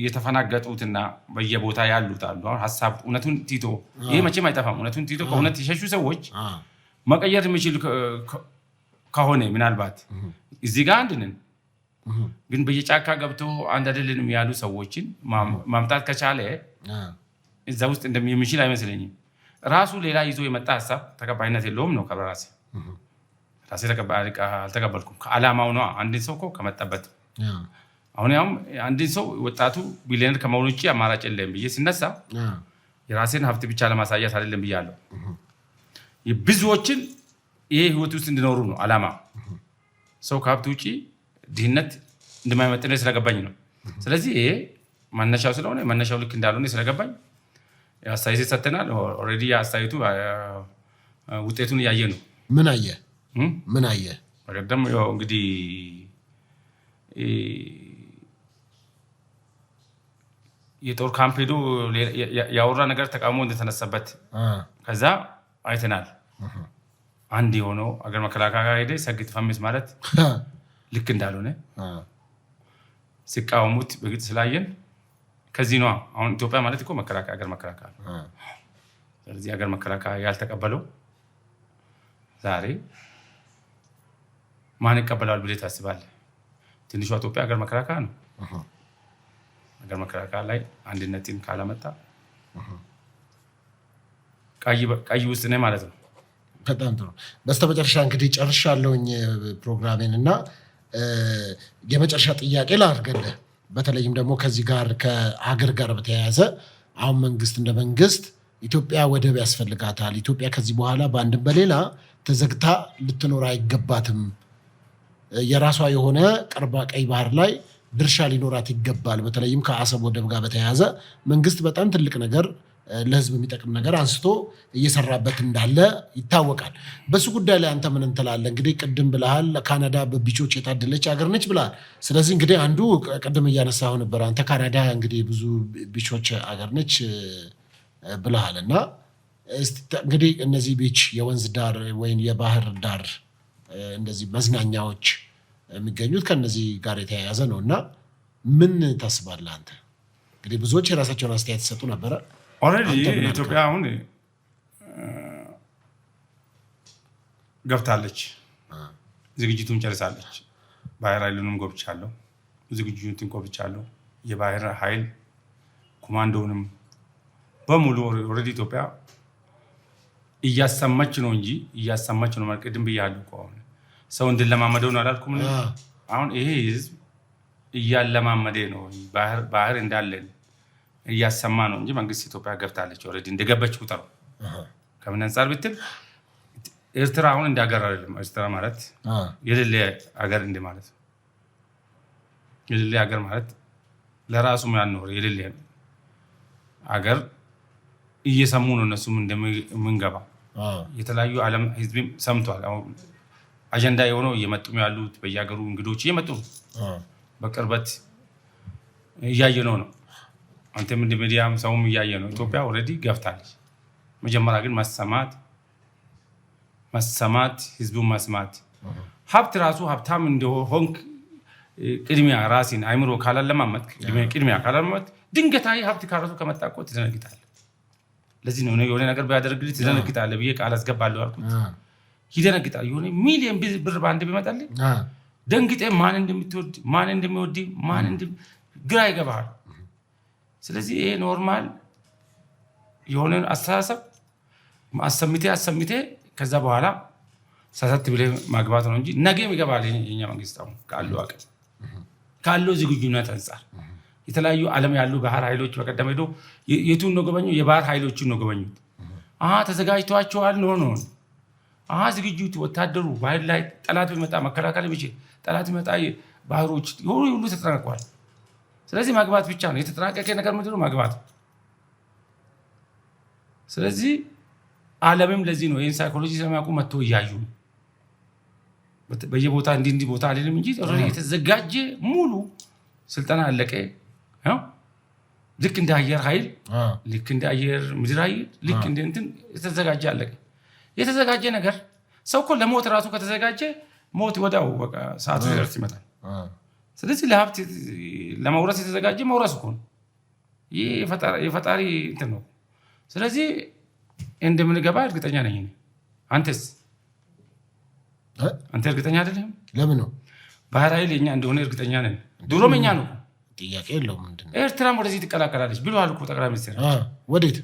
የተፈናገጡትና በየቦታ ያሉት አሉ። አሁን ሐሳብ እውነቱን ቲቶ ይሄ መቼም አይጠፋም። እውነቱን ቲቶ ከእውነት የሸሹ ሰዎች መቀየር የሚችል ከሆነ ምናልባት እዚህ ጋር አንድ ነን፣ ግን በየጫካ ገብቶ አንድ አይደለንም ያሉ ሰዎችን ማምጣት ከቻለ እዛ ውስጥ እንደሚችል አይመስለኝም። ራሱ ሌላ ይዞ የመጣ ሐሳብ ተቀባይነት የለውም ነው ከበራሴ ራሴ አልተቀበልኩም። ከዓላማው ነው አንድ ሰው እኮ ከመጣበት። አሁን ያውም አንድ ሰው ወጣቱ ቢሊዮነር ከመሆኑ ውጭ አማራጭ የለም ብዬ ሲነሳ የራሴን ሀብት ብቻ ለማሳየት አይደለም ብያለሁ። የብዙዎችን ይሄ ህይወት ውስጥ እንዲኖሩ ነው ዓላማ። ሰው ከሀብት ውጭ ድህነት እንደማይመጥነው ስለገባኝ ነው። ስለዚህ ይሄ መነሻው ስለሆነ መነሻው ልክ እንዳልሆነ ስለገባኝ አስተያየት ሰጥተናል። ኦልሬዲ አስተያየቱ ውጤቱን እያየ ነው። ምን አየ? በቀደም እንግዲህ የጦር ካምፕ ሄዶ ያወራ ነገር ተቃውሞ እንደተነሳበት ከዛ አይተናል። አንድ የሆነው አገር መከላከያ ሄደ ሰግጥ ፈምስ ማለት ልክ እንዳልሆነ ሲቃወሙት በግልጽ ስላየን ከዚህ ነው አሁን ኢትዮጵያ ማለት እኮ መከላከያ አገር መከላከያ ነው። ስለዚህ አገር መከላከያ ያልተቀበለው ዛሬ ማን ይቀበላል ብለህ ታስባለህ? ትንሿ ኢትዮጵያ አገር መከላከያ ነው። አገር መከላከያ ላይ አንድነትን ካላመጣ ቀይ ውስጥ ነህ ማለት ነው። በጣም ጥሩ። በስተመጨረሻ እንግዲህ ጨርሻለሁኝ ፕሮግራሜን እና የመጨረሻ ጥያቄ ላድርግልህ። በተለይም ደግሞ ከዚህ ጋር ከሀገር ጋር በተያያዘ አሁን መንግስት እንደ መንግስት ኢትዮጵያ ወደብ ያስፈልጋታል። ኢትዮጵያ ከዚህ በኋላ በአንድም በሌላ ተዘግታ ልትኖር አይገባትም። የራሷ የሆነ ቀይ ባህር ላይ ድርሻ ሊኖራት ይገባል። በተለይም ከአሰብ ወደብ ጋር በተያያዘ መንግስት በጣም ትልቅ ነገር ለህዝብ የሚጠቅም ነገር አንስቶ እየሰራበት እንዳለ ይታወቃል። በሱ ጉዳይ ላይ አንተ ምን እንትላለህ? እንግዲህ ቅድም ብለሃል ካናዳ በቢቾች የታደለች ሀገር ነች ብለሃል። ስለዚህ እንግዲህ አንዱ ቅድም እያነሳሁ ነበር። አንተ ካናዳ እንግዲህ ብዙ ቢቾች ሀገር ነች ብለሃል እና እንግዲህ እነዚህ ቢች የወንዝ ዳር ወይም የባህር ዳር እንደዚህ መዝናኛዎች የሚገኙት ከነዚህ ጋር የተያያዘ ነው እና ምን ታስባለህ አንተ? እንግዲህ ብዙዎች የራሳቸውን አስተያየት ሲሰጡ ነበረ። ኦልሬዲ ኢትዮጵያ አሁን ገብታለች፣ ዝግጅቱን ጨርሳለች። ባህር ኃይሉንም ጎብቻለሁ፣ ዝግጅቱን ጎብቻለሁ። የባህር ኃይል ኮማንዶውንም በሙሉ ኦልሬዲ ኢትዮጵያ እያሰማች ነው እንጂ እያሰማች ነው ማለት ቅድም ብያለሁ እኮ አሁን ሰው እንድለማመደው ነው አላልኩም? አሁን ይሄ ህዝብ እያለማመደ ነው፣ ባህር እንዳለን እያሰማ ነው እንጂ መንግስት ኢትዮጵያ ገብታለች። ኦልሬዲ እንደገባች ቁጥር ከምን አንፃር ብትል ኤርትራ አሁን እንዳገር አይደለም። ኤርትራ ማለት የሌለ ሀገር እንደ ማለት ነው። የሌለ ሀገር ማለት ለራሱ ያኖር የሌለ ሀገር እየሰሙ ነው እነሱም እንደምንገባ የተለያዩ ዓለም ህዝብም ሰምቷል። አሁን አጀንዳ የሆነው እየመጡ ያሉት በየሀገሩ እንግዶች እየመጡ በቅርበት እያየነው ነው። አንተም እንደ ሚዲያም ሰውም እያየ ነው። ኢትዮጵያ ኦልሬዲ ገብታለች። መጀመሪያ ግን መሰማት ህዝቡን መስማት ሀብት ራሱ ሀብታም እንደሆንክ ቅድሚያ ራስን አይምሮ ካላለማመጥ ቅድሚያ ካላለማመጥ ድንገታዊ ሀብት ካራሱ ከመጣ እኮ ትደነግጣለህ። ለዚህ ነው የሆነ ነገር ቢያደርግልህ ትደነግጣለህ ብዬ ቃል አስገባለሁ አልኩት። ይደነግጣል። የሆነ ሚሊዮን ብር በአንድ ቢመጣልህ ደንግጤ ማን እንደምትወድ ማን እንደሚወድ ግራ ይገባሃል። ስለዚህ ይሄ ኖርማል የሆነ አስተሳሰብ አሰምቴ ከዛ በኋላ ሳሳት ብለህ ማግባት ነው እንጂ ነገም ይገባል። የኛ መንግስት አሁን ካለው ዝግጁነት አንጻር የተለያዩ ዓለም ያሉ ባህር ኃይሎች በቀደም ሄዶ የቱን ነው ጎበኙ? የባህር ኃይሎችን ነው ጎበኙት። ተዘጋጅቷቸዋል ነው ዝግጁት ወታደሩ ባህር ላይ ጠላት ቢመጣ መከላከል የሚችል ጠላት ቢመጣ ባህሮች ሁሉ ተጠናቀዋል። ስለዚህ ማግባት ብቻ ነው የተጠናቀቀ ነገር ምንድነው? ማግባት። ስለዚህ ዓለምም ለዚህ ነው ይሄን ሳይኮሎጂ ስለማያውቁ መጥቶ እያዩ በየቦታ እንዲህ ቦታ አይደለም እንጂ የተዘጋጀ ሙሉ ስልጠና አለቀ። ልክ እንደ አየር ኃይል ልክ እንደ አየር ምድር ኃይል ልክ እንደ እንትን የተዘጋጀ አለቀ። የተዘጋጀ ነገር ሰው እኮ ለሞት ራሱ ከተዘጋጀ ሞት ወዲያው በቃ ሰዓቱ ይደርስ ይመጣል። ስለዚህ ለሀብት ለመውረስ የተዘጋጀ መውረስ እኮ ነው። ይህ የፈጣሪ እንትን ነው። ስለዚህ እንደምንገባ እርግጠኛ ነኝ። አንተ እርግጠኛ አይደለም? ለምን ነው? ባህር ኃይል የኛ እንደሆነ እርግጠኛ ነን። ድሮም የኛ ነው፣ ጥያቄ የለውም። ምንድነው ኤርትራም ወደዚህ ትቀላቀላለች ብለዋል እኮ ጠቅላይ ሚኒስትር። ወዴት?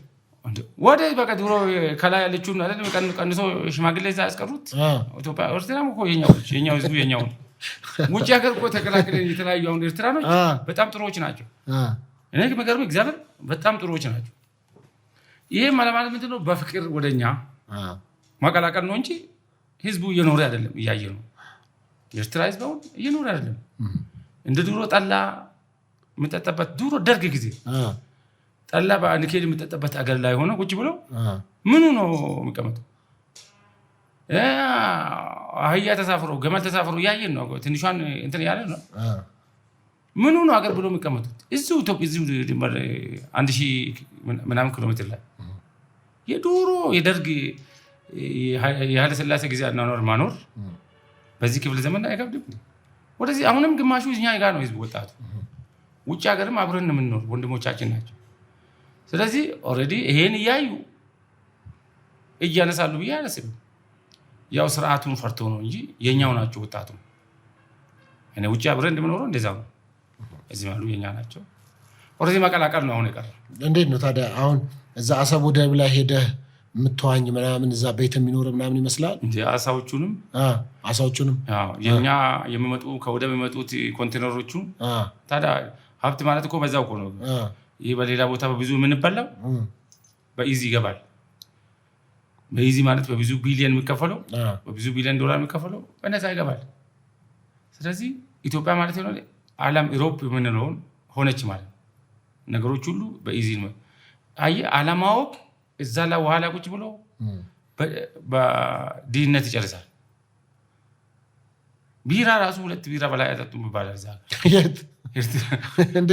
በቃ ድሮ ከላይ ያለችውን አይደል ቀንሶ ሽማግሌ እዛ ያስቀሩት። ኢትዮጵያ ኤርትራም እኮ የኛው ህዝቡ የኛው ነው። ውጭ ሀገር እኮ ተቀላቅለን የተለያዩ አሁን ኤርትራኖች በጣም ጥሩዎች ናቸው። እኔ መገርም እግዚአብሔር በጣም ጥሩዎች ናቸው። ይሄ ማለት ምንድነው? በፍቅር ወደኛ ማቀላቀል ነው እንጂ ህዝቡ እየኖረ አይደለም፣ እያየ ነው። ኤርትራ ህዝብ አሁን እየኖረ አይደለም። እንደ ድሮ ጠላ የምጠጣበት ድሮ ደርግ ጊዜ ጠላ በአንድ ኬል የምጠጣበት አገር ላይ ሆነ ቁጭ ብሎ ምኑ ነው የሚቀመጡ? አህያ ተሳፍሮ ገመል ተሳፍሮ እያየን ነው። ትንሿን እንትን ያለ ነው። ምኑ ነው አገር ብሎ የሚቀመጡት? እዚሁ ድንበር 1000 ምናምን ኪሎ ሜትር ላይ የዱሮ የደርግ የኃይለ ሥላሴ ጊዜ አኗኗር ማኖር በዚህ ክፍለ ዘመን አይከብድም። ወደዚህ አሁንም ግማሹ እኛ ጋር ነው ህዝቡ ወጣቱ። ውጭ ሀገርም አብረን የምንኖር ወንድሞቻችን ናቸው። ስለዚህ ኦልሬዲ ይሄን እያዩ እያነሳሉ ብዬ አላስብም። ያው ስርዓቱን ፈርቶ ነው እንጂ የኛው ናቸው ወጣቱ። እኔ ውጭ አብረን እንደምኖረው እንደዛ ነው። እዚህ ማሉ የኛ ናቸው። ኦልሬዲ መቀላቀል ነው አሁን የቀረው። እንዴት ነው ታዲያ አሁን እዛ አሰብ ወደብ ላይ ሄደህ የምትዋኝ ምናምን እዛ ቤት የሚኖር ምናምን ይመስላል እንዴ? አሳዎቹንም የኛ የሚመጡ ከወደብ የሚመጡት ኮንቴነሮቹ ታዲያ ሀብት ማለት እኮ በዛው እኮ ነው። ይህ በሌላ ቦታ በብዙ የምንበላው በኢዚ ይገባል። በኢዚ ማለት በብዙ ቢሊዮን የሚከፈለው በብዙ ቢሊዮን ዶላር የሚከፈለው በነፃ ይገባል። ስለዚህ ኢትዮጵያ ማለት ነው ዓለም ኢሮፕ የምንለውን ሆነች ማለት ነገሮች ሁሉ በኢዚ ነው። አየህ አለማወቅ እዛ ላይ ውሃ ላይ ቁጭ ብሎ በድህነት ይጨርሳል። ቢራ ራሱ 2 ቢራ በላይ አይጠጡም ይባላል። እዛ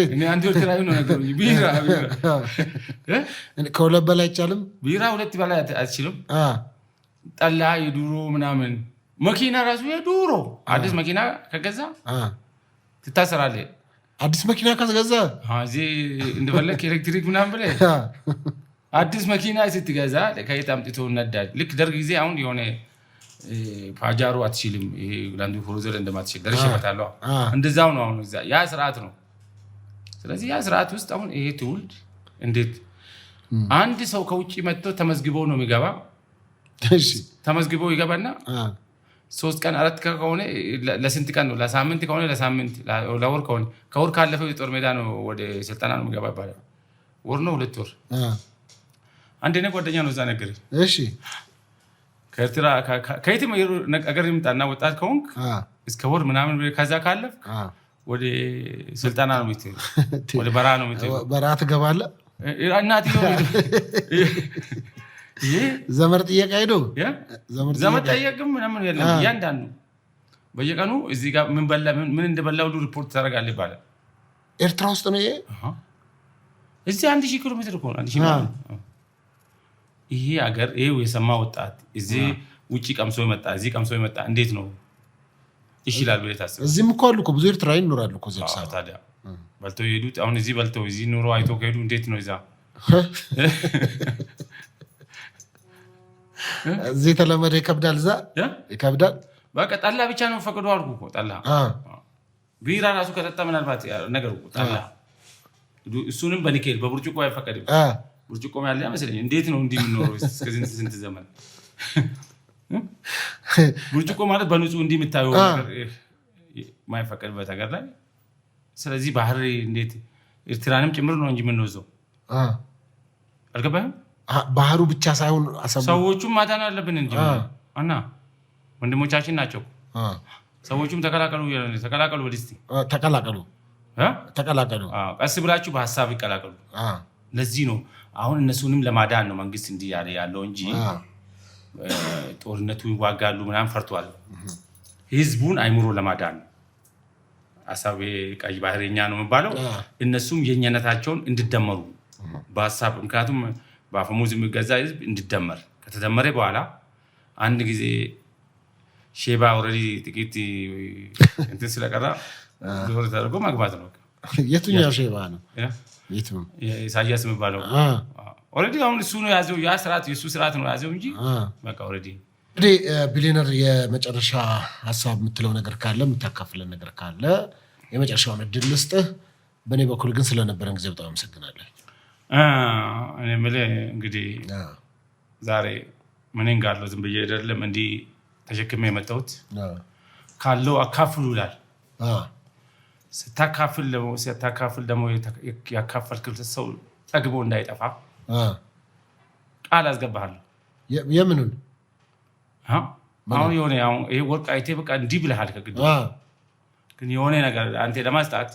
እኔ አንድ ኤርትራዊ ነው ነገሩኝ። ቢራ ከሁለት በላይ አይቻልም። ቢራ 2 በላይ አትችልም። ጠላ የዱሮ ምናምን መኪና ራሱ የዱሮ አዲስ መኪና ከገዛ ትታሰራለህ። አዲስ መኪና ከገዛ እዚህ እንደፈለክ ኤሌክትሪክ ምናምን ብለህ አዲስ መኪና ስትገዛ ከየት አምጥቶ ነዳጅ ልክ ደርግ ጊዜ አሁን የሆነ ፓጃሮ አትችልም ይሄ ላንድ ክሩዘር እንደማትችል ደርሼበታለሁ። እንደዛው ነው አሁን እዛ ያ ስርዓት ነው። ስለዚህ ያ ስርዓት ውስጥ አሁን ይሄ ትውልድ እንዴት አንድ ሰው ከውጪ መጥቶ ተመዝግቦ ነው የሚገባ። እሺ ተመዝግቦ ይገባና 3 ቀን 4 ቀን ከሆነ ለስንት ቀን ነው? ለሳምንት ከሆነ ለሳምንት፣ ለወር ከሆነ ከወር ካለፈው የጦር ሜዳ ነው ወደ ስልጠና ነው የሚገባ ይባላል። ወር ነው 2 ወር። አንድ እኔ ጓደኛ ነው እዛ ነገር እሺ ከኤርትራ ከየትም አገር ይምጣና ወጣት ከሆንክ እስከ ወር ምናምን ከዛ ካለፍ ወደ ስልጠና ነው የምትሄድ፣ ወደ በረሃ ነው የምትሄድ። በረሃ ትገባለህ። እናትዬው ዘመድ ጥየቃ ሄዶ ዘመድ ጠየቅም ምናምን የለም። እያንዳንዱ በየቀኑ እዚህ ጋር ምን እንደበላ ሁሉ ሪፖርት ታደርጋለህ ይባላል። ኤርትራ ውስጥ ነው ይሄ። እዚህ 1000 ኪሎ ሜትር እኮ ነው 1000 ይሄ አገር ይሄው የሰማ ወጣት እዚህ ውጪ ቀምሶ ይመጣ እዚህ ቀምሶ ይመጣ እንዴት ነው ይችላል ብለህ ታስብ። እዚህም እኮ አሉ እኮ ብዙ ኤርትራዊ ይኖራሉ እኮ እዚህ ሰዓት። ታዲያ በልተው ይሄዱት አሁን እዚህ በልተው እዚህ ኑሮ አይቶ ከሄዱ እንዴት ነው እዛ እዚህ ተለመደ ይከብዳል። እዛ ይከብዳል። በቃ ጠላ ብቻ ነው ፈቅዶ አልኩ እኮ ጠላ ቢራ ራሱ ከጠጣ ምናልባት ነገር እኮ ጠላ እሱንም በኒኬል በብርጭቆ አይፈቀድም። ብርጭቆ ያለ አይመስለኝም። እንዴት ነው እንዲህ የምንኖረው እስከ ስንት ዘመን? ብርጭቆ ማለት በንጹህ እንዲህ የምታየው ነገር የማይፈቀድበት ሀገር ላይ። ስለዚህ ባህር እንዴት ኤርትራንም ጭምር ነው እንጂ የምንወዘው አልገባህም? ባህሩ ብቻ ሳይሆን ሰዎቹም ማዳን አለብን እንጂ እና ወንድሞቻችን ናቸው። ሰዎቹም ተቀላቀሉ በዲስቲ ተቀላቀሉ። ቀስ ብላችሁ በሀሳብ ይቀላቀሉ። ለዚህ ነው አሁን እነሱንም ለማዳን ነው መንግስት እንዲህ ያለ ያለው እንጂ ጦርነቱ ይዋጋሉ ምናምን ፈርቷል። ህዝቡን አይምሮ ለማዳን ሀሳብ ቀይ ባህርኛ ነው የሚባለው። እነሱም የኛነታቸውን እንዲደመሩ በሀሳብ ምክንያቱም በአፈሙዝ የሚገዛ ህዝብ እንዲደመር ከተደመረ በኋላ አንድ ጊዜ ሼባ ኦልሬዲ ጥቂት እንትን ስለቀራ ዞር ተደርጎ ማግባት ነው። የቱኛው ሼባ ነው? ኢሳያስ የሚባለው ኦልሬዲ አሁን እሱ ነው ያዘው። ያ ስርዓት የእሱ ስርዓት ነው ያዘው እንጂ በቃ ኦልሬዲ። እንግዲህ ቢሊየነር የመጨረሻ ሀሳብ የምትለው ነገር ካለ የምታካፍለን ነገር ካለ የመጨረሻውን እድል ልስጥህ። በእኔ በኩል ግን ስለነበረን ጊዜ በጣም አመሰግናለሁ። እኔ የምልህ እንግዲህ ዛሬ ምንን ጋለው ዝም ብዬ አይደለም እንዲህ ተሸክሜ የመጣሁት ካለው አካፍሉ ይላል። ስታካፍል ደግሞ ያካፈልክል ሰው ጠግቦ እንዳይጠፋ ቃል አስገባሃለሁ። የምኑን አሁን የሆነ ይሄ ወርቅ አይቴ በቃ እንዲህ ብለሃል። ከግድ ግን የሆነ ነገር አንተ ለማስጣት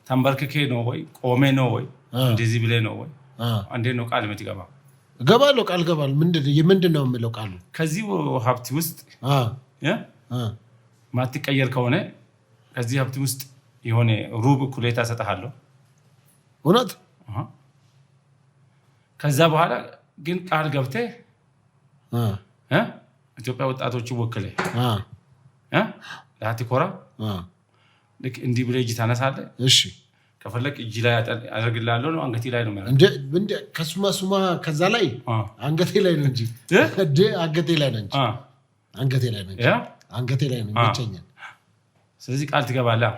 ተንበርክኬ ነው ወይ ቆሜ ነው ወይ እንደዚህ ብለህ ነው ወይ እንዴት ነው ቃል የምትገባ? እገባለሁ፣ ቃል እገባለሁ። ምንድን ነው የምለው ቃሉ? ከዚህ ሀብት ውስጥ ማትቀየር ከሆነ ከዚህ ሀብት ውስጥ የሆነ ሩብ እኩሌታ እሰጥሃለሁ። እውነት? ከዛ በኋላ ግን ቃል ገብተህ ኢትዮጵያ ወጣቶችን ወክለህ ለአቲኮራ ልክ እንዲህ ብለህ እጅ ታነሳለህ። እሺ ከፈለክ እጅ ላይ አደርግልሃለሁ ነው አንገቴ ላይ ነው ማለት እንደ ከሱማ ከዛ ላይ አንገቴ ላይ ነው እንጂ አንገቴ ላይ ነው እንጂ አንገቴ ላይ ነው እንጂ አንገቴ ላይ ነው ይመቸኛል። ስለዚህ ቃል ትገባለህ።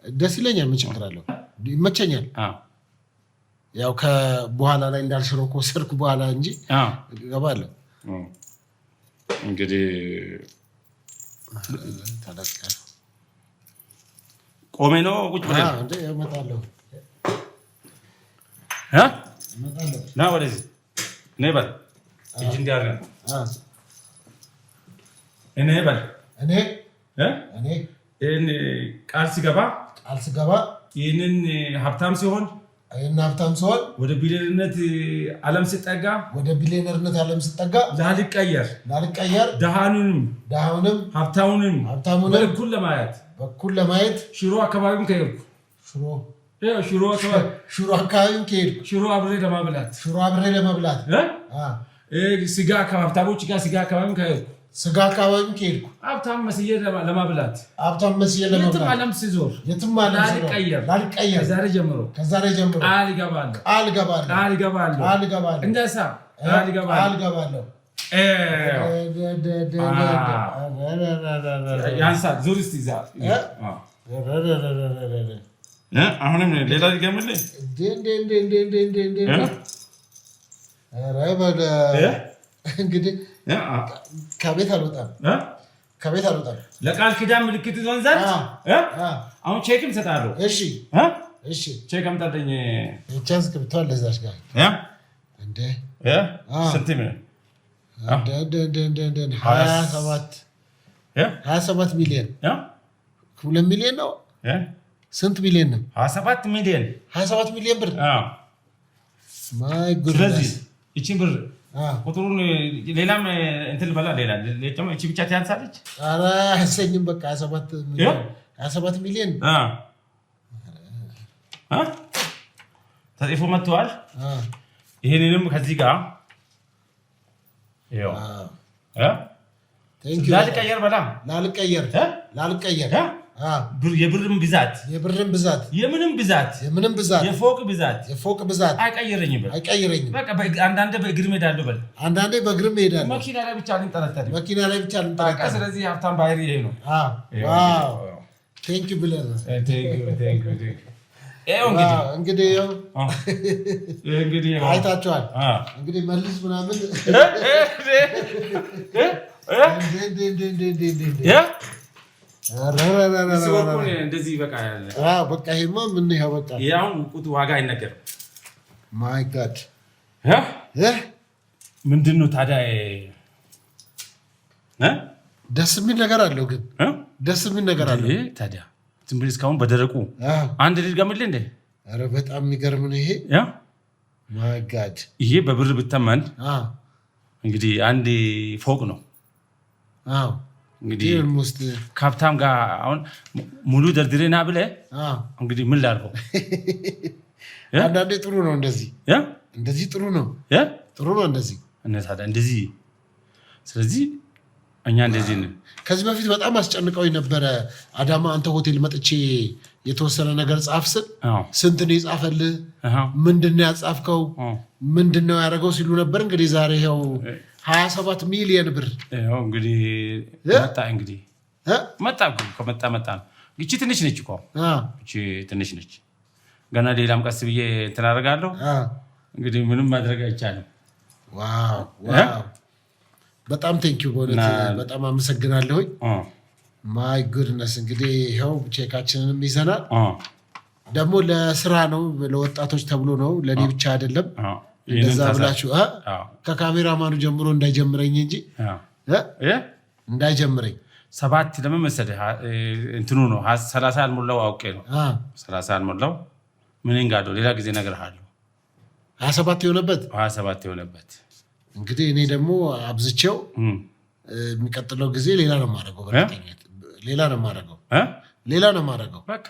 ደስ ይለኛል። ምን ችግር አለው? ይመቸኛል። ያው ከበኋላ ላይ እንዳልሽረው ከወሰድኩ በኋላ እንጂ እገባለሁ። እንግዲህ ቆሜ ነው ቁጭ ብለህ እመጣለሁ ና ወደዚህ ነበር እጅ እንዲያር እኔ በል እኔ ቃል ሲገባ ይህንን ሀብታም ሲሆን ወደ ቢሊየነርነት ዓለም ሲጠጋ ላልቀየር ደሃኑንም ሀብታሙንም በኩል ለማየት ሽሮ አካባቢም ከሄድኩ ሽሮ አብሬ ለማብላት ስጋ ከሀብታሞች ጋር ስጋ አካባቢም ከሄድኩ ሀብታም መስዬ ለማብላት የትም ዓለም ሲዞር ላልቀየር ከዛሬ ጀምሮ ቃል እገባለሁ እንደሳ ቃል እገባለሁ ያንሳል ዙር እስቲ እዛ አሁንም ሌላ ልገምልህ እንግዲህ ከቤት አልወጣም ለቃል ኪዳን ምልክት ይዞን ዘንድ አሁን ቼክም እሰጥሃለሁ። እሺ ቼክ አምጣልኝ። ቻንስ ክብቷል ለዛሽ ጋር እንደ ስንት ምን 27 ሚሊዮን 2 ሚሊዮን ነው። ስንት ሚሊዮን ነው? 27 ሚሊዮን ብር። ማይ ጉድነስ ይቺን ብር ቁጥሩን ሌላም እንትን በላ ሌላ እቺ ብቻ ትያንሳለች። ኧረ አያሰኝም። በቃ 27 ሚሊዮን ተጽፎ መጥተዋል። ይሄንንም ከዚህ ጋር ይኸው ላልቀየር የብርም ብዛት የምንም ብዛት የፎቅ ብዛት አይቀይረኝም። በቃ አንዳንዴ በእግር እሄዳለሁ መኪና ላይ ብቻ ልንጠለጠል። ስለዚህ ሀብታም ባህሪ ይሄ ነው። ቴንክ ዩ ብለህ ነው። እንግዲህ አይታችኋል። እንግዲህ መልስ ምናምን እንደዚህ በቃ ይሄማ ምን ይኸው በቃ ያው ቁጡ ዋጋ አይነገርም። ማይ ጋድ ምንድን ነው ታዲያ? ደስ የሚል ነገር አለው ግን ታዲያ ዝም ብለህ እስካሁን በደረቁ አንድ ልጅ ገምልህ እንደ ኧረ በጣም የሚገርም ነው ይሄ። ማይ ጋድ ይሄ በብር ብተመን እንግዲህ አንድ ፎቅ ነው። እንግዲህ ከሀብታም ጋር አሁን ሙሉ ደርድሬና ብለህ እንግዲህ ምን ላድርገው? አንዳንዴ ጥሩ ነው እንደዚህ ጥሩ ነው እንደዚህ። ስለዚህ እኛ እንደዚህ ነን። ከዚህ በፊት በጣም አስጨንቀው ነበረ። አዳማ አንተ ሆቴል መጥቼ የተወሰነ ነገር ጻፍ ስል ስንት ነው የጻፈልህ? ምንድን ነው ያጻፍከው? ምንድን ነው ያደረገው ሲሉ ነበር። እንግዲህ ዛሬ ይኸው 27 ሚሊዮን ብር እንግዲህ መጣ ነው። እቺ ትንሽ ነች እኮ ትንሽ ነች። ገና ሌላም ቀስ ብዬ እንትን አደርጋለሁ። እንግዲህ ምንም ማድረግ አይቻልም። ዋው በጣም ቴንኪው በእውነት በጣም አመሰግናለሁ። ማይ ጉድነስ እንግዲህ ይኸው ቼካችንንም ይዘናል። ደግሞ ለስራ ነው ለወጣቶች ተብሎ ነው ለእኔ ብቻ አይደለም። እንደዛ ብላችሁ ከካሜራማኑ ጀምሮ እንዳይጀምረኝ እንጂ እንዳይጀምረኝ 7 ለምን መሰለህ እንትኑ ነው 30 አልሞላው አውቄ ነው 30 አልሞላው ምን እንጋዶ ሌላ ጊዜ እነግርሃለሁ። 27 የሆነበት እንግዲህ እኔ ደግሞ አብዝቼው የሚቀጥለው ጊዜ ሌላ ነው የማደርገው። በቃ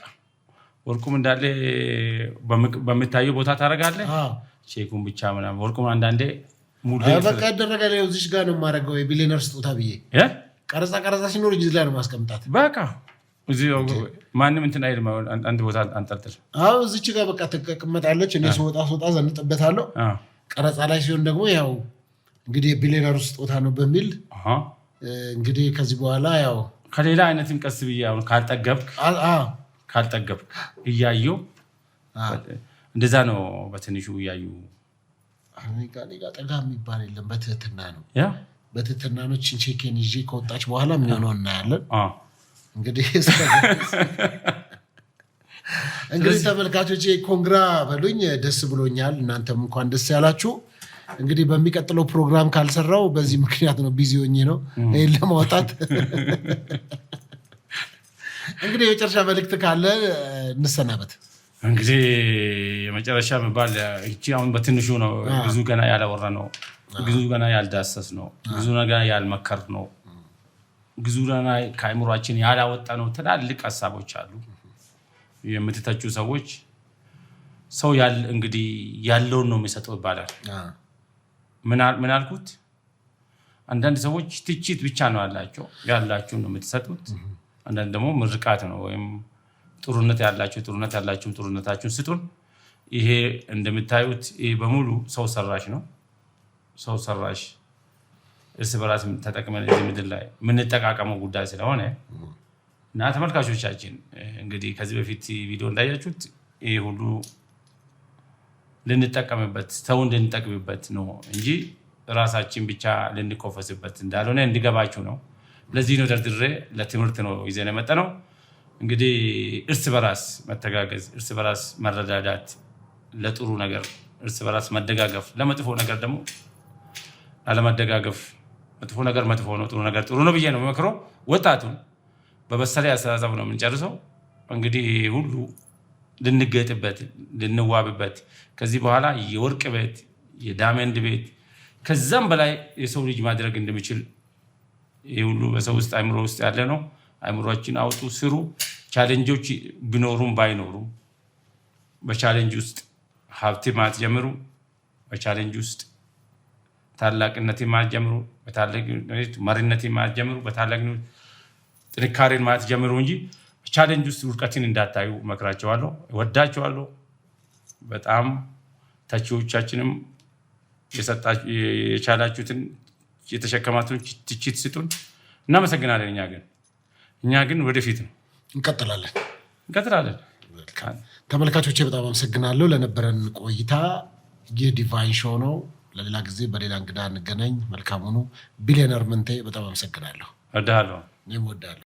ወርቁም እንዳለ በምታየው ቦታ ታደርጋለህ። ቼኩን ብቻ ምናምን ወርቁም አንዳንዴ ሙሉ በቃ ይደረጋል። እዚህ ጋር ነው የማደርገው የቢሊየነር ስጦታ ብዬ ቀረጻ ሲኖር እዚህ ላይ ነው ማስቀምጣት። በቃ እዚህ ማንም እንትን አይልም። አንድ ቦታ አንጠልጥል። እዚች ጋር በቃ ትቀመጣለች። እኔ ስወጣ ዘንጥበታለሁ። ቀረጻ ላይ ሲሆን ደግሞ ያው እንግዲህ የቢሊየነር ስጦታ ነው በሚል እንግዲህ ከዚህ በኋላ ያው ከሌላ አይነትም ቀስ ብዬ አሁን ካልጠገብክ እያየሁ እንደዛ ነው። በትንሹ እያዩ ጠጋ የሚባል የለም። በትህትና ነው ቼኬን ይዤ ከወጣች በኋላ የሚሆነው እናያለን። እንግዲህ ተመልካቾቼ ኮንግራ በሉኝ። ደስ ብሎኛል። እናንተም እንኳን ደስ ያላችሁ። እንግዲህ በሚቀጥለው ፕሮግራም ካልሰራው በዚህ ምክንያት ነው ቢዚ ሆኜ ነው ይሄን ለማውጣት። እንግዲህ የመጨረሻ መልእክት ካለ እንሰናበት። እንግዲህ የመጨረሻ የሚባል እቺ አሁን በትንሹ ነው። ብዙ ገና ያላወራ ነው፣ ብዙ ገና ያልዳሰስ ነው፣ ብዙ ነገር ያልመከር ነው፣ ብዙ ገና ከአእምሯችን ያላወጣ ነው። ትላልቅ ሀሳቦች አሉ። የምትተቹ ሰዎች ሰው እንግዲህ ያለውን ነው የሚሰጠው ይባላል። ምን አልኩት? አንዳንድ ሰዎች ትችት ብቻ ነው ያላችሁን ነው የምትሰጡት። አንዳንድ ደግሞ ምርቃት ነው፣ ወይም ጥሩነታችሁን ጥሩነታችሁን ስጡን። ይሄ እንደምታዩት ይሄ በሙሉ ሰው ሰራሽ ነው። ሰው ሰራሽ እርስ በራስ ተጠቅመን እዚህ ምድር ላይ የምንጠቃቀመው ጉዳይ ስለሆነ እና ተመልካቾቻችን እንግዲህ ከዚህ በፊት ቪዲዮ እንዳያችሁት ይሄ ሁሉ ልንጠቀምበት ሰው እንድንጠቅምበት ነው እንጂ ራሳችን ብቻ ልንኮፈስበት እንዳልሆነ እንዲገባችሁ ነው። ለዚህ ነው ደርድሬ ለትምህርት ነው ይዘን የመጣነው። እንግዲህ እርስ በራስ መተጋገዝ፣ እርስ በራስ መረዳዳት፣ ለጥሩ ነገር እርስ በራስ መደጋገፍ፣ ለመጥፎ ነገር ደግሞ አለመደጋገፍ። መጥፎ ነገር መጥፎ ነው፣ ጥሩ ነገር ጥሩ ነው ብዬ ነው የምመክረው። ወጣቱን በበሰለ አስተሳሰብ ነው የምንጨርሰው። እንግዲህ ሁሉ ልንገጥበት፣ ልንዋብበት ከዚህ በኋላ የወርቅ ቤት፣ የዳይመንድ ቤት ከዛም በላይ የሰው ልጅ ማድረግ እንደሚችል ይህ ሁሉ በሰው ውስጥ አእምሮ ውስጥ ያለ ነው። አእምሮአችን አውጡ፣ ስሩ። ቻሌንጆች ቢኖሩም ባይኖሩም በቻሌንጅ ውስጥ ሀብት ማትጀምሩ፣ በቻሌንጅ ውስጥ ታላቅነት ማትጀምሩ፣ በታላቅነት መሪነት ማትጀምሩ፣ በታላቅነት ጥንካሬን ማትጀምሩ እንጂ ቻሌንጅ ውስጥ ውድቀትን እንዳታዩ መክራቸዋለሁ። እወዳቸዋለሁ በጣም። ተቺዎቻችንም የቻላችሁትን የተሸከማችሁን ትችት ስጡን፣ እናመሰግናለን። እኛ ግን ወደፊት ነው እንቀጥላለን። ተመልካቾቼ በጣም አመሰግናለሁ ለነበረን ቆይታ። ይህ ዲቫይን ሾው ነው። ለሌላ ጊዜ በሌላ እንግዳ እንገናኝ። መልካም ሁኑ። ቢሊየነር መንቴ በጣም አመሰግናለሁ። እወድሃለሁ። እኔም እወድሃለሁ።